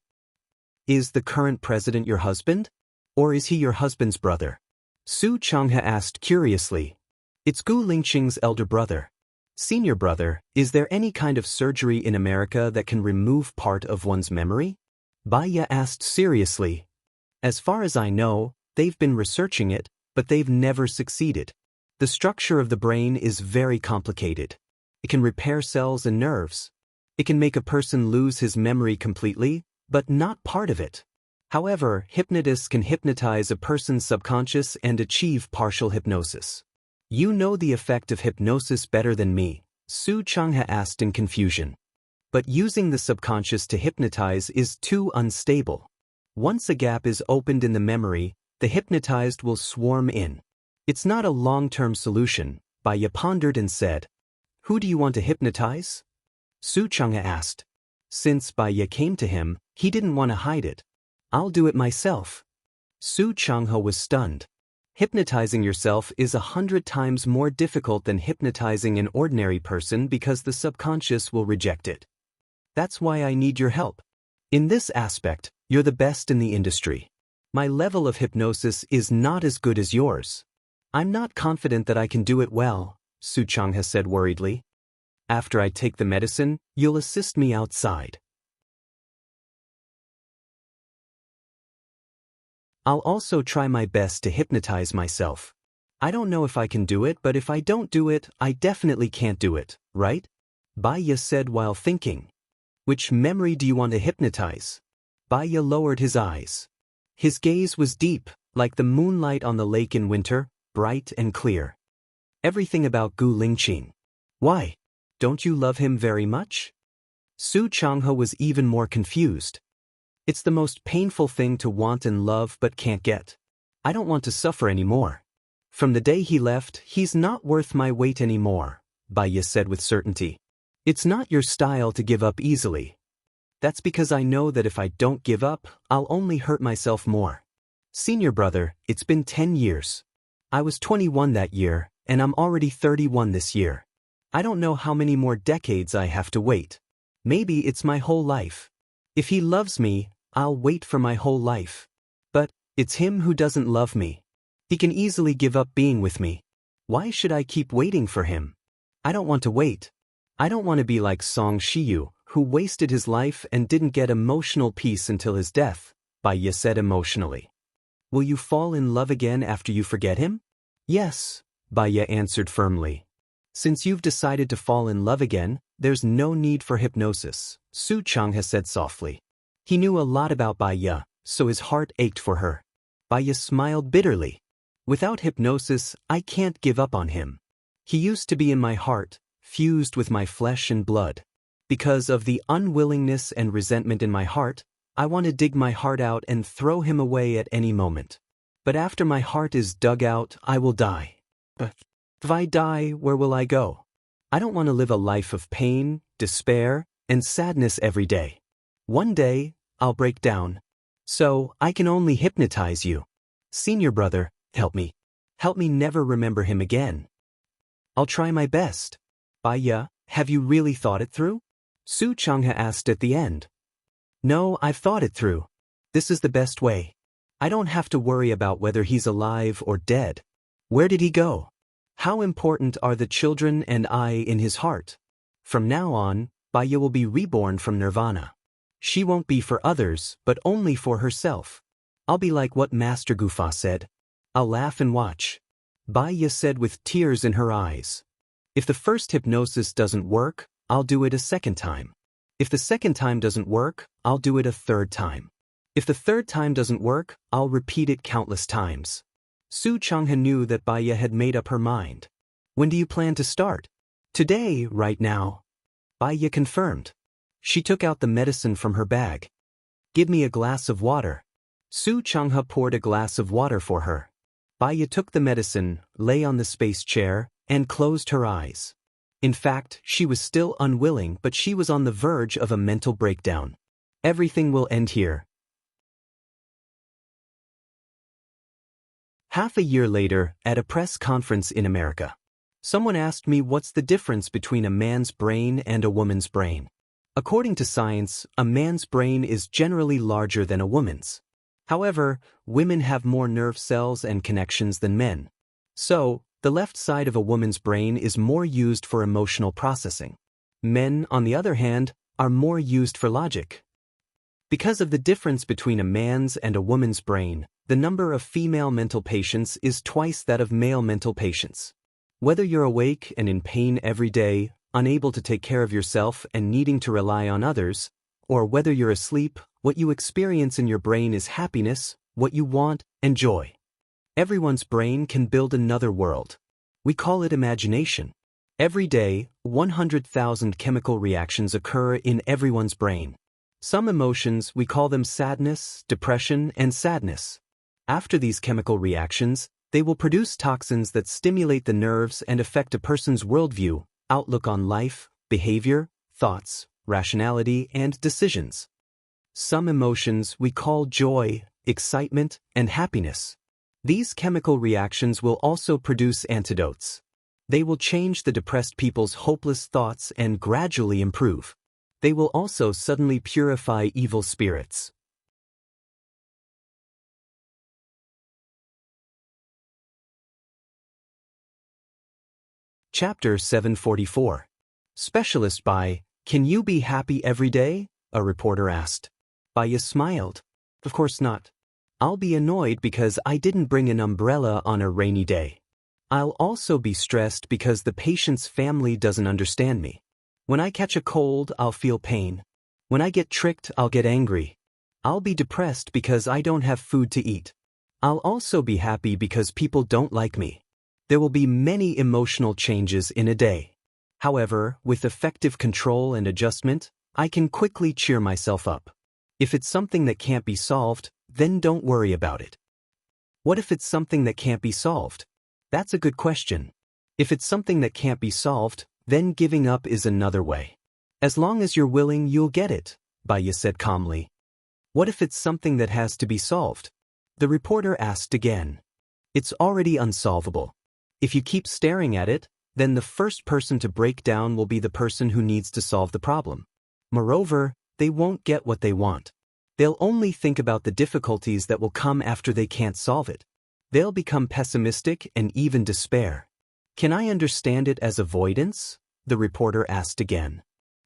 "Is the current president your husband? Or is he your husband's brother?" Su Changhe asked curiously. "It's Gu Lingqing's elder brother. Senior brother, is there any kind of surgery in America that can remove part of one's memory?" Bai Ya asked seriously. "As far as I know, they've been researching it, but they've never succeeded. The structure of the brain is very complicated. It can repair cells and nerves. It can make a person lose his memory completely, but not part of it. However, hypnotists can hypnotize a person's subconscious and achieve partial hypnosis." "You know the effect of hypnosis better than me," Su Changhe asked in confusion. "But using the subconscious to hypnotize is too unstable. Once a gap is opened in the memory, the hypnotized will swarm in. It's not a long-term solution," Bai Ya pondered and said. "Who do you want to hypnotize?" Su Changhe asked. Since Bai Ya came to him, he didn't want to hide it. "I'll do it myself." Su Changhe was stunned. Hypnotizing yourself is 100 times more difficult than hypnotizing an ordinary person because the subconscious will reject it. "That's why I need your help. In this aspect, you're the best in the industry. My level of hypnosis is not as good as yours. I'm not confident that I can do it well," Su Changhe said worriedly. "After I take the medicine, you'll assist me outside. I'll also try my best to hypnotize myself. I don't know if I can do it, but if I don't do it, I definitely can't do it, right?" Bai Ya said while thinking. "Which memory do you want to hypnotize?" Bai Ya lowered his eyes. His gaze was deep, like the moonlight on the lake in winter, bright and clear. "Everything about Gu Lingqing." "Why? Don't you love him very much?" Su Changhe was even more confused. "It's the most painful thing to want and love but can't get. I don't want to suffer anymore. From the day he left, he's not worth my weight anymore," Bai Ya said with certainty. "It's not your style to give up easily. That's because I know that if I don't give up, I'll only hurt myself more. Senior brother, it's been 10 years. I was 21 that year, and I'm already 31 this year. I don't know how many more decades I have to wait. Maybe it's my whole life. If he loves me, I'll wait for my whole life. But it's him who doesn't love me. He can easily give up being with me. Why should I keep waiting for him? I don't want to wait. I don't want to be like Song Shiyu, who wasted his life and didn't get emotional peace until his death," Bai Ya said emotionally. "Will you fall in love again after you forget him?" "Yes," Bai Ya answered firmly. "Since you've decided to fall in love again, there's no need for hypnosis," Su Changhe said softly. He knew a lot about Bai Ya, so his heart ached for her. Bai Ya smiled bitterly. "Without hypnosis, I can't give up on him. He used to be in my heart, fused with my flesh and blood. Because of the unwillingness and resentment in my heart, I want to dig my heart out and throw him away at any moment. But after my heart is dug out, I will die. But if I die, where will I go? I don't want to live a life of pain, despair, and sadness every day. One day, I'll break down. So, I can only hypnotize you. Senior brother, help me. Help me never remember him again. I'll try my best. Baiya, have you really thought it through? Su Changhe asked at the end. No, I've thought it through. This is the best way. I don't have to worry about whether he's alive or dead. Where did he go? How important are the children and I in his heart? From now on, Baiya will be reborn from nirvana. She won't be for others, but only for herself. I'll be like what Master Gufa said. I'll laugh and watch. Baiya said with tears in her eyes. If the first hypnosis doesn't work, I'll do it a second time. If the second time doesn't work, I'll do it a third time. If the third time doesn't work, I'll repeat it countless times. Su Changhe knew that Baiya had made up her mind. When do you plan to start? Today, right now. Baiya confirmed. She took out the medicine from her bag. Give me a glass of water. Su Changhe poured a glass of water for her. Baiya took the medicine, lay on the space chair, and closed her eyes. In fact, she was still unwilling, but she was on the verge of a mental breakdown. Everything will end here. Half a year later, at a press conference in America, someone asked me what's the difference between a man's brain and a woman's brain. According to science, a man's brain is generally larger than a woman's. However, women have more nerve cells and connections than men. So, the left side of a woman's brain is more used for emotional processing. Men, on the other hand, are more used for logic. Because of the difference between a man's and a woman's brain, the number of female mental patients is twice that of male mental patients. Whether you're awake and in pain every day, unable to take care of yourself and needing to rely on others, or whether you're asleep, what you experience in your brain is happiness, what you want, and joy. Everyone's brain can build another world. We call it imagination. Every day, 100,000 chemical reactions occur in everyone's brain. Some emotions, we call them sadness, depression, and sadness. After these chemical reactions, they will produce toxins that stimulate the nerves and affect a person's worldview, outlook on life, behavior, thoughts, rationality, and decisions. Some emotions we call joy, excitement, and happiness. These chemical reactions will also produce antidotes. They will change the depressed people's hopeless thoughts and gradually improve. They will also suddenly purify evil spirits. Chapter 744. Specialist by, Can you be happy every day? A reporter asked. Baiya smiled. Of course not. I'll be annoyed because I didn't bring an umbrella on a rainy day. I'll also be stressed because the patient's family doesn't understand me. When I catch a cold, I'll feel pain. When I get tricked, I'll get angry. I'll be depressed because I don't have food to eat. I'll also be happy because people don't like me. There will be many emotional changes in a day. However, with effective control and adjustment, I can quickly cheer myself up. If it's something that can't be solved, then don't worry about it. What if it's something that can't be solved? That's a good question. If it's something that can't be solved, then giving up is another way. As long as you're willing, you'll get it, Baiya said calmly. What if it's something that has to be solved? The reporter asked again. It's already unsolvable. If you keep staring at it, then the first person to break down will be the person who needs to solve the problem. Moreover, they won't get what they want. They'll only think about the difficulties that will come after they can't solve it. They'll become pessimistic and even despair. Can I understand it as avoidance? The reporter asked again.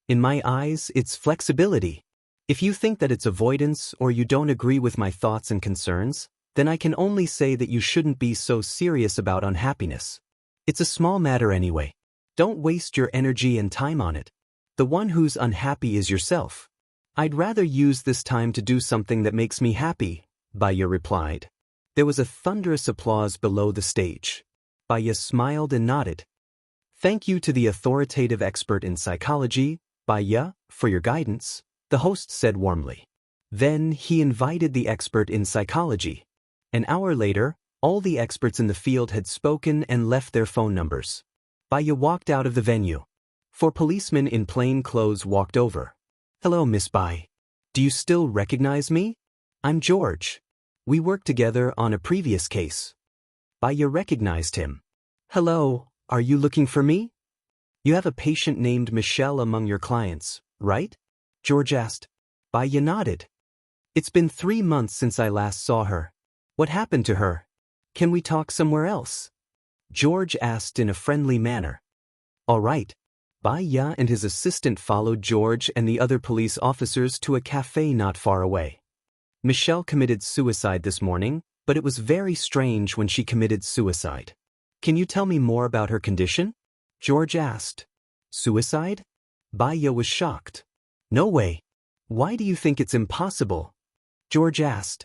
In my eyes, it's flexibility. If you think that it's avoidance or you don't agree with my thoughts and concerns, then I can only say that you shouldn't be so serious about unhappiness. It's a small matter anyway. Don't waste your energy and time on it. The one who's unhappy is yourself. I'd rather use this time to do something that makes me happy, Baiya replied. There was a thunderous applause below the stage. Baiya smiled and nodded. Thank you to the authoritative expert in psychology, Baiya, for your guidance, the host said warmly. Then he invited the expert in psychology. An hour later, all the experts in the field had spoken and left their phone numbers. Baya walked out of the venue. Four policemen in plain clothes walked over. "Hello, Miss Bai. Do you still recognize me? I'm George. We worked together on a previous case." Baya recognized him. "Hello, are you looking for me? You have a patient named Michelle among your clients, right?" George asked. Baya nodded. "It's been 3 months since I last saw her. What happened to her? Can we talk somewhere else?" George asked in a friendly manner. "All right." Baya and his assistant followed George and the other police officers to a cafe not far away. Michelle committed suicide this morning, but it was very strange when she committed suicide. "Can you tell me more about her condition?" George asked. "Suicide?" Baya was shocked. "No way. Why do you think it's impossible?" George asked.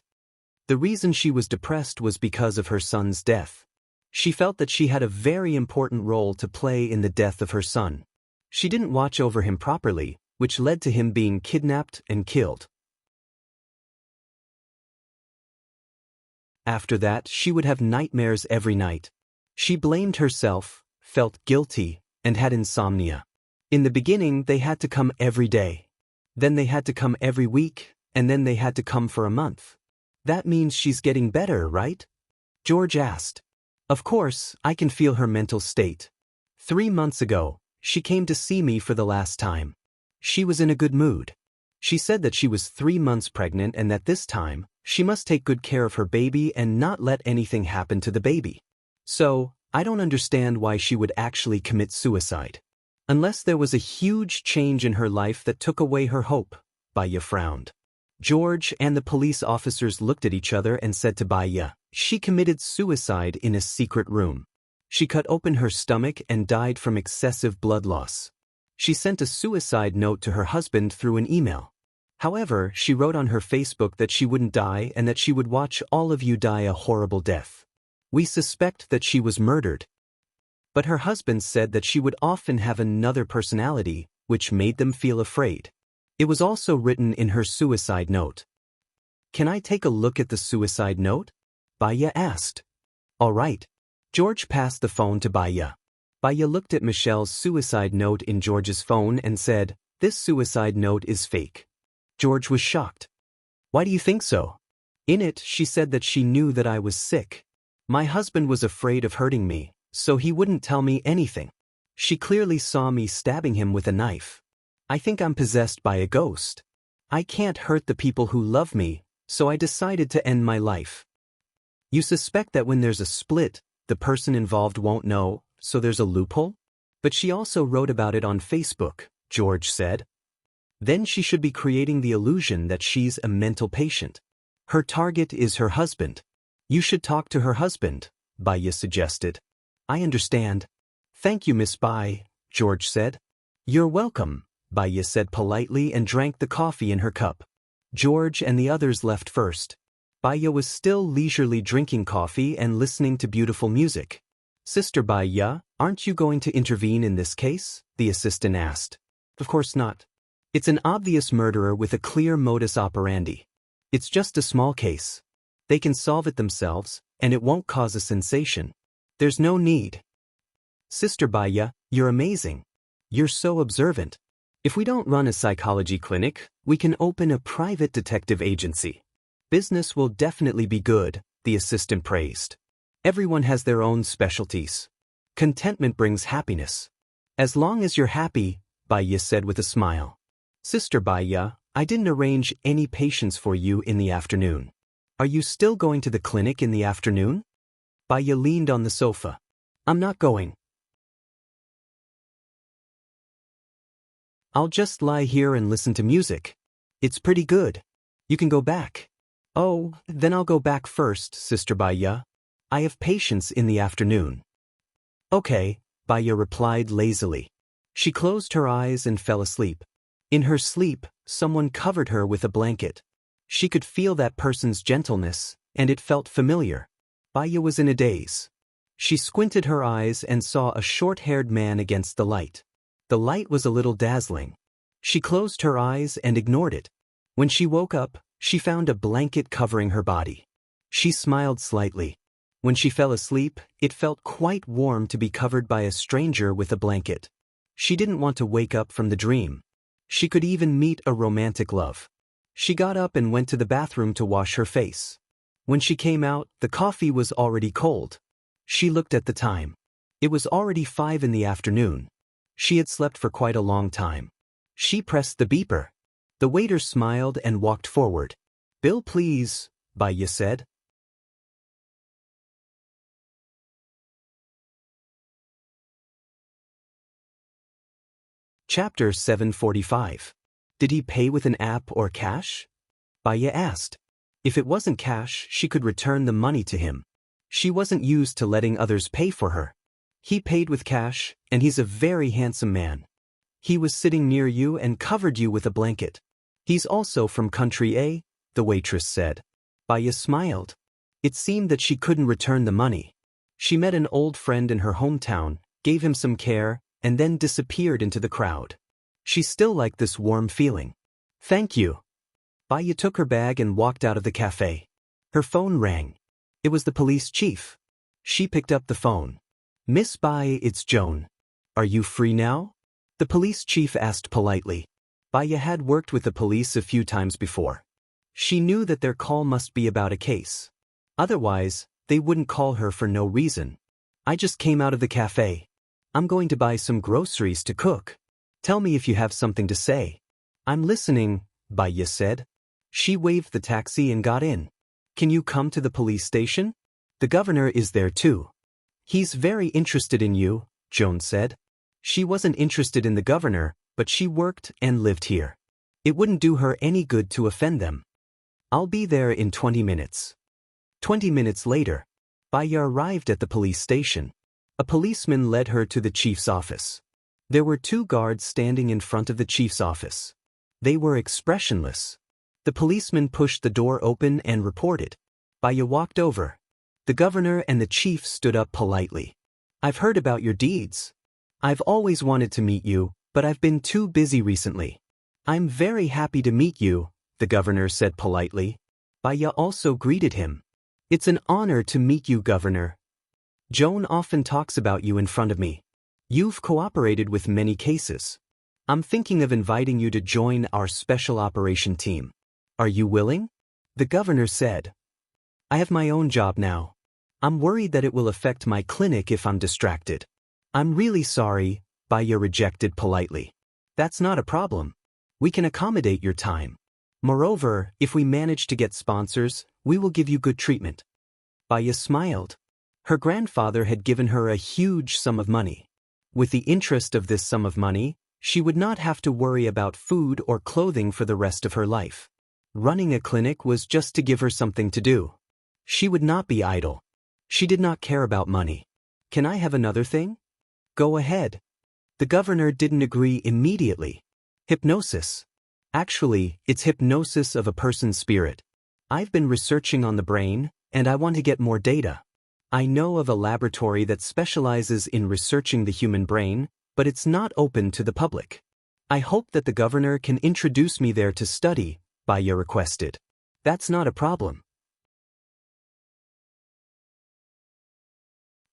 The reason she was depressed was because of her son's death. She felt that she had a very important role to play in the death of her son. She didn't watch over him properly, which led to him being kidnapped and killed. After that, she would have nightmares every night. She blamed herself, felt guilty, and had insomnia. In the beginning, they had to come every day. Then they had to come every week, and then they had to come for a month. "That means she's getting better, right?" George asked. "Of course, I can feel her mental state. 3 months ago, she came to see me for the last time. She was in a good mood. She said that she was 3 months pregnant and that this time, she must take good care of her baby and not let anything happen to the baby. So, I don't understand why she would actually commit suicide. Unless there was a huge change in her life that took away her hope." Baya frowned. George and the police officers looked at each other and said to Baya, "She committed suicide in a secret room. She cut open her stomach and died from excessive blood loss. She sent a suicide note to her husband through an email. However, she wrote on her Facebook that she wouldn't die and that she would watch all of you die a horrible death. We suspect that she was murdered." But her husband said that she would often have another personality, which made them feel afraid. It was also written in her suicide note. "Can I take a look at the suicide note?" Baya asked. "All right." George passed the phone to Baya. Baya looked at Michelle's suicide note in George's phone and said, "This suicide note is fake." George was shocked. "Why do you think so?" "In it, she said that she knew that I was sick. My husband was afraid of hurting me, so he wouldn't tell me anything. She clearly saw me stabbing him with a knife. I think I'm possessed by a ghost. I can't hurt the people who love me, so I decided to end my life." "You suspect that when there's a split, the person involved won't know, so there's a loophole?" "But she also wrote about it on Facebook," George said. "Then she should be creating the illusion that she's a mental patient. Her target is her husband. You should talk to her husband," Baya suggested. "I understand. Thank you, Miss Bai," George said. "You're welcome," Baya said politely and drank the coffee in her cup. George and the others left first. Baya was still leisurely drinking coffee and listening to beautiful music. "Sister Baya, aren't you going to intervene in this case?" the assistant asked. "Of course not. It's an obvious murderer with a clear modus operandi. It's just a small case. They can solve it themselves, and it won't cause a sensation. There's no need." "Sister Baya, you're amazing. You're so observant. If we don't run a psychology clinic, we can open a private detective agency. Business will definitely be good," the assistant praised. "Everyone has their own specialties. Contentment brings happiness. As long as you're happy," Baya said with a smile. "Sister Baya, I didn't arrange any patients for you in the afternoon. Are you still going to the clinic in the afternoon?" Baya leaned on the sofa. "I'm not going. I'll just lie here and listen to music. It's pretty good. You can go back." "Oh, then I'll go back first, Sister Baya. I have patients in the afternoon." "Okay," Baya replied lazily. She closed her eyes and fell asleep. In her sleep, someone covered her with a blanket. She could feel that person's gentleness, and it felt familiar. Baya was in a daze. She squinted her eyes and saw a short-haired man against the light. The light was a little dazzling. She closed her eyes and ignored it. When she woke up, She found a blanket covering her body. She smiled slightly. When she fell asleep, it felt quite warm to be covered by a stranger with a blanket. She didn't want to wake up from the dream. She could even meet a romantic love. She got up and went to the bathroom to wash her face. When she came out, the coffee was already cold. She looked at the time. It was already 5 in the afternoon. She had slept for quite a long time. She pressed the beeper. The waiter smiled and walked forward. "Bill, please," Baya said. Chapter 745. Did he pay with an app or cash? Baya asked. If it wasn't cash, she could return the money to him. She wasn't used to letting others pay for her. He paid with cash, and he's a very handsome man. He was sitting near you and covered you with a blanket. He's also from country A, the waitress said. Baya smiled. It seemed that she couldn't return the money. She met an old friend in her hometown, gave him some care, and then disappeared into the crowd. She still liked this warm feeling. "Thank you." Baya took her bag and walked out of the cafe. Her phone rang. It was the police chief. She picked up the phone. "Miss Baya, it's Joan. Are you free now?" The police chief asked politely. Baya had worked with the police a few times before. She knew that their call must be about a case. Otherwise, they wouldn't call her for no reason. "I just came out of the cafe. I'm going to buy some groceries to cook. Tell me if you have something to say." "I'm listening," Baya said. She waved the taxi and got in. "Can you come to the police station? The governor is there too." "He's very interested in you," Joan said. She wasn't interested in the governor, but she worked and lived here. It wouldn't do her any good to offend them. "I'll be there in 20 minutes. 20 minutes later, Baya arrived at the police station. A policeman led her to the chief's office. There were 2 guards standing in front of the chief's office. They were expressionless. The policeman pushed the door open and reported. Baya walked over. The governor and the chief stood up politely. "I've heard about your deeds. I've always wanted to meet you, but I've been too busy recently." "I'm very happy to meet you," the governor said politely. Baya also greeted him. "It's an honor to meet you, Governor. Joan often talks about you in front of me. You've cooperated with many cases. I'm thinking of inviting you to join our special operation team. Are you willing?" The governor said. "I have my own job now. I'm worried that it will affect my clinic if I'm distracted." "I'm really sorry," Baya rejected politely. "That's not a problem. We can accommodate your time. Moreover, if we manage to get sponsors, we will give you good treatment." Baya smiled. Her grandfather had given her a huge sum of money. With the interest of this sum of money, she would not have to worry about food or clothing for the rest of her life. Running a clinic was just to give her something to do. She would not be idle. She did not care about money. "Can I have another thing?" "Go ahead." The governor didn't agree immediately. "Hypnosis. Actually, it's hypnosis of a person's spirit. I've been researching on the brain, and I want to get more data. I know of a laboratory that specializes in researching the human brain, but it's not open to the public. I hope that the governor can introduce me there to study," Baya requested. "That's not a problem.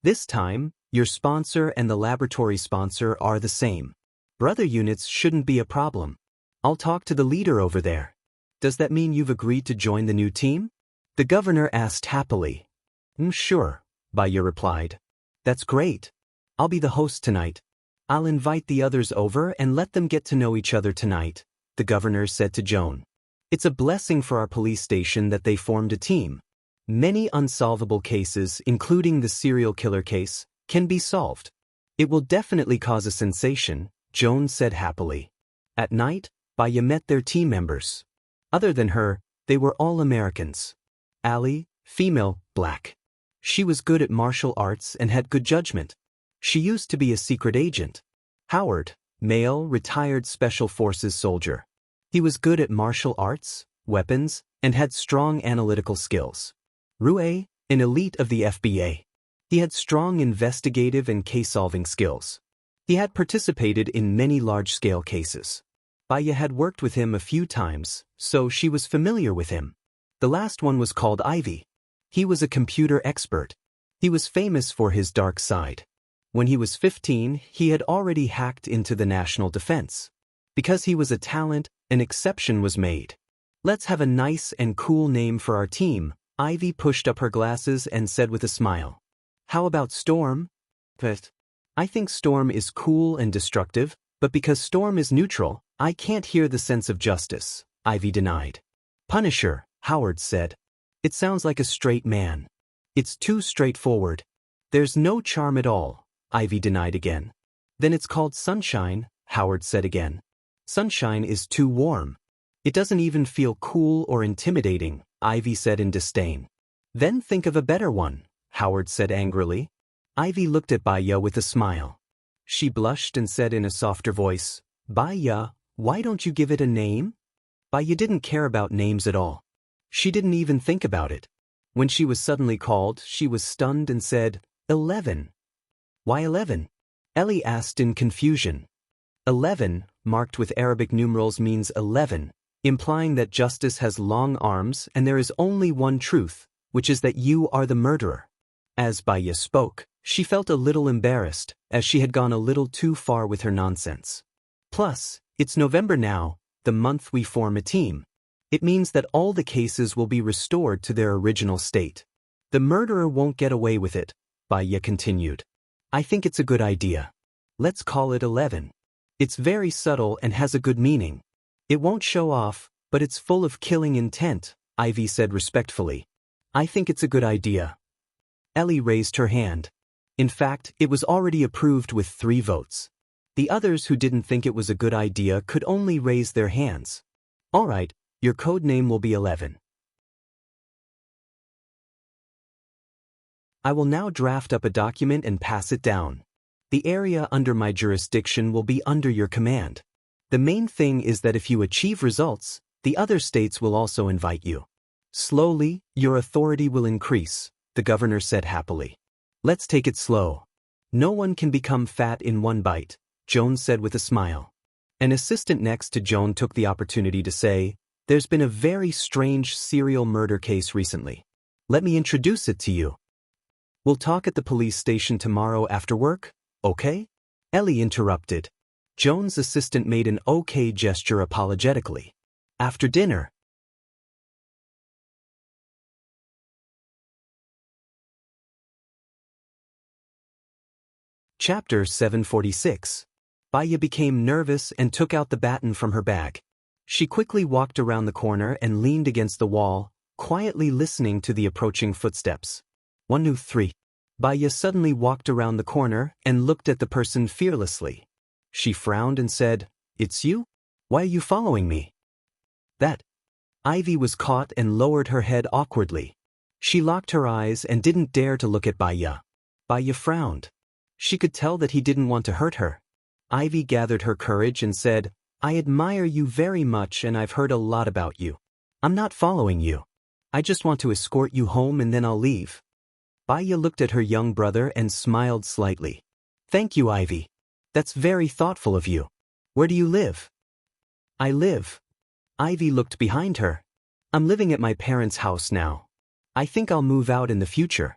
This time, your sponsor and the laboratory sponsor are the same. Brother units shouldn't be a problem. I'll talk to the leader over there." "Does that mean you've agreed to join the new team?" the governor asked happily. Sure," Baya replied. "That's great. I'll be the host tonight. I'll invite the others over and let them get to know each other tonight," the governor said to Joan. "It's a blessing for our police station that they formed a team. Many unsolvable cases, including the serial killer case, can be solved. It will definitely cause a sensation," Joan said happily. At night, Baya met their team members. Other than her, they were all Americans. Ali, female, black. She was good at martial arts and had good judgment. She used to be a secret agent. Howard, male, retired Special Forces soldier. He was good at martial arts, weapons, and had strong analytical skills. Rue, an elite of the FBA. He had strong investigative and case-solving skills. He had participated in many large-scale cases. Baya had worked with him a few times, so she was familiar with him. The last one was called Ivy. He was a computer expert. He was famous for his dark side. When he was 15, he had already hacked into the national defense. Because he was a talent, an exception was made. Let's have a nice and cool name for our team. Ivy pushed up her glasses and said with a smile. How about Storm? But I think Storm is cool and destructive, but because Storm is neutral, I can't hear the sense of justice, Ivy denied. Punisher, Howard said. It sounds like a straight man. It's too straightforward. There's no charm at all, Ivy denied again. Then it's called Sunshine, Howard said again. Sunshine is too warm. It doesn't even feel cool or intimidating, Ivy said in disdain. Then think of a better one, Howard said angrily. Ivy looked at Baya with a smile. She blushed and said in a softer voice, Baya, why don't you give it a name? Baya didn't care about names at all. She didn't even think about it. When she was suddenly called, she was stunned and said, 11. Why 11? Ellie asked in confusion. 11, marked with Arabic numerals, means 11, implying that justice has long arms and there is only one truth, which is that you are the murderer. As Baya spoke, she felt a little embarrassed, as she had gone a little too far with her nonsense. Plus, it's November now, the month we form a team. It means that all the cases will be restored to their original state. The murderer won't get away with it, Baya continued. I think it's a good idea. Let's call it 11. It's very subtle and has a good meaning. It won't show off, but it's full of killing intent, Ivy said respectfully. I think it's a good idea. Ellie raised her hand. In fact, it was already approved with 3 votes. The others who didn't think it was a good idea could only raise their hands. All right, your code name will be 11. I will now draft up a document and pass it down. The area under my jurisdiction will be under your command. The main thing is that if you achieve results, the other states will also invite you. Slowly, your authority will increase, the governor said happily. Let's take it slow. No one can become fat in one bite, Joan said with a smile. An assistant next to Joan took the opportunity to say, There's been a very strange serial murder case recently. Let me introduce it to you. We'll talk at the police station tomorrow after work, okay? Ellie interrupted. Joan's assistant made an okay gesture apologetically. After dinner. Chapter 746. Baya became nervous and took out the baton from her bag. She quickly walked around the corner and leaned against the wall, quietly listening to the approaching footsteps. 1, 2, 3. Baya suddenly walked around the corner and looked at the person fearlessly. She frowned and said, It's you? Why are you following me? That. Ivy was caught and lowered her head awkwardly. She locked her eyes and didn't dare to look at Baya. Baya frowned. She could tell that he didn't want to hurt her. Ivy gathered her courage and said, I admire you very much and I've heard a lot about you. I'm not following you. I just want to escort you home and then I'll leave. Baya looked at her young brother and smiled slightly. Thank you, Ivy. That's very thoughtful of you. Where do you live? I live. Ivy looked behind her. I'm living at my parents' house now. I think I'll move out in the future.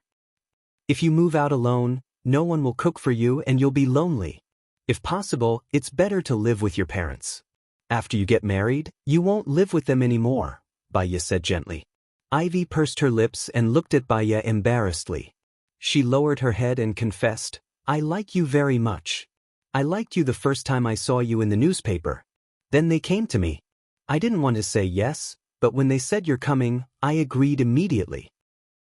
If you move out alone, no one will cook for you and you'll be lonely. If possible, it's better to live with your parents. After you get married, you won't live with them anymore, Baya said gently. Ivy pursed her lips and looked at Baya embarrassedly. She lowered her head and confessed, I like you very much. I liked you the first time I saw you in the newspaper. Then they came to me. I didn't want to say yes, but when they said you're coming, I agreed immediately.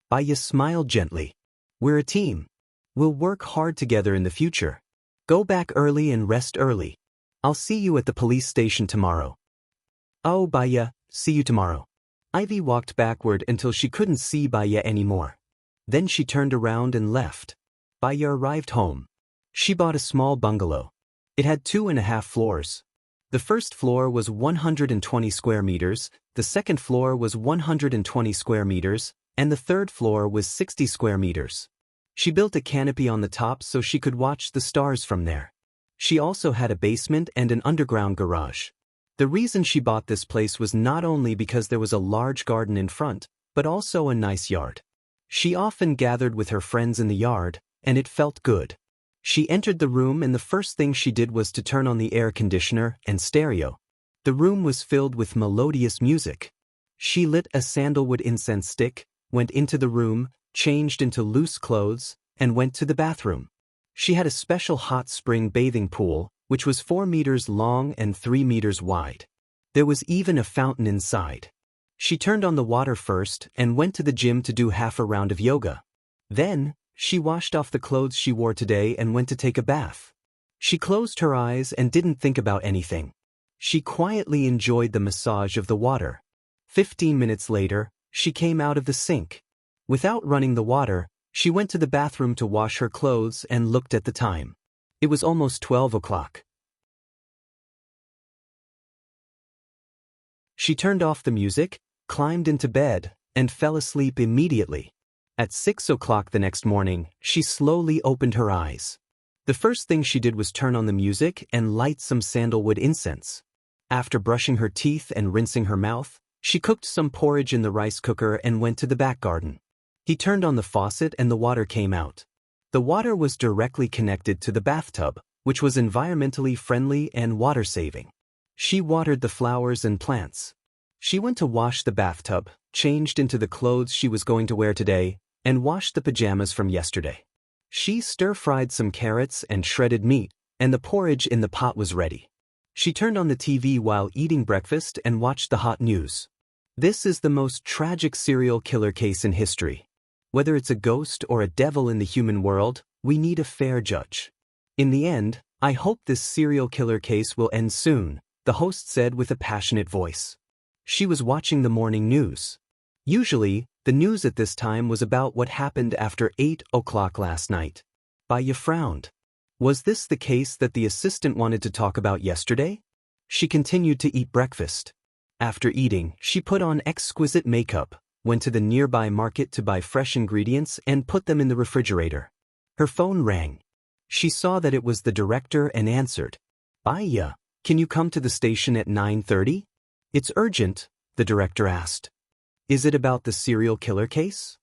Baya smiled gently. We're a team. We'll work hard together in the future. Go back early and rest early. I'll see you at the police station tomorrow. Oh, Baya, see you tomorrow. Ivy walked backward until she couldn't see Baya anymore. Then she turned around and left. Baya arrived home. She bought a small bungalow. It had 2.5 floors. The first floor was 120 square meters, the second floor was 120 square meters, and the third floor was 60 square meters. She built a canopy on the top so she could watch the stars from there. She also had a basement and an underground garage. The reason she bought this place was not only because there was a large garden in front, but also a nice yard. She often gathered with her friends in the yard, and it felt good. She entered the room and the first thing she did was to turn on the air conditioner and stereo. The room was filled with melodious music. She lit a sandalwood incense stick, went into the room, changed into loose clothes, and went to the bathroom. She had a special hot spring bathing pool, which was 4 meters long and 3 meters wide. There was even a fountain inside. She turned on the water first and went to the gym to do half a round of yoga. Then, she washed off the clothes she wore today and went to take a bath. She closed her eyes and didn't think about anything. She quietly enjoyed the massage of the water. 15 minutes later, she came out of the sink. Without running the water, she went to the bathroom to wash her clothes and looked at the time. It was almost 12 o'clock. She turned off the music, climbed into bed, and fell asleep immediately. At 6 o'clock the next morning, she slowly opened her eyes. The first thing she did was turn on the music and light some sandalwood incense. After brushing her teeth and rinsing her mouth, she cooked some porridge in the rice cooker and went to the back garden. He turned on the faucet and the water came out. The water was directly connected to the bathtub, which was environmentally friendly and water-saving. She watered the flowers and plants. She went to wash the bathtub, changed into the clothes she was going to wear today, and washed the pajamas from yesterday. She stir-fried some carrots and shredded meat, and the porridge in the pot was ready. She turned on the TV while eating breakfast and watched the hot news. This is the most tragic serial killer case in history. Whether it's a ghost or a devil in the human world, we need a fair judge. In the end, I hope this serial killer case will end soon, the host said with a passionate voice. She was watching the morning news. Usually, the news at this time was about what happened after 8 o'clock last night. Baya frowned. Was this the case that the assistant wanted to talk about yesterday? She continued to eat breakfast. After eating, she put on exquisite makeup, went to the nearby market to buy fresh ingredients and put them in the refrigerator. Her phone rang. She saw that it was the director and answered. Baya, can you come to the station at 9:30? It's urgent, the director asked. Is it about the serial killer case?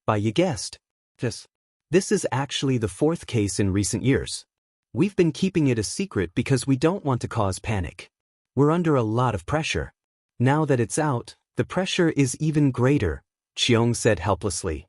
Baya guessed. Yes. This is actually the 4th case in recent years. We've been keeping it a secret because we don't want to cause panic. We're under a lot of pressure. Now that it's out, the pressure is even greater, Cheong said helplessly.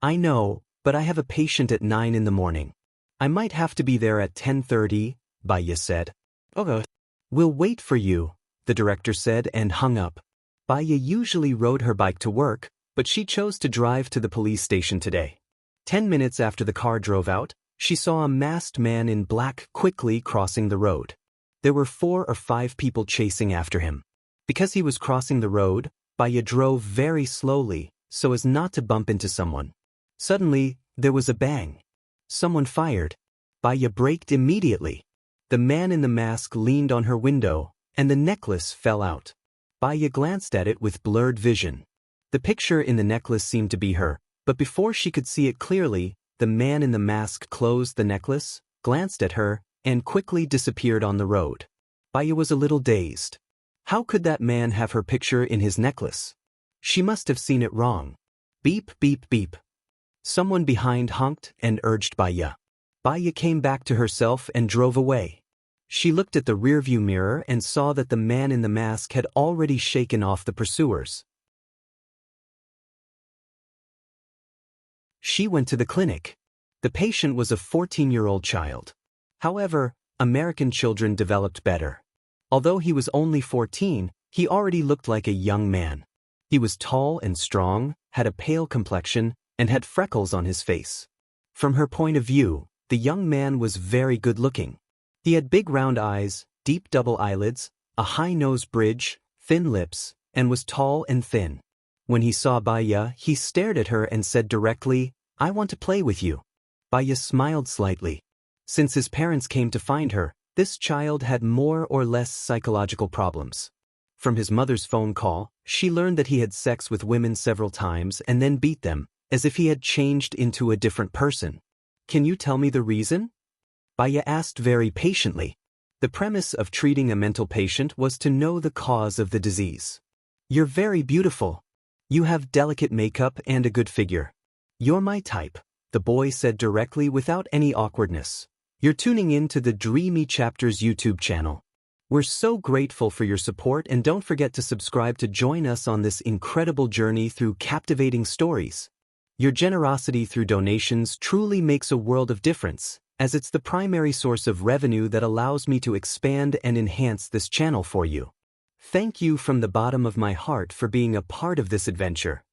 I know, but I have a patient at 9 in the morning. I might have to be there at 10:30, Baya said. Okay. We'll wait for you, the director said and hung up. Baya usually rode her bike to work, but she chose to drive to the police station today. 10 minutes after the car drove out, she saw a masked man in black quickly crossing the road. There were 4 or 5 people chasing after him. Because he was crossing the road, Baya drove very slowly, so as not to bump into someone. Suddenly, there was a bang. Someone fired. Baya braked immediately. The man in the mask leaned on her window, and the necklace fell out. Baya glanced at it with blurred vision. The picture in the necklace seemed to be her, but before she could see it clearly, the man in the mask closed the necklace, glanced at her, and quickly disappeared on the road. Baya was a little dazed. How could that man have her picture in his necklace? She must have seen it wrong. Beep, beep, beep. Someone behind honked and urged Baya. Baya came back to herself and drove away. She looked at the rearview mirror and saw that the man in the mask had already shaken off the pursuers. She went to the clinic. The patient was a 14-year-old child. However, American children developed better. Although he was only 14, he already looked like a young man. He was tall and strong, had a pale complexion, and had freckles on his face. From her point of view, the young man was very good-looking. He had big round eyes, deep double eyelids, a high nose bridge, thin lips, and was tall and thin. When he saw Baya, he stared at her and said directly, "I want to play with you." Baya smiled slightly. Since his parents came to find her, this child had more or less psychological problems. From his mother's phone call, she learned that he had sex with women several times and then beat them, as if he had changed into a different person. Can you tell me the reason? Baya asked very patiently. The premise of treating a mental patient was to know the cause of the disease. You're very beautiful. You have delicate makeup and a good figure. You're my type, the boy said directly without any awkwardness. You're tuning in to the Dreamy Chapters YouTube channel. We're so grateful for your support, and don't forget to subscribe to join us on this incredible journey through captivating stories. Your generosity through donations truly makes a world of difference, as it's the primary source of revenue that allows me to expand and enhance this channel for you. Thank you from the bottom of my heart for being a part of this adventure.